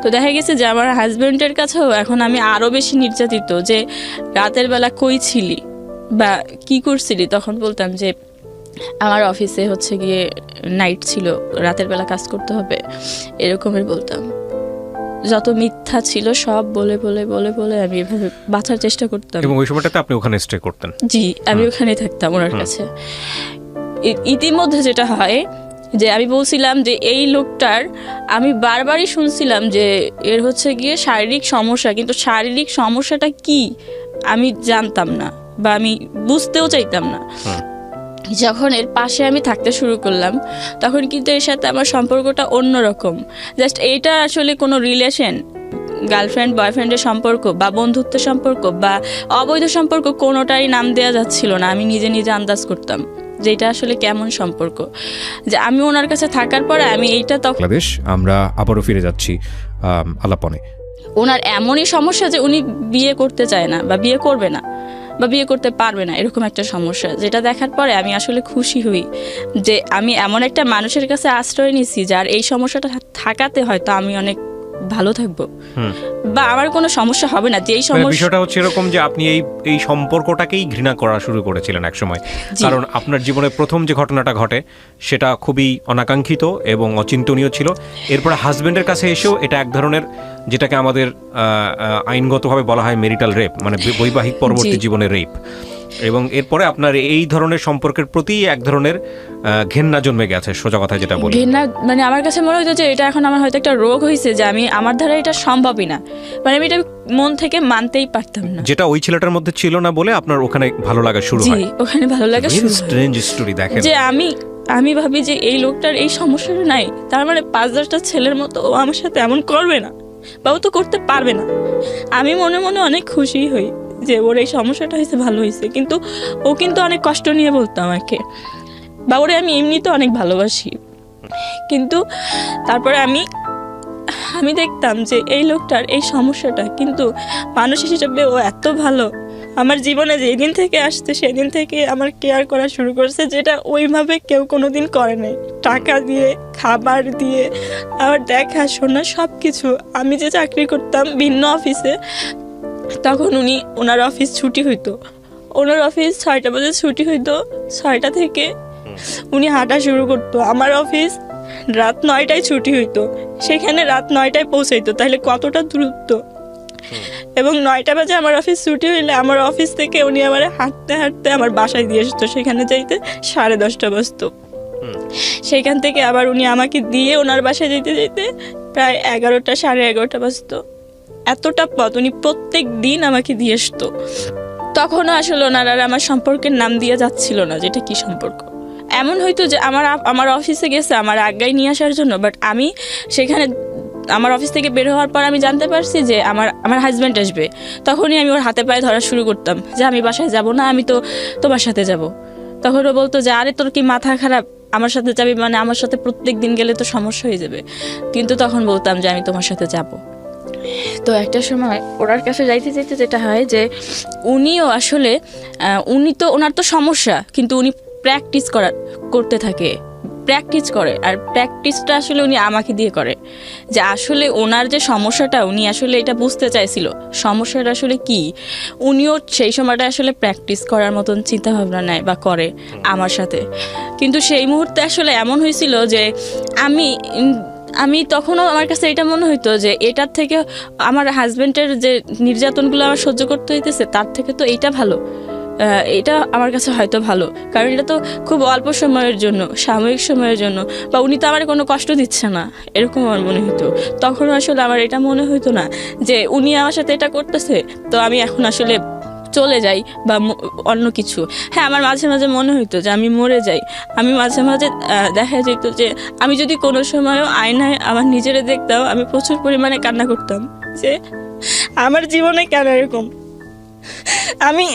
তো দেখা গেছে যে আমার হাজব্যান্ডের কাছেও এখন আমি আরও বেশি নির্যাতিত, যে রাতের বেলা কই ছিলি বা কি করছিলি, তখন বলতাম যে আমার অফিসে হচ্ছে গিয়ে নাইট ছিল, রাতের বেলা কাজ করতে হবে, এরকমের বলতাম। যত মিথ্যা ছিল সব বলে বলে বলে বলে আমি এভাবে বাঁচার চেষ্টা করতাম। এবং ওই সময়টাতে আপনি ওখানে স্টে করতেন? জি, আমি ওখানেই থাকতাম ওনার কাছে। ইতিমধ্যে যেটা হয় যে আমি বলছিলাম যে এই লোকটার, আমি বারবারই শুনছিলাম যে এর হচ্ছে গিয়ে শারীরিক সমস্যা, কিন্তু শারীরিক সমস্যাটা কি আমি জানতাম না বা আমি বুঝতেও চাইতাম না। যখন এর পাশে আমি থাকতে শুরু করলাম তখন কিন্তু এর সাথে আমার সম্পর্কটা অন্যরকম। জাস্ট এইটা আসলে কোনো রিলেশন, গার্লফ্রেন্ড বয়ফ্রেন্ডের সম্পর্ক বা বন্ধুত্বের সম্পর্ক বা অবৈধ সম্পর্ক, কোনোটারই নাম দেওয়া যাচ্ছিল না। আমি নিজে নিজে আন্দাজ করতাম যে এটা আসলে কেমন সম্পর্ক। যে আমি ওনার কাছে থাকার পরে আমি এইটা বাংলাদেশ, আমরা আবারও ফিরে যাচ্ছি আলাপনে। ওনার এমনই সমস্যা যে উনি বিয়ে করতে চায় না বা বিয়ে করবে না বা বিয়ে করতে পারবে না, এরকম একটা সমস্যা, যেটা দেখার পরে আমি আসলে খুশি হই যে আমি এমন একটা মানুষের কাছে আশ্রয় নিয়েছি যার এই সমস্যাটা থাকাতে হয়তো আমি অনেক ভালো থাকবো বা আমার কোনো সমস্যা হবে না। যে এই সমস্যা, বিষয়টা হচ্ছে এরকম যে আপনি এই সম্পর্কটাকেই ঘৃণা করা শুরু করেছিলেন এক সময়, কারণ আপনার জীবনে প্রথম যে ঘটনাটা ঘটে সেটা খুবই অনাকাঙ্ক্ষিত এবং অচিন্তনীয় ছিল। এরপরে হাজবেন্ডের কাছে এসেও এটা এক ধরনের, যেটাকে আমাদের আইনগতভাবে বলা হয় মেরিটাল রেপ, মানে বৈবাহিক পরবর্তী জীবনের রেপ। এবং এরপরে আপনার এই ধরনের সম্পর্কের প্রতি এক ধরনের ঘেন্না জন্মে গেছে, সোজা কথা যেটা বলি। ঘেন্না মানে আমার কাছে মনে হতো যে এটা এখন আমার হয়তো একটা রোগ হয়েছে, যে আমার দ্বারা এটা সম্ভবই না, মানে আমি এটা মন থেকে মানতেই পারতাম না, যেটা ওই ছেলেটার মধ্যে ছিল না বলে আপনার ওখানে ভালো লাগা শুরু হয়। ওখানে ভালো লাগা শুরু হয়। স্ট্রেঞ্জ স্টোরি দেখেন, যে আমি ভাবি যে এই লোকটার এই সমস্যাটা নাই, তার মানে 5-10টা ছেলের মতো ও আমার সাথে এমন করবে না বা ও তো করতে পারবে না। আমি মনে মনে অনেক খুশি হই যে ওর এই সমস্যাটা হয়েছে, ভালো হয়েছে। কিন্তু ও কিন্তু অনেক কষ্ট নিয়ে বলতো আমাকে, বা ওরে আমি এমনিতে অনেক ভালোবাসি। কিন্তু তারপরে আমি দেখতাম যে এই লোকটার এই সমস্যাটা, কিন্তু মানুষ হিসেবে ও এত ভালো। আমার জীবনে যেদিন থেকে আসছে সেদিন থেকে আমার কেয়ার করা শুরু করছে, যেটা ওইভাবে কেউ কোনোদিন করে নাই। টাকা দিয়ে, খাবার দিয়ে, আবার দেখাশোনা সব কিছু। আমি যে চাকরি করতাম ভিন্ন অফিসে, তখন ওনার অফিস ছুটি হইতো, ওনার অফিস 6টা বাজে ছুটি হইতো, 6টা থেকে উনি হাঁটা শুরু করতো। আমার অফিস রাত 9টায় ছুটি হইতো, সেখানে রাত 9টায় পৌঁছাইতো, তাহলে কতটা দূরত্ব। এবং 9টা বাজে আমার অফিস ছুটি হইলে আমার অফিস থেকে উনি আমার হাঁটতে হাঁটতে আমার বাসায় দিয়ে আসতো, সেখানে যাইতে 10:30 বাজতো। সেখান থেকে আবার উনি আমাকে দিয়ে ওনার বাসায় যেতে যেতে প্রায় 11টা 11:30 বাজতো। এতটা পথ উনি প্রত্যেক দিন আমাকে দিয়ে আসতো। তখনও আসলে ওনার আর আমার সম্পর্কের নাম দিয়ে যাচ্ছিল না, যেটা কি সম্পর্ক। এমন হয়তো যে আমার অফিসে গেছে আমার আজ্ঞায় নিয়ে আসার জন্য, বাট আমি সেখানে আমার অফিস থেকে বের হওয়ার পর আমি জানতে পারছি যে আমার হাজব্যান্ড আসবে। তখনই আমি ওর হাতে পায়ে ধরা শুরু করতাম যে আমি বাসায় যাব না, আমি তো তোমার সাথে যাব। তখন ও বলতো যে আরে তোর কি মাথা খারাপ, আমার সাথে যাবি মানে আমার সাথে প্রত্যেক দিন গেলে তো সমস্যা হয়ে যাবে। কিন্তু তখন বলতাম যে আমি তোমার সাথে যাব। তো একটা সময় ওনার কাছে যাইতে যাইতে যেটা হয় যে উনিও আসলে ওনার তো সমস্যা, কিন্তু উনি প্র্যাকটিস করতে থাকে প্র্যাকটিস করে, আর প্র্যাকটিসটা আসলে উনি আমাকে দিয়ে করে। যে আসলে ওনার যে সমস্যাটা, উনি আসলে এটা বুঝতে চাইছিল সমস্যাটা আসলে কি। উনিও সেই সময়টা আসলে প্র্যাকটিস করার মতন চিন্তাভাবনা নেয় বা করে আমার সাথে। কিন্তু সেই মুহূর্তে আসলে এমন হয়েছিল যে আমি তখনও আমার কাছে এটা মনে হইতো যে এটার থেকে আমার হাজব্যান্ডের যে নির্যাতনগুলো আমার সহ্য করতে হইতেছে তার থেকে তো এইটা ভালো, এটা আমার কাছে হয়তো ভালো, কারণ এটা তো খুব অল্প সময়ের জন্য, সাময়িক সময়ের জন্য, বা উনি তো আমার কোনো কষ্ট দিচ্ছে না, এরকম আমার মনে হতো। তখন আসলে আমার এটা মনে হতো না যে উনি আমার সাথে এটা করতেছে তো আমি এখন আসলে চলে যাই বা অন্য কিছু। হ্যাঁ, আমার মাঝে মাঝে মনে হতো যে আমি মরে যাই। আমি মাঝে মাঝে দেখা যেত যে আমি যদি কোনো সময়ও আয়নায় আমার নিজেরে দেখতাম, আমি প্রচুর পরিমাণে কান্না করতাম যে আমার জীবনে কেন এরকম, আমি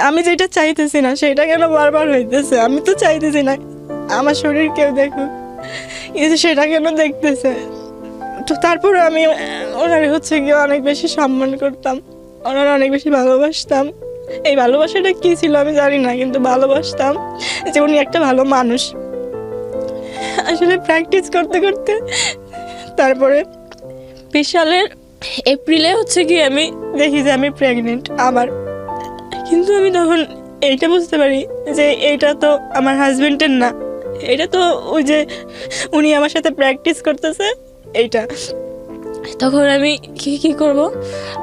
আমি যেটা চাইতেছি না সেটা কেন বারবার হইতেছে। আমি তো চাইতেছি না আমার শরীর কেউ দেখুক, কিন্তু সেটা কেন দেখতেছে। তো তারপরে আমি ওনার হচ্ছে গিয়ে অনেক বেশি সম্মান করতাম, ওনার অনেক বেশি ভালোবাসতাম। এই ভালোবাসাটা কি ছিল আমি জানি না, কিন্তু ভালোবাসতাম যে উনি একটা ভালো মানুষ। আসলে প্র্যাকটিস করতে করতে তারপরে 20 সালের এপ্রিলে হচ্ছে কি আমি দেখি যে আমি প্রেগনেন্ট আবার। কিন্তু আমি তখন এইটা বুঝতে পারি যে এইটা তো আমার হাজবেন্ডের না, এটা তো ওই যে উনি আমার সাথে প্র্যাকটিস করতেছে এইটা। তখন আমি কি করব,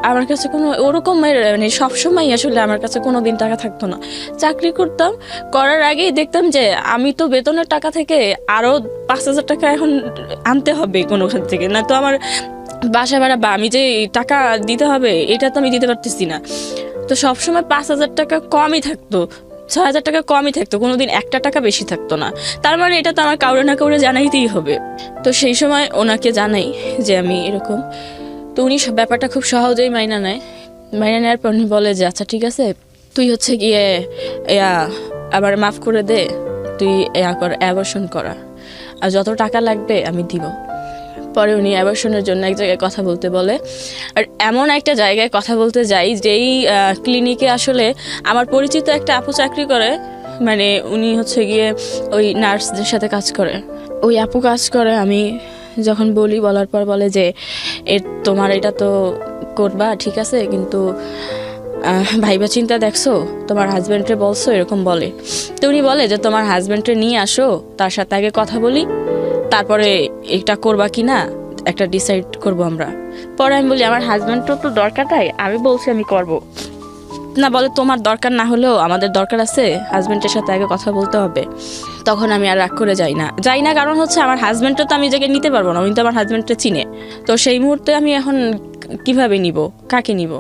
আমার কাছে কোনো ওরকম মানে সবসময় আসলে আমার কাছে কোনো দিন টাকা থাকতো না। চাকরি করতাম, করার আগেই দেখতাম যে আমি তো বেতনের টাকা থেকে আরও 5,000 টাকা এখন আনতে হবে কোনো খান থেকে, না তো আমার বাসা ভাড়া বা আমি যে টাকা দিতে হবে এটা তো আমি দিতে পারতেছি না। তো সবসময় 5,000 টাকা কমই থাকতো, 6,000 টাকা কমই থাকতো, কোনোদিন 1 টাকা বেশি থাকতো না। তার মানে এটা তো আমার কাউরে না কাউরে জানাইতেই হবে। তো সেই সময় ওনাকে জানাই যে আমি এরকম। তো উনি ব্যাপারটা খুব সহজেই মাইনা নেওয়ার পর উনি বলে যে আচ্ছা ঠিক আছে, তুই হচ্ছে গিয়ে আবার মাফ করে দে, তুই অ্যাবর্শন করা, আর যত টাকা লাগবে আমি দিব। পরে উনি অ্যাবর্শনের জন্য এক জায়গায় কথা বলতে বলে, আর এমন একটা জায়গায় কথা বলতে যাই যেই ক্লিনিকে আসলে আমার পরিচিত একটা আপু চাকরি করে, মানে উনি হচ্ছে গিয়ে ওই নার্সদের সাথে কাজ করে, ওই আপু কাজ করে। আমি যখন বলার পর বলে যে তোমার এটা তো করবা ঠিক আছে, কিন্তু ভাইবা চিন্তা দেখছো, তোমার হাজব্যান্ডকে বলছো, এরকম বলে। তো উনি বলে যে তোমার হাজব্যান্ডকে নিয়ে আসো, তার সাথে আগে কথা বলি, তারপরে এটা করবা কি না একটা ডিসাইড করব আমরা। পরে আমি বলি আমার হাজব্যান্ডও তো দরকার, তাই আমি বলছি আমি করব না। বলে তোমার দরকার না হলেও আমাদের দরকার আছে, হাজব্যান্ডের সাথে আগে কথা বলতে হবে। তখন আমি আর রাগ করে যাই না, কারণ হচ্ছে আমার হাজব্যান্ডটা তো আমি জায়গায় নিতে পারবো না, উনি তো আমার হাজব্যান্ডটা চিনে। তো সেই মুহূর্তে আমি এখন কিভাবে নিব, কাকে নিব,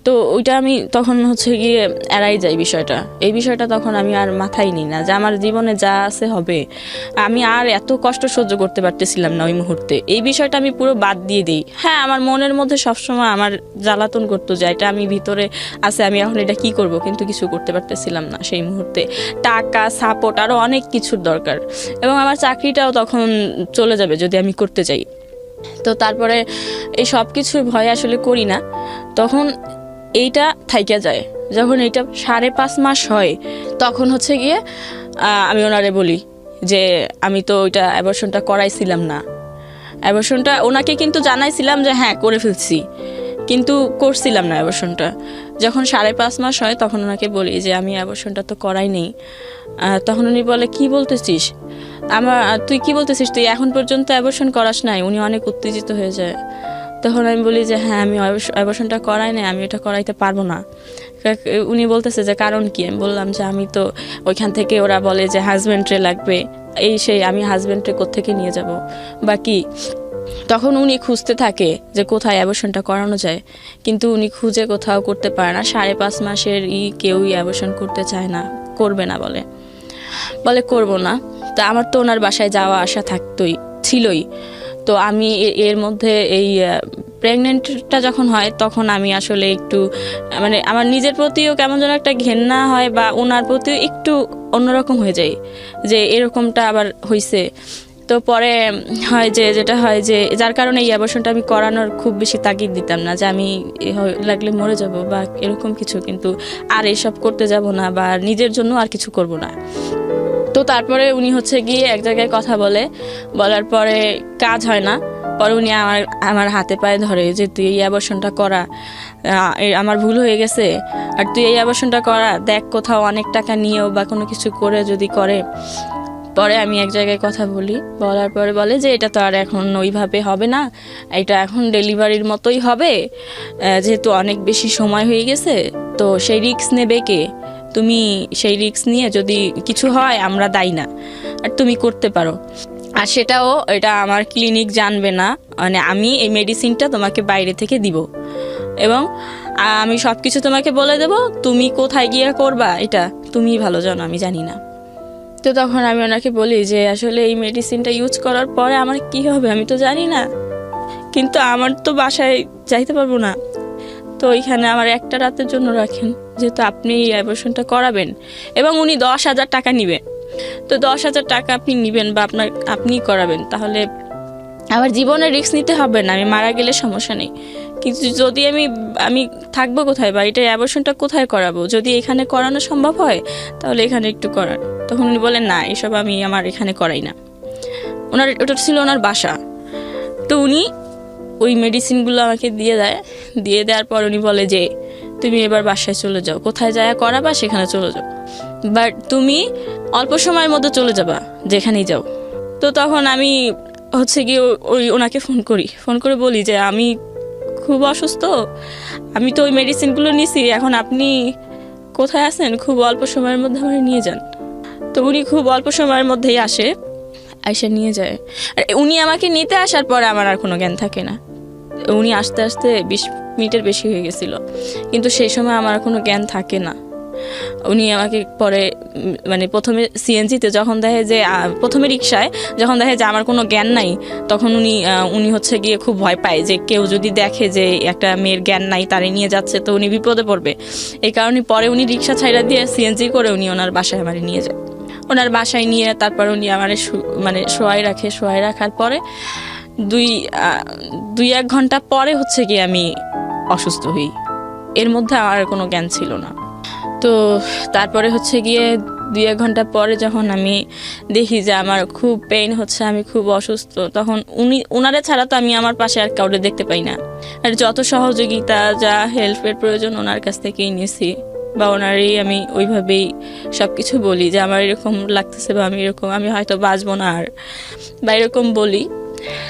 তো ওইটা আমি তখন হচ্ছে গিয়ে এড়াই যাই বিষয়টা। এই বিষয়টা তখন আমি আর মাথায় নিই না, যে আমার জীবনে যা আছে হবে। আমি আর এত কষ্ট সহ্য করতে পারতেছিলাম না ওই মুহূর্তে, এই বিষয়টা আমি পুরো বাদ দিয়ে দিই। হ্যাঁ, আমার মনের মধ্যে সবসময় আমার জ্বালাতন করতো যে এটা আমি ভিতরে আছে, আমি এখন এটা কি করব, কিন্তু কিছু করতে পারতেছিলাম না সেই মুহূর্তে। টাকা, সাপোর্ট, আরও অনেক কিছুর দরকার, এবং আমার চাকরিটাও তখন চলে যাবে যদি আমি করতে যাই। তো তারপরে এই সব কিছুর ভয় আসলে করি না। তখন এইটা থাইকা যায়, যখন এইটা 5.5 মাস হয় তখন হচ্ছে গিয়ে আমি ওনারে বলি যে আমি তো ওইটা অ্যাবর্শনটা করাইছিলাম না। অ্যাবর্শনটা ওনাকে কিন্তু জানাইছিলাম যে হ্যাঁ করে ফেলছি, কিন্তু করছিলাম না অ্যাবর্শনটা। যখন 5.5 মাস হয় তখন ওনাকে বলি যে আমি অ্যাবর্শনটা তো করাই নেই। তখন উনি বলে কি বলতেছিস, তুই কি বলতেছিস, তুই এখন পর্যন্ত অ্যাবর্শন করাস নাই? উনি অনেক উত্তেজিত হয়ে যায়। তখন আমি বলি যে হ্যাঁ আমি অ্যাবর্শনটা করাই নাই, আমি এটা করাইতে পারবো না। উনি বলতেছে যে কারণ কি? আমি বললাম যে আমি তো ওইখান থেকে ওরা বলে যে হাজব্যান্ডে লাগবে, এই সেই, আমি হাজব্যান্ডে কোত্থেকে নিয়ে যাব বা কি। তখন উনি খুঁজতে থাকে যে কোথায় অ্যাবর্শনটা করানো যায়, কিন্তু উনি খুঁজে কোথাও করতে পারে না। 5.5 মাসের কেউই অ্যাবর্শন করতে চায় না, করবে না বলে করব না। তা আমার তো ওনার বাসায় যাওয়া আসা ছিলই। তো আমি এর মধ্যে এই প্রেগনেন্টটা যখন হয় তখন আমি আসলে একটু মানে আমার নিজের প্রতিও কেমন যেন একটা ঘেন্না হয়, বা ওনার প্রতিও একটু অন্যরকম হয়ে যায় যে এরকমটা আবার হয়েছে। তো পরে হয় যে যেটা হয় যে যার কারণে এই অ্যাবর্শনটা আমি করানোর খুব বেশি তাগিদ দিতাম না, যে আমি লাগলে মরে যাব বা এরকম কিছু, কিন্তু আর এসব করতে যাব না বা নিজের জন্য আর কিছু করব না। তো তারপরে উনি হচ্ছে গিয়ে এক জায়গায় কথা বলার পরে কাজ হয় না। পরে উনি আমার হাতে পায়ে ধরে যে তুই এই অ্যাবর্শনটা করা, আমার ভুল হয়ে গেছে, আর তুই এই অ্যাবর্শনটা করা, দেখ কোথাও অনেক টাকা নিয়েও বা কোনো কিছু করে যদি করে। পরে আমি এক জায়গায় কথা বলার পরে বলে যে এটা তো আর এখন ওইভাবে হবে না, এটা এখন ডেলিভারির মতোই হবে, যেহেতু অনেক বেশি সময় হয়ে গেছে, তো সেই রিস্ক নেবে কে? তুমি সেই রিস্ক নিয়ে যদি কিছু হয় আমরা দায়ী না, আর তুমি করতে পারো। আর সেটাও এটা আমার ক্লিনিক জানবে না, মানে আমি এই মেডিসিনটা তোমাকে বাইরে থেকে দিব এবং আমি সব কিছু তোমাকে বলে দেব, তুমি কোথায় গিয়ে করবা এটা তুমিই ভালো জানো, আমি জানি না। তো তখন আমি ওনাকে বলি যে আসলে এই মেডিসিনটা ইউজ করার পরে আমার কি হবে আমি তো জানি না, কিন্তু আমার তো বাসায় যাইতে পারবো না, তো ওইখানে আমার একটা রাতের জন্য রাখেন, যেহেতু আপনি এই অ্যাবর্শনটা করাবেন এবং উনি 10,000 টাকা নিবে। তো 10,000 টাকা আপনি নেবেন বা আপনি করাবেন, তাহলে আমার জীবনের রিস্ক নিতে হবে না, আমি মারা গেলে সমস্যা নেই, কিন্তু যদি আমি থাকবো কোথায় বা এটা অ্যাবর্শনটা কোথায় করাবো, যদি এখানে করানো সম্ভব হয় তাহলে এখানে একটু করান। তখন উনি বলেন না, এসব আমি আমার এখানে করাই না। ওটা ছিল ওনার বাসা। তো উনি ওই মেডিসিনগুলো আমাকে দিয়ে দেওয়ার পর উনি বলে যে তুমি এবার বাসায় চলে যাও, কোথায় যায় করাবা সেখানে চলে যাও, বাট তুমি অল্প সময়ের মধ্যে চলে যাবা যেখানেই যাও। তো তখন আমি হচ্ছে গিয়ে ওনাকে ফোন করে বলি যে আমি খুব অসুস্থ, আমি তো ওই মেডিসিনগুলো নিছি, এখন আপনি কোথায় আছেন, খুব অল্প সময়ের মধ্যে আমার নিয়ে যান। তো উনি খুব অল্প সময়ের মধ্যেই আইসা নিয়ে যায়। আর উনি আমাকে নিতে আসার পরে আমার আর কোনো জ্ঞান থাকে না, উনি আস্তে আস্তে 20 মিনিটের বেশি হয়ে গেছিল, কিন্তু সেই সময় আমার কোনো জ্ঞান থাকে না। উনি আমাকে পরে মানে প্রথমে সিএনজিতে যখন দেখে যে প্রথমে রিক্সায় যখন দেখে যে আমার কোনো জ্ঞান নাই, তখন উনি হচ্ছে গিয়ে খুব ভয় পায় যে কেউ যদি দেখে যে একটা মেয়ের জ্ঞান নাই তারে নিয়ে যাচ্ছে তো উনি বিপদে পড়বে। এই কারণে পরে উনি রিক্সা ছাইড়া দিয়ে সিএনজি করে উনি ওনার বাসায় আমার নিয়ে যায়। ওনার বাসায় নিয়ে তারপর উনি আমার মানে শোয়াই রাখার পরে 2-1 ঘন্টা পরে হচ্ছে গিয়ে আমি অসুস্থ হই। এর মধ্যে আমার কোনো জ্ঞান ছিল না। তো তারপরে হচ্ছে গিয়ে 2-1 ঘন্টা পরে যখন আমি দেখি যে আমার খুব পেইন হচ্ছে, আমি খুব অসুস্থ, তখন ওনারা ছাড়া তো আমি আমার পাশে আর কাউকে দেখতে পাই না। আর যত সহযোগিতা যা হেল্পের প্রয়োজন ওনার কাছ থেকেই নিয়েছি, বা ওনারই আমি ওইভাবেই সব কিছু বলি যে আমার এরকম লাগতেছে বা আমি হয়তো বাঁচবো না আর, বা এরকম বলি।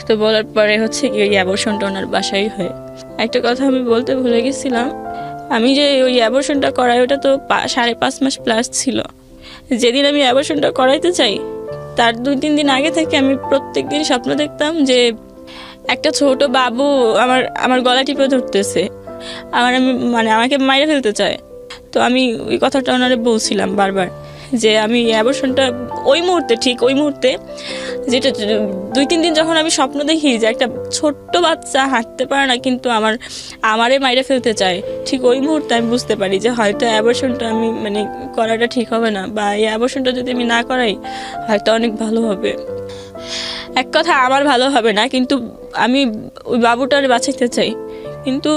তো বলার পরে হচ্ছে কি ওই অ্যাবর্শনটা ওনার বাসায় হয়। একটা কথা আমি বলতে ভুলে গেছিলাম, আমি যে ওই অ্যাবর্শনটা করাই ওটা তো 5.5 মাস প্লাস ছিল। যেদিন আমি অ্যাবর্শনটা করাইতে চাই তার 2-3 দিন আগে থেকে আমি প্রত্যেক দিন স্বপ্ন দেখতাম যে একটা ছোট বাবু আমার গলা টিপে ধরতেছে, আমাকে মাইরে ফেলতে চায়। তো আমি ওই কথাটা ওনারে বলছিলাম বারবার যে আমি অ্যাবর্শনটা ওই মুহূর্তে যেটা 2-3 দিন যখন আমি স্বপ্ন দেখি যে একটা ছোট্ট বাচ্চা হাঁটতে পারে না কিন্তু আমারে মাইরে ফেলতে চায়, ঠিক ওই মুহূর্তে আমি বুঝতে পারি যে হয়তো অ্যাবর্শনটা আমি করাটা ঠিক হবে না, বা এই অ্যাবর্শনটা যদি আমি না করাই হয়তো অনেক ভালো হবে। এক কথা আমার ভালো হবে না, কিন্তু আমি ওই বাবুটার বাঁচাইতে চাই। কিন্তু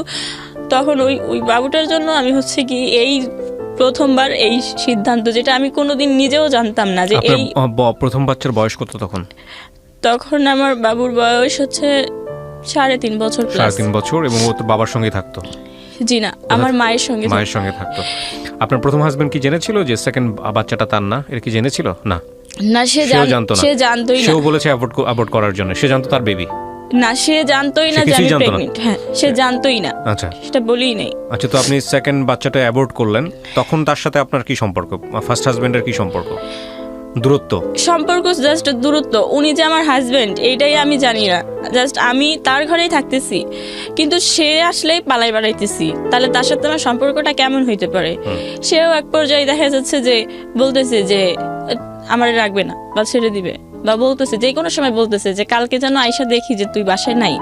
তখন ওই বাবুটার জন্য আমি হচ্ছে কি এই প্রথমবার এই সিদ্ধান্ত, যেটা আমি কোনোদিন নিজেও জানতাম না যে এই প্রথম বাচ্চার বয়স কত তখন আমার বাবুর বয়স হচ্ছে 3.5 বছর। 3.5 বছর। এবং ও তো বাবার সঙ্গে থাকতো? জি না, আমার মায়ের সঙ্গে থাকতো। আপনার প্রথম হাজবেন্ড কি জেনেছিল যে সেকেন্ড বাচ্চাটা তার না? এর কি জেনেছিল? না, সে জানতোই না। সেও বলেছে অ্যাবর্ট করার জন্য। সে জানতো তার বেবি? না, সে জানতোই না যে আমি প্রেগন্যান্ট। হ্যাঁ, সে জানতোই না। আচ্ছা, সেটা বলিই নাই। আচ্ছা, তো আপনি সেকেন্ড বাচ্চাটা অ্যাবর্ট করলেন, তখন তার সাথে আপনার কি সম্পর্ক? ফার্স্ট হাজবেন্ডের কি সম্পর্ক? সম্পর্ক জাস্ট দূরত্ব। উনি যে আমার হাজবেন্ড এইটাই আমি জানি না, জাস্ট আমি তার ঘরেই থাকতেছি, কিন্তু সে আসলেই পালাই বেড়াইতেছি, তাহলে তার সাথে আমার সম্পর্কটা কেমন হইতে পারে? সেও এক পর্যায়ে দেখা যাচ্ছে যে বলতেছে যে আমার রাখবে না বা ছেড়ে দিবে, বা বলতেছে যে কোনো সময় বলতেছে যে কালকে যেন আইসা দেখি যে তুই বাসায় নাই,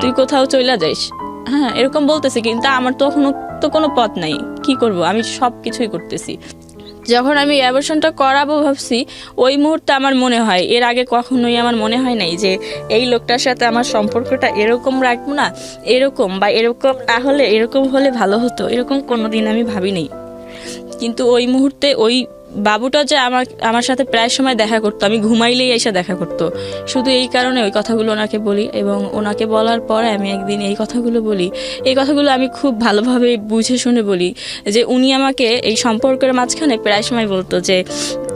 তুই কোথাও চইলা যাইস। হ্যাঁ, এরকম বলতেছে, কিন্তু আমার তখনও তো কোনো পথ নাই, কি করব? আমি সব কিছুই করতেছি। যখন আমি অ্যাবর্শনটা করাবো ভাবছি, ওই মুহূর্তে আমার মনে হয়, এর আগে কখনোই আমার মনে হয় নাই যে এই লোকটার সাথে আমার সম্পর্কটা এরকম রাখবো না, এরকম না হলে এরকম হলে ভালো হতো, এরকম কোনোদিন আমি ভাবিনি। কিন্তু ওই মুহূর্তে ওই বাবুটা যে আমার সাথে প্রায় সময় দেখা করতো, আমি ঘুমাইলেই এসে দেখা করতো, শুধু এই কারণে ওই কথাগুলো ওনাকে বলি। এবং ওনাকে বলার পরে আমি একদিন এই কথাগুলো বলি, এই কথাগুলো আমি খুব ভালোভাবে বুঝে শুনে বলি যে উনি আমাকে এই সম্পর্কের মাঝখানে প্রায় সময় বলতো যে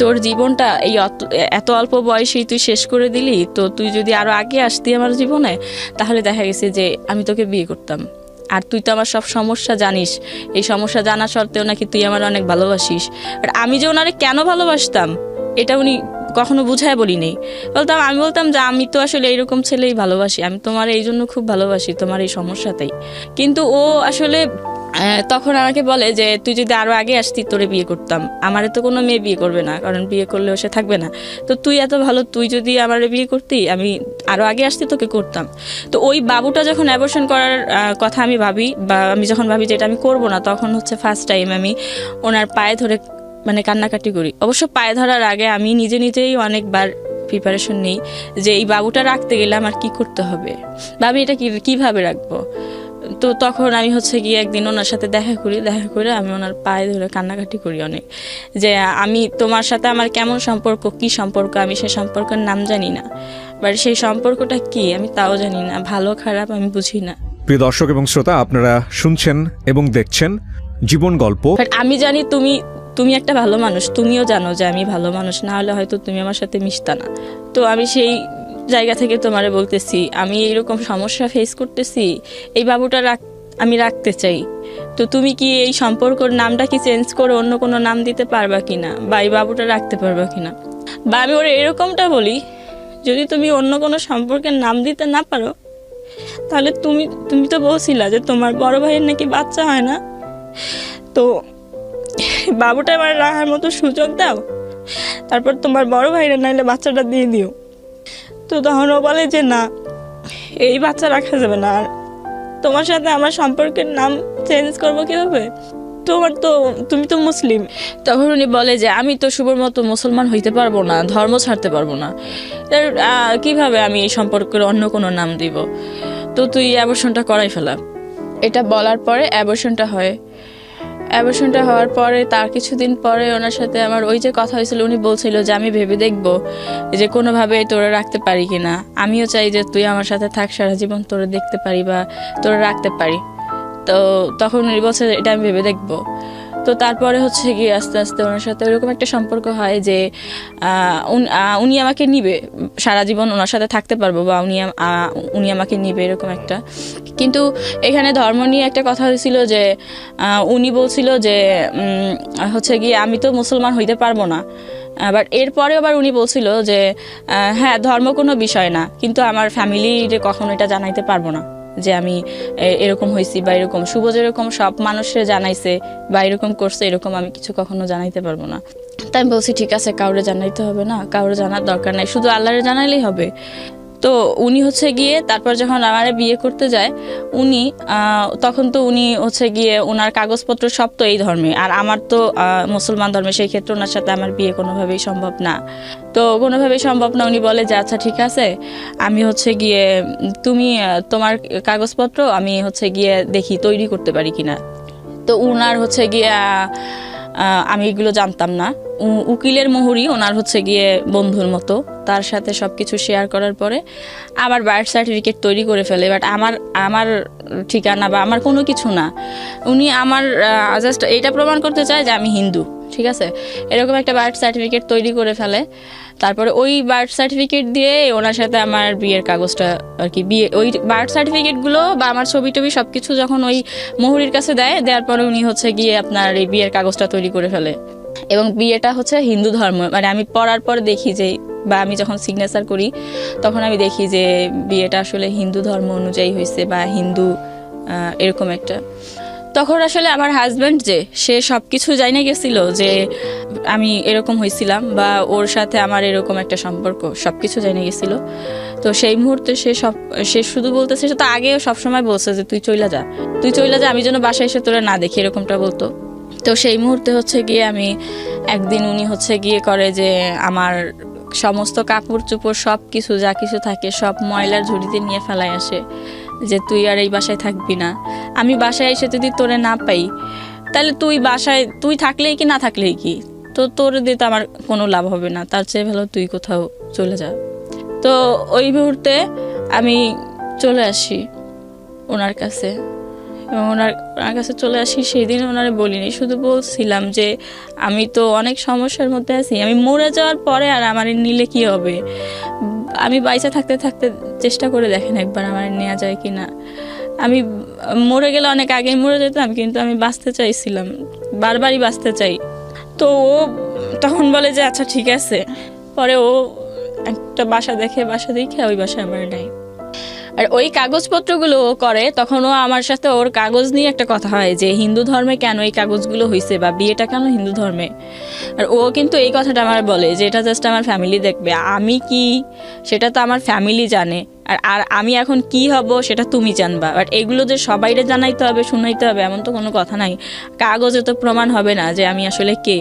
তোর জীবনটা এই এত অল্প বয়সেই তুই শেষ করে দিলি, তো তুই যদি আরও আগে আসতি আমার জীবনে তাহলে দেখা গেছে যে আমি তোকে বিয়ে করতাম। আর তুই তো আমার সব সমস্যা জানিস, এই সমস্যা জানা সত্ত্বেও নাকি তুই আমার অনেক ভালোবাসিস। আর আমি যে ওনারে কেন ভালোবাসতাম এটা উনি কখনো বুঝায় বলি নেই। আমি বলতাম যে আমি তো আসলে এইরকম ছেলেই ভালোবাসি, আমি তোমার এই জন্য খুব ভালোবাসি, তোমার এই সমস্যাতেই। কিন্তু ও আসলে তখন আমাকে বলে যে তুই যদি আরো আগে আসতি তোরে বিয়ে করতাম, আমারে তো কোনো মেয়ে বিয়ে করবে না, কারণ বিয়ে করলেও সে থাকবে না। তো তুই এত ভালো, তুই যদি আমারে বিয়ে করতি, আমি আরো আগে আসতি তোকে করতাম। তো ওই বাবুটা যখন অ্যাবর্শন করার কথা আমি ভাবি, বা আমি যখন ভাবি যে এটা আমি করবো না, তখন হচ্ছে ফার্স্ট টাইম আমি ওনার পায়ে ধরে মানে কান্নাকাটি করি। অবশ্য পায়ে ধরার আগে আমি নিজেই অনেকবার প্রিপারেশন নিই যে এই বাবুটা রাখতে গেলে আমার কি করতে হবে, ভাবি এটা কিভাবে রাখবো। তো তখন আমি হচ্ছে গিয়ে একদিন ওনার সাথে দেখা করে আমি ওনার পায়ে ধরে কান্নাকাটি করি অনেক, যে আমি তোমার সাথে আমার কেমন সম্পর্ক, কি সম্পর্ক, আমি সেই সম্পর্কের নাম জানি না, বাট সেই সম্পর্কটা কি আমি তাও জানি না, ভালো খারাপ আমি বুঝি না। প্রিয় দর্শক এবং শ্রোতা, আপনারা শুনছেন এবং দেখছেন জীবন গল্প। বাট আমি জানি তুমি একটা ভালো মানুষ, তুমিও জানো যে আমি ভালো মানুষ, না হলে হয়তো তুমি আমার সাথে মিশতা না। তো আমি সেই জায়গা থেকে তোমারে বলতেছি আমি এইরকম সমস্যা ফেস করতেছি, এই বাবুটা আমি রাখতে চাই। তো তুমি কি এই সম্পর্কের নামটা কি চেঞ্জ করে অন্য কোনো নাম দিতে পারবা কিনা, বা এই বাবুটা রাখতে পারবা কিনা। বা আমি ওরা এরকমটা বলি, যদি তুমি অন্য কোনো সম্পর্কের নাম দিতে না পারো, তাহলে তুমি তো বলছিলা যে তোমার বড় ভাইয়ের নাকি বাচ্চা হয় না, তো বাবুটা আমার রাখার মতো সুযোগ দাও, তারপর তোমার বড় ভাইরা নাইলে বাচ্চাটা দিয়ে দিও। তো তখন ও বলে যে না, এই বাচ্চা রাখা যাবে না, আর তোমার সাথে আমার সম্পর্কের নাম চেঞ্জ করবো কিভাবে, তুমি তো মুসলিম। তখন উনি বলে যে আমি তো শুভর মতো মুসলমান হইতে পারবো না, ধর্ম ছাড়তে পারবো না, কিভাবে আমি এই সম্পর্কের অন্য কোনো নাম দিব, তো তুই অ্যাবর্শনটা করাই ফেলা। এটা বলার পরে অ্যাবর্শনটা হওয়ার পরে তার কিছুদিন পরে ওনার সাথে আমার ওই যে কথা হয়েছিল, উনি বলছিল যে আমি ভেবে দেখবো যে কোনোভাবে তোরা রাখতে পারি কিনা, আমিও চাই যে তুই আমার সাথে থাক সারা জীবন, তোরা দেখতে পারি বা তোরা রাখতে পারি। তো তখন উনি বলছে এটা আমি ভেবে দেখবো। তো তারপরে হচ্ছে গিয়ে আস্তে আস্তে ওনার সাথে ওরকম একটা সম্পর্ক হয় যে উনি আমাকে নিবে, সারা জীবন ওনার সাথে থাকতে পারবো, বা উনি আমাকে নিবে, এরকম একটা। কিন্তু এখানে ধর্ম নিয়ে একটা কথা হয়েছিল যে উনি বলছিল যে হচ্ছে গিয়ে আমি তো মুসলমান হইতে পারবো না, বাট এরপরে আবার উনি বলছিল যে হ্যাঁ ধর্ম কোনো বিষয় না, কিন্তু আমার ফ্যামিলির কখনো এটা জানাইতে পারবো না যে আমি এরকম হয়েছি, বা এরকম শুভ যেরকম সব মানুষের জানাইছে বা এরকম করছে, এরকম আমি কিছু কখনো জানাইতে পারবো না। তাই আমি বলছি ঠিক আছে, কাউরে জানাইতে হবে না, কাউরে জানার দরকার নাই, শুধু আল্লাহরে জানাইলেই হবে। তো উনি হচ্ছে গিয়ে তারপর যখন আমার বিয়ে করতে যায় উনি, তখন তো উনি হচ্ছে গিয়ে ওনার কাগজপত্র সব তো এই ধর্মে, আর আমার তো মুসলমান ধর্মে, সেই ক্ষেত্রে ওনার সাথে আমার বিয়ে কোনোভাবেই সম্ভব না। তো কোনোভাবেই সম্ভব না। উনি বলে যে আচ্ছা ঠিক আছে, আমি হচ্ছে গিয়ে তুমি তোমার কাগজপত্র আমি হচ্ছে গিয়ে দেখি তৈরি করতে পারি কিনা। তো উনার হচ্ছে গিয়ে আমি এগুলো জানতাম না, উকিলের মোহরি ওনার হচ্ছে গিয়ে বন্ধুর মতো, তার সাথে সব কিছু শেয়ার করার পরে আমার বার্থ সার্টিফিকেট তৈরি করে ফেলে। বাট আমার ঠিকানা বা আমার কোনো কিছু না, উনি আমার জাস্ট এইটা প্রমাণ করতে চায় যে আমি হিন্দু, ঠিক আছে, এরকম একটা বার্থ সার্টিফিকেট তৈরি করে ফেলে। তারপরে ওই বার্থ সার্টিফিকেট দিয়ে ওনার সাথে আমার বিয়ের কাগজটা আর কি, ওই বার্থ সার্টিফিকেটগুলো বা আমার ছবি টবি সব কিছু যখন ওই মোহরির কাছে দেওয়ার পরে উনি হচ্ছে গিয়ে আপনার এই বিয়ের কাগজটা তৈরি করে ফেলে। এবং বিয়েটা হচ্ছে হিন্দু ধর্ম, মানে আমি পড়ার পর দেখি যে, বা আমি যখন সিগনেচার করি তখন আমি দেখি যে বিয়েটা আসলে হিন্দু ধর্ম অনুযায়ী হয়েছে, বা হিন্দু এরকম একটা। তখন আসলে আমার হাজব্যান্ড যে সে সব কিছু জানিয়ে গেছিল যে আমি এরকম হয়েছিলাম, বা ওর সাথে আমার এরকম একটা সম্পর্ক, সব কিছু জানিয়ে গেছিল। তো সেই মুহূর্তে সে শুধু বলতেছে, সে তো আগেও সবসময় বলছে যে তুই চইলা যা, আমি যেন বাসায় এসে তোরা না দেখি, এরকমটা বলতো। তো সেই মুহূর্তে হচ্ছে গিয়ে আমি একদিন উনি হচ্ছে গিয়ে করে যে আমার সমস্ত কাপড় চোপড় সব কিছু যা কিছু থাকে সব ময়লার ঝুড়িতে নিয়ে ফেলায় আসে, যে তুই আর এই বাসায় থাকবি না। আমি বাসায় এসে যদি তোরে না পাই, তাহলে তুই থাকলেই কি না থাকলেই কি, তো তোর দিতে আমার কোনো লাভ হবে না, তার চেয়ে ভালো তুই কোথাও চলে যা। তো ওই মুহূর্তে আমি চলে আসি ওনার কাছে, এবং ওনার কাছে চলে আসি। সেই দিন ওনারে বলিনি, শুধু বলছিলাম যে আমি তো অনেক সমস্যার মধ্যে আছি, আমি মরে যাওয়ার পরে আর আমার নিলে কি হবে, আমি বাইচা থাকতে থাকতে চেষ্টা করে দেখেন একবার আমার নেওয়া যায় কি না। আমি মরে গেলে অনেক আগেই মরে যেতাম, কিন্তু আমি বাঁচতে চাইছিলাম, বারবারই বাঁচতে চাই। তো ও তখন বলে যে আচ্ছা ঠিক আছে। পরে ও একটা বাসা দেখে ওই বাসায় আমার নেয়। আর ওই কাগজপত্রগুলো ও করে, তখন ও আমার সাথে ওর কাগজ নিয়ে একটা কথা হয় যে হিন্দু ধর্মে কেন এই কাগজগুলো হয়েছে, বা বিয়েটা কেন হিন্দু ধর্মে। আর ও কিন্তু এই কথাটা আমার বলে যে এটা জাস্ট আমার ফ্যামিলি দেখবে, আমি কি সেটা তো আমার ফ্যামিলি জানে, আর আমি এখন কি হব সেটা তুমি জানবা। বাট এগুলো যে সবাইরে জানাইতে হবে, শুনাইতে হবে, এমন তো কোনো কথা নাই। কাগজে তো প্রমাণ হবে না যে আমি আসলে কে।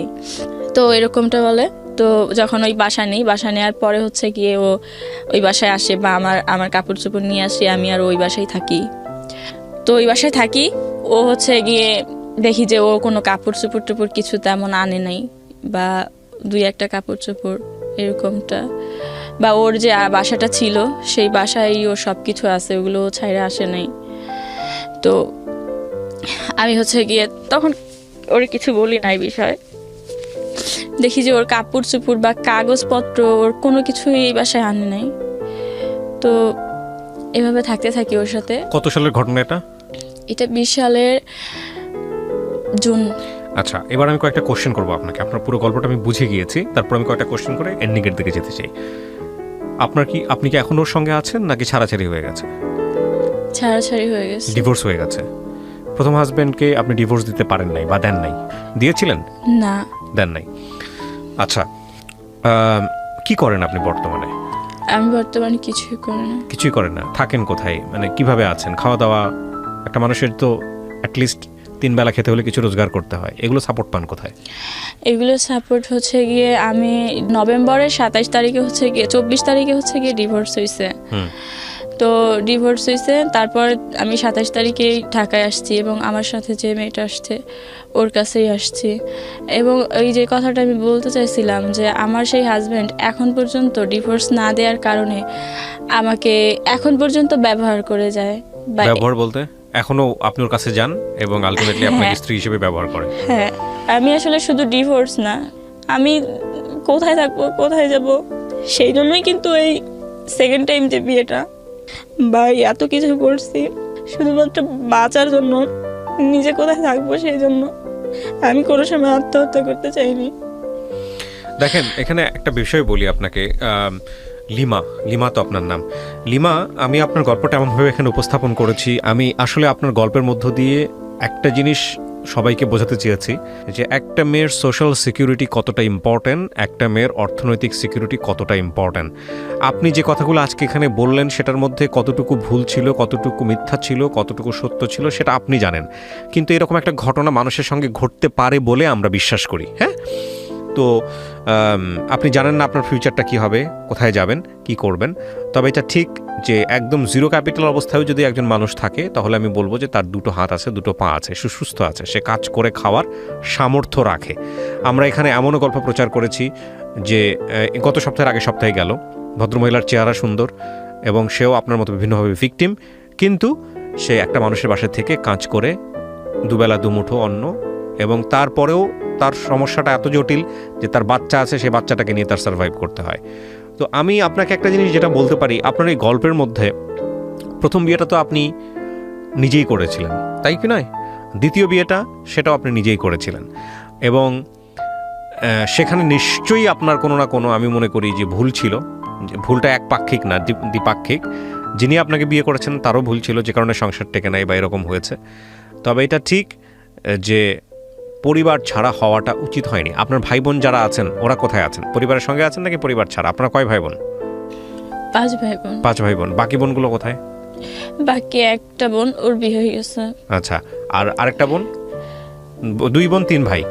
তো এরকমটা বলে। তো যখন ওই বাসা নেই, বাসা নেওয়ার পরে হচ্ছে গিয়ে ও ওই বাসায় আসে, বা আমার কাপড় চোপড় নিয়ে আসি, আমি আর ওই বাসায় থাকি। তো ওই বাসায় থাকি, ও হচ্ছে গিয়ে দেখি যে ও কোনো কাপড় চোপড় টোপড় কিছু তেমন আনে নাই, বা 2-1টা কাপড় চোপড় এরকমটা, বা ওর যে বাসাটা ছিল সেই বাসায় ওর সব কিছু আছে, ওগুলো ও ছাইরে আসে নাই। তো আমি হচ্ছে গিয়ে তখন ওর কিছু বলি না এই বিষয়ে। দেখি যে ওর কাপড় চোপড় বা কাগজপত্র ওর কোনো কিছুই এই বাসায় আনে নাই। তো এভাবে থাকতে থাকি ওর সাথে। কত সালের ঘটনা এটা? এটা 20 সালের জুন। আচ্ছা, এবার আমি কয়েকটা কোশ্চেন করবো আপনাকে। আপনার পুরো গল্পটা আমি বুঝে গিয়েছি, তারপর আমি কয়েকটা কোশ্চেন করে এন্ডিংয়ের দিকে যেতে চাই। আপনি কি এখন ওর সঙ্গে আছেন, নাকি ছাড়াছাড়ি হয়ে গেছে? ছাড়াছাড়ি হয়ে গেছে, ডিভোর্স হয়ে গেছে। প্রথম হাজবেন্ডকে আপনি ডিভোর্স দিতে পারেন নাই বা দেন নাই? দিয়েছিলেন? না, দেন নাই। আচ্ছা, কি করেন আপনি বর্তমানে? আমি বর্তমানে কিছুই করি না। কিছুই করেন না? থাকেন কোথায়, মানে কিভাবে আছেন? খাওয়া দাওয়া, একটা মানুষের তো অ্যাটলিস্ট 3 বেলা খেতে হলে কিছু রোজগার করতে হয়, এগুলো সাপোর্ট পান কোথায়? এগুলো সাপোর্ট হচ্ছে গিয়ে আমি নভেম্বরের 27 তারিখে হচ্ছে গিয়ে 24 তারিখে হচ্ছে গিয়ে ডিভোর্স হয়েছে। তো ডিভোর্স হয়েছে, তারপর আমি 27 তারিখেই ঢাকায় আসছি, এবং আমার সাথে যে মেয়েটা আসছে ওর কাছেই আসছি। এবং এই যে কথাটা আমি বলতে চাইছিলাম যে আমার সেই হাজব্যান্ড এখন পর্যন্ত ডিভোর্স না দেওয়ার কারণে আমাকে এখন পর্যন্ত ব্যবহার করে যায়। ব্যবহার বলতে এখনো আপনি ওর কাছে যান এবং আলটিমেটলি আপনাকে স্ত্রী হিসেবে ব্যবহার করে? হ্যাঁ, আমি আসলে শুধু ডিভোর্স না, আমি কোথায় থাকবো, কোথায় যাব, সেই জন্যই কিন্তু এই সেকেন্ড টাইম যে বিয়েটা, বা এত কিছু করছি শুধুমাত্র বাঁচার জন্য, নিজে কোথায় থাকবো সেই জন্য। আমি কোনো সময় আত্মহত্যা করতে চাইনি। দেখেন, এখানে একটা বিষয় বলি আপনাকে। লিমা তো আপনার নাম। লিমা, আমি আপনার গল্পটা এমনভাবে এখানে উপস্থাপন করেছি, আমি আসলে আপনার গল্পের মধ্য দিয়ে একটা জিনিস সবাইকে বোঝাতে চেয়েছি, যে একটা মেয়ের সোশ্যাল সিকিউরিটি কতটা ইম্পর্ট্যান্ট, একটা মেয়ের অর্থনৈতিক সিকিউরিটি কতটা ইম্পর্ট্যান্ট। আপনি যে কথাগুলো আজকে এখানে বললেন সেটার মধ্যে কতটুকু ভুল ছিল, কতটুকু মিথ্যা ছিল, কতটুকু সত্য ছিল সেটা আপনি জানেন, কিন্তু এরকম একটা ঘটনা মানুষের সঙ্গে ঘটতে পারে বলে আমরা বিশ্বাস করি। হ্যাঁ, তো আপনি জানেন না আপনার ফিউচারটা কী হবে, কোথায় যাবেন, কি করবেন। তবে এটা ঠিক যে একদম জিরো ক্যাপিটাল অবস্থায় যদি একজন মানুষ থাকে, তাহলে আমি বলবো যে তার 2 হাত আছে, 2 পা আছে, সুস্থ আছে, সে কাজ করে খাওয়ার সামর্থ্য রাখে। আমরা এখানে এমনও গল্প প্রচার করেছি যে গত সপ্তাহের আগে সপ্তাহে গেল, ভদ্রমহিলার চেহারা সুন্দর এবং সেও আপনার মতো বিভিন্নভাবে ভিকটিম, কিন্তু সে একটা মানুষের বাসায় থেকে কাজ করে 2 বেলা 2 মুঠো অন্ন, এবং তারপরেও তার সমস্যাটা এত জটিল যে তার বাচ্চা আছে, সে বাচ্চাটাকে নিয়ে তার সার্ভাইভ করতে হয়। তো আমি আপনাকে একটা জিনিস যেটা বলতে পারি, আপনার এই গল্পের মধ্যে প্রথম বিয়েটা তো আপনি নিজেই করেছিলেন, তাই কি নয়? দ্বিতীয় বিয়েটা সেটাও আপনি নিজেই করেছিলেন, এবং সেখানে নিশ্চয়ই আপনার কোনো না কোনো, আমি মনে করি যে ভুল ছিল, যে ভুলটা একপাক্ষিক না, দ্বিপাক্ষিক। যিনি আপনাকে বিয়ে করেছেন তারও ভুল ছিল, যে কারণে সংসার টেকে নাই বা এরকম হয়েছে। তবে এটা ঠিক যে পরিবার ছাড়া হওয়াটা উচিত হয়নি। আপনার ভাই বোন যারা আছেন ওরা কোথায় আছেন? পরিবারের সঙ্গে আছেন নাকি পরিবার ছাড়া? আপনার কয় ভাই বোন? 5 ভাই বোন। 5 ভাই বোন। বাকি বোনগুলো কোথায়? বাকি একটা বোন, ওর বিয়ে হয়ে গেছে। আচ্ছা, আর আরেকটা বোন? 2 বোন 3 ভাই।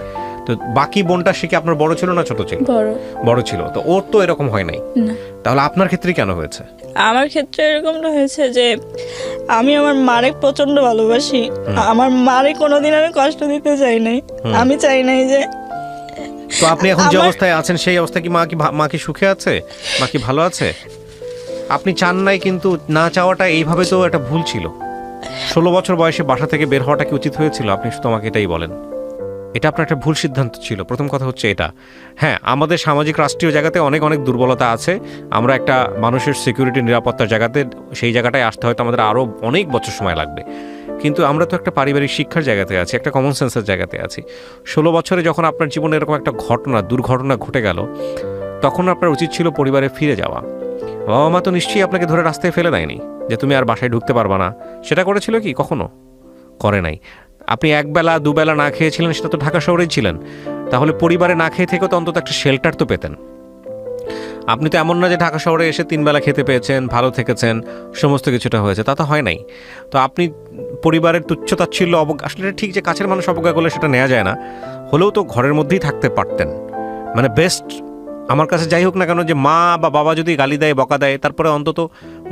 তো বাকি বোনটা সে কি আপনার বড় ছিল না ছোট ছিল? বড় ছিল। তো ওর তো এরকম হয় নাই, তাহলে আপনার ক্ষেত্রে কেন হয়েছে? আমার ক্ষেত্রে এরকমটা হয়েছে যে আমি আমার মারে প্রচন্ড ভালোবাসি, আমার মারে কোনোদিন আমি কষ্ট দিতে চাই নাই। আমি চাই নাই যে তো আপনি এখন যে আমার- অবস্থায় আছেন সেই অবস্থায় কি মা কি সুখে আছে, মা কি ভালো আছে? আপনি চান নাই, কিন্তু না চাওয়াটা এইভাবে তো একটা ভুল ছিল। 16 বছর বয়সে বাসা থেকে বের হওয়াটা কি উচিত হয়েছিল? আপনি শুধু আমাকে এটাই বলেন। এটা আপনার একটা ভুল সিদ্ধান্ত ছিল। প্রথম কথা হচ্ছে এটা। হ্যাঁ, আমাদের সামাজিক রাষ্ট্রীয় জায়গাতে অনেক অনেক দুর্বলতা আছে। আমরা একটা মানুষের সিকিউরিটি, নিরাপত্তার জায়গাতে, সেই জায়গাটায় আসতে হয়তো আমাদের আরও অনেক বছর সময় লাগবে। কিন্তু আমরা তো একটা পারিবারিক শিক্ষার জায়গাতে আছি, একটা কমন সেন্সের জায়গাতে আছি। 16 বছরে যখন আপনার জীবনে এরকম একটা দুর্ঘটনা ঘটে গেল, তখন আপনার উচিত ছিল পরিবারে ফিরে যাওয়া। বাবা মা তো নিশ্চয়ই আপনাকে ধরে রাস্তায় ফেলে দেয়নি যে তুমি আর বাসায় ঢুকতে পারবা না। সেটা করেছিল কি কখনো? করে নাই। আপনি একবেলা দুবেলা না খেয়েছিলেন, সেটা তো ঢাকা শহরেই ছিলেন। তাহলে পরিবারে না খেয়ে থেকেও তো অন্তত একটা শেল্টার তো পেতেন। আপনি তো এমন না যে ঢাকা শহরে এসে 3 বেলা খেতে পেয়েছেন, ভালো থেকেছেন, সমস্ত কিছুটা হয়েছে, তা তো হয় নাই। তো আপনি পরিবারের তুচ্ছতাচ্ছিল্য আসলে এটা ঠিক যে কাছের মানুষ অবজ্ঞা করলে সেটা নেওয়া যায় না, হলেও তো ঘরের মধ্যেই থাকতে পারতেন। মানে বেস্ট আমার কাছে যাই হোক না কেন, যে মা বা বাবা যদি গালি দেয়, বকা দেয়, তারপরে অন্তত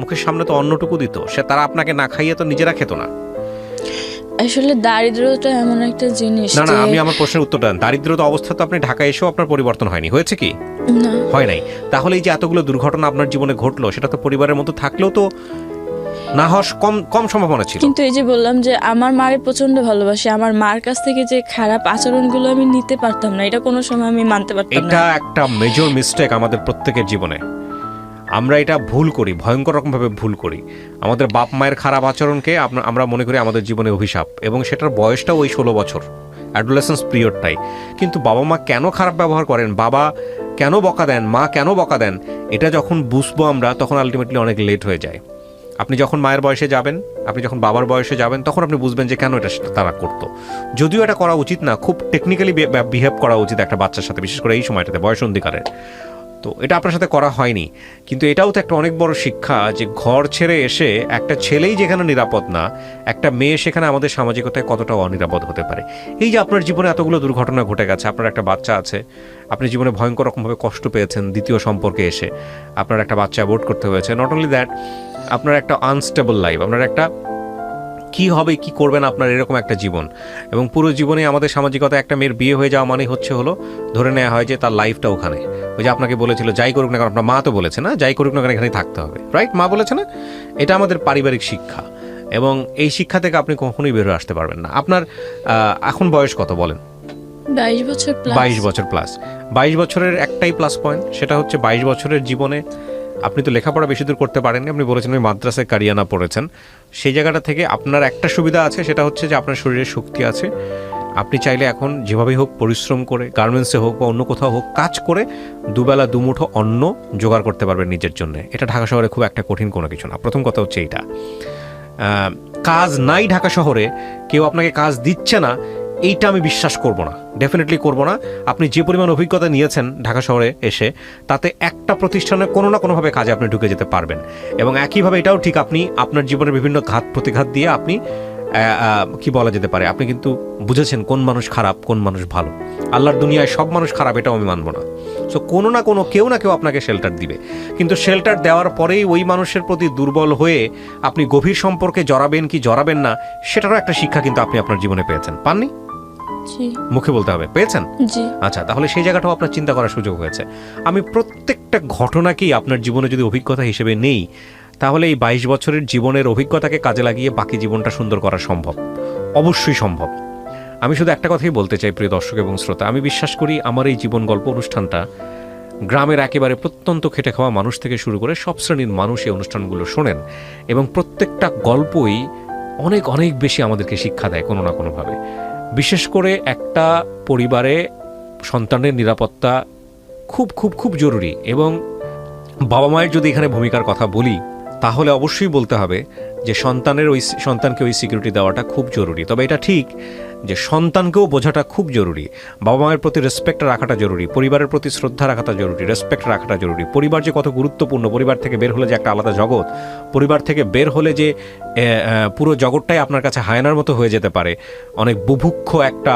মুখের সামনে তো অন্নটুকু দিত, সে তারা আপনাকে না খাইয়ে তো নিজেরা খেত না। আসলে দারিদ্রতা এমন একটা জিনিস না, যে আমি আমার প্রশ্নের উত্তরটা দেন। দারিদ্রতা অবস্থা তো আপনি ঢাকায় এসেও আপনার পরিবর্তন হয়নি, হয়েছে কি? না, হয় নাই। তাহলে এই যে এতগুলো দুর্ঘটনা আপনার জীবনে ঘটলো, সেটা তো পরিবারের মধ্যে থাকলেও তো না হওয়ার কম সম্ভাবনা ছিল। কিন্তু এই যে বললাম যে আমার মারে প্রচন্ড ভালোবাসি, আমার মার কাছ থেকে যে খারাপ আচরণগুলো আমি নিতে পারতাম না, এটা কোনো সময় আমি মানতে পারতাম এটা না। একটা মেজর মিস্টেক আমাদের প্রত্যেকের জীবনে। আমরা এটা ভুল করি, ভয়ঙ্কর রকমভাবে ভুল করি। আমাদের বাপ মায়ের খারাপ আচরণকে আমরা মনে করি আমাদের জীবনে অভিশাপ, এবং সেটার বয়সটাও ওই 16 বছর, অ্যাডোলেসেন্স পিরিয়ডটাই। কিন্তু বাবা মা কেন খারাপ ব্যবহার করেন, বাবা কেন বকা দেন, মা কেন বকা দেন, এটা যখন বুঝবো আমরা, তখন আলটিমেটলি অনেক লেট হয়ে যায়। আপনি যখন মায়ের বয়সে যাবেন, আপনি যখন বাবার বয়সে যাবেন, তখন আপনি বুঝবেন যে কেন এটা তারা করতো। যদিও এটা করা উচিত না, খুব টেকনিক্যালি বিহেভ করা উচিত একটা বাচ্চার সাথে, বিশেষ করে এই সময়টাতে, বয়সন্ধিকারের। তো এটা আপনার সাথে করা হয়নি। কিন্তু এটাও তো একটা অনেক বড় শিক্ষা যে ঘর ছেড়ে এসে একটা ছেলেই যেখানে নিরাপদ না, একটা মেয়ে সেখানে আমাদের সামাজিকতায় কতটা অনিরাপদ হতে পারে। এই যে আপনার জীবনে এতগুলো দুর্ঘটনা ঘটে গেছে, আপনার একটা বাচ্চা আছে, আপনি জীবনে ভয়ঙ্কর রকমভাবে কষ্ট পেয়েছেন দ্বিতীয় সম্পর্কে এসে, আপনার একটা বাচ্চা অ্যাবর্ট করতে হয়েছে। নট অনলি দ্যাট, আপনার একটা আনস্টেবল লাইফ, আপনার একটা কি হবে কি করবেন আপনার এরকম একটা জীবন, এবং পুরো জীবনে আমাদের সামাজিকতা একটা মেয়ের বিয়ে হয়ে যাওয়া মানে হলো ধরে নেওয়া হয় যে তার লাইফটা ওখানে। ওই যে আপনাকে বলেছিল যাই করুক না, কারণ আপনার মা তো বলেছে না যাই করুক না কেন এখানেই থাকতে হবে, রাইট? মা বলেছে না? এটা আমাদের পারিবারিক শিক্ষা, এবং এই শিক্ষা থেকে আপনি কখনোই বের হয়ে আসতে পারবেন না। আপনার এখন বয়স কত বলেন? 22 বছর প্লাস। 22 বছর প্লাস। 22 বছরের একটাই প্লাস পয়েন্ট, সেটা হচ্ছে 22 বছরের জীবনে আপনি তো লেখাপড়া বেশি দূর করতে পারেননি। আপনি বলেছেন ওই মাদ্রাসায় কারিয়ানা পড়েছেন। সেই জায়গাটা থেকে আপনার একটা সুবিধা আছে, সেটা হচ্ছে যে আপনার শরীরে শক্তি আছে। আপনি চাইলে এখন যেভাবেই হোক পরিশ্রম করে, গার্মেন্টসে হোক বা অন্য কোথাও হোক, কাজ করে দুবেলা দুমুঠো অন্ন জোগাড় করতে পারবেন নিজের জন্য। এটা ঢাকা শহরে খুব একটা কঠিন কোনো কিছু না। প্রথম কথা হচ্ছে এইটা। কাজ নাই ঢাকা শহরে, কেউ আপনাকে কাজ দিচ্ছে না, এইটা আমি বিশ্বাস করব না, ডেফিনেটলি করব না। আপনি যে পরিমাণ অভিজ্ঞতা নিয়েছেন ঢাকা শহরে এসে, তাতে একটা প্রতিষ্ঠানে কোনো না কোনোভাবে কাজে আপনি ঢুকে যেতে পারবেন। এবং একইভাবে এটাও ঠিক, আপনি আপনার জীবনের বিভিন্ন ঘাত প্রতিঘাত দিয়ে আপনি কি বলা যেতে পারে, আপনি কিন্তু বুঝেছেন কোন মানুষ খারাপ, কোন মানুষ ভালো। আল্লাহর দুনিয়ায় সব মানুষ খারাপ, এটাও আমি মানব না। সো কোনো না কোনো কেউ না কেউ আপনাকে শেল্টার দিবে, কিন্তু শেল্টার দেওয়ার পরেই ওই মানুষের প্রতি দুর্বল হয়ে আপনি গভীর সম্পর্কে জড়াবেন কি জড়াবেন না, সেটারও একটা শিক্ষা কিন্তু আপনি আপনার জীবনে পেয়েছেন, পাননি? জি মুখে বলতে হবে পেয়েছেন। জি। আচ্ছা, তাহলে সেই জায়গাটাও আপনার চিন্তা করার সুযোগ হয়েছে। আমি প্রত্যেকটা ঘটনাকেই আপনার জীবনে যদি অভিজ্ঞতা হিসেবে নেই, তাহলে এই 22 বছরের জীবনের অভিজ্ঞতাকে কাজে লাগিয়ে বাকি জীবনটা সুন্দর করা সম্ভব, অবশ্যই সম্ভব। আমি শুধু একটা কথাই বলতে চাই প্রিয় দর্শক এবং শ্রোতা, আমি বিশ্বাস করি আমার এই জীবন গল্প অনুষ্ঠানটা গ্রামের একেবারে প্রত্যন্ত খেটে খাওয়া মানুষ থেকে শুরু করে সব শ্রেণীর মানুষ এই অনুষ্ঠানগুলো শোনেন, এবং প্রত্যেকটা গল্পই অনেক অনেক বেশি আমাদেরকে শিক্ষা দেয় কোনো না কোনোভাবে। বিশেষ করে একটা পরিবারে সন্তানের নিরাপত্তা খুব খুব খুব জরুরি, এবং বাবা মায়ের যদি এখানে ভূমিকার কথা বলি, তাহলে অবশ্যই বলতে হবে যে সন্তানকে ওই সিকিউরিটি দেওয়াটা খুব জরুরি। তবে এটা ঠিক যে সন্তানকেও বোঝাটা খুব জরুরি, বাবা মায়ের প্রতি রেসপেক্ট রাখাটা জরুরি, পরিবারের প্রতি শ্রদ্ধা রাখাটা জরুরি, রেসপেক্ট রাখাটা জরুরি। পরিবার যে কত গুরুত্বপূর্ণ, পরিবার থেকে বের হলে যে একটা আলাদা জগৎ, পরিবার থেকে বের হলে যে পুরো জগৎটাই আপনার কাছে হায়নার মতো হয়ে যেতে পারে, অনেক বুভুক্ষ একটা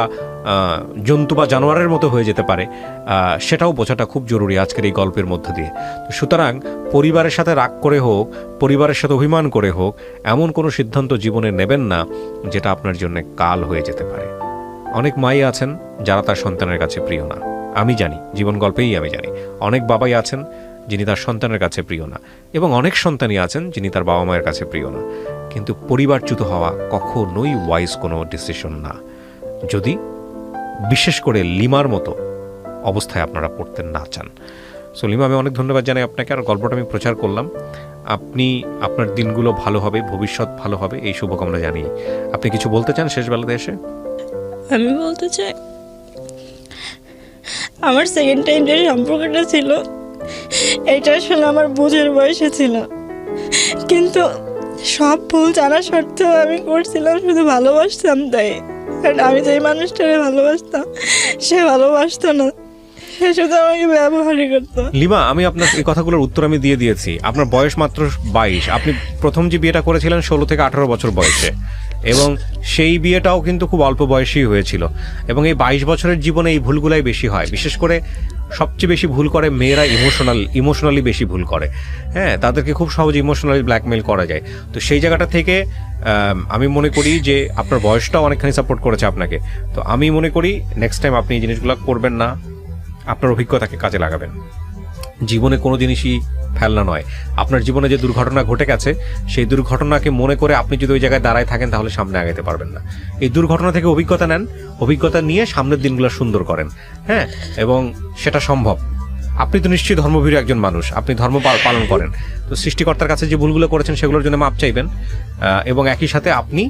জন্তু বা জানোয়ারের মতো হয়ে যেতে পারে, সেটাও বোঝাটা খুব জরুরি আজকের এই গল্পের মধ্য দিয়ে। সুতরাং পরিবারের সাথে রাগ করে হোক, পরিবারের সাথে অভিমান করে হোক, এমন কোনো সিদ্ধান্ত জীবনে নেবেন না যেটা আপনার জন্য কাল হয়ে যেতে পারে। অনেক মাই আছেন যারা তার সন্তানের কাছে প্রিয় না, আমি জানি, জীবন গল্পেই আমি জানি অনেক বাবাই আছেন যিনি তার সন্তানের কাছে প্রিয় না, এবং অনেক সন্তানই আছেন যিনি তার বাবা মায়ের কাছে প্রিয় না। কিন্তু পরিবারচ্যুত হওয়া কখনোই ওয়াইজ কোনো ডিসিশন না, যদি বিশেষ করে লিমার মতো অবস্থায় আপনারা পড়তে না চান। সো লিমা, আমি অনেক ধন্যবাদ জানাই আপনাকে, আর গল্পটা আমি প্রচার করলাম। আপনি আপনার দিনগুলো ভালো হবে, ভবিষ্যৎ ভালো হবে, এই শুভকামনা জানিয়ে আপনি কিছু বলতে চান শেষ বেলাতে এসে? আমি বলতে চাই, আমার সেকেন্ড টাইম যে সম্পর্কটা ছিল এটা আসলে আমার বুঝের বয়সে ছিল, কিন্তু সব ভুল জানা সত্ত্বেও আমি করছিলাম শুধু ভালোবাসতাম তাই। কারণ আমি যে মানুষটাকে ভালোবাসতাম সে ভালোবাসতো না, সে শুধু আমাকে ব্যবহারই করতো। লিমা, আমি আপনার এই কথাগুলোর উত্তর আমি দিয়ে দিয়েছি। আপনার বয়স মাত্র 22, আপনি প্রথম যে বিয়েটা করেছিলেন 16 থেকে 18 বছর বয়সে, এবং সেই বিয়েটাও কিন্তু খুব অল্প বয়সেই হয়েছিল। এবং এই 22 বছরের জীবনে এই ভুলগুলাই বেশি হয়, বিশেষ করে সবচেয়ে বেশি ভুল করে মেয়েরা ইমোশনালি বেশি ভুল করে। হ্যাঁ, তাদেরকে খুব সহজে ইমোশনালি ব্ল্যাকমেল করা যায়। তো সেই জায়গাটা থেকে আমি মনে করি যে আপনার বয়সটাও অনেকখানি সাপোর্ট করেছে আপনাকে। তো আমি মনে করি নেক্সট টাইম আপনি এই জিনিসগুলো করবেন না, আপনার অভিজ্ঞতাকে কাজে লাগাবেন। জীবনে কোনো জিনিসই ফেলনা নয়। আপনার জীবনে যে দুর্ঘটনা ঘটে গেছে সেই দুর্ঘটনাকে মনে করে আপনি যদি ওই জায়গায় দাঁড়ায় থাকেন তাহলে সামনে আগাতে পারবেন না। এই দুর্ঘটনা থেকে অভিজ্ঞতা নেন, অভিজ্ঞতা নিয়ে সামনের দিনগুলো সুন্দর করেন। হ্যাঁ, এবং সেটা সম্ভব। আপনি তো নিশ্চয়ই ধর্মভীরু একজন মানুষ, আপনি ধর্ম পালন করেন, তো সৃষ্টিকর্তার কাছে যে ভুলগুলো করেছেন সেগুলোর জন্য মাপ চাইবেন, এবং একই সাথে আপনি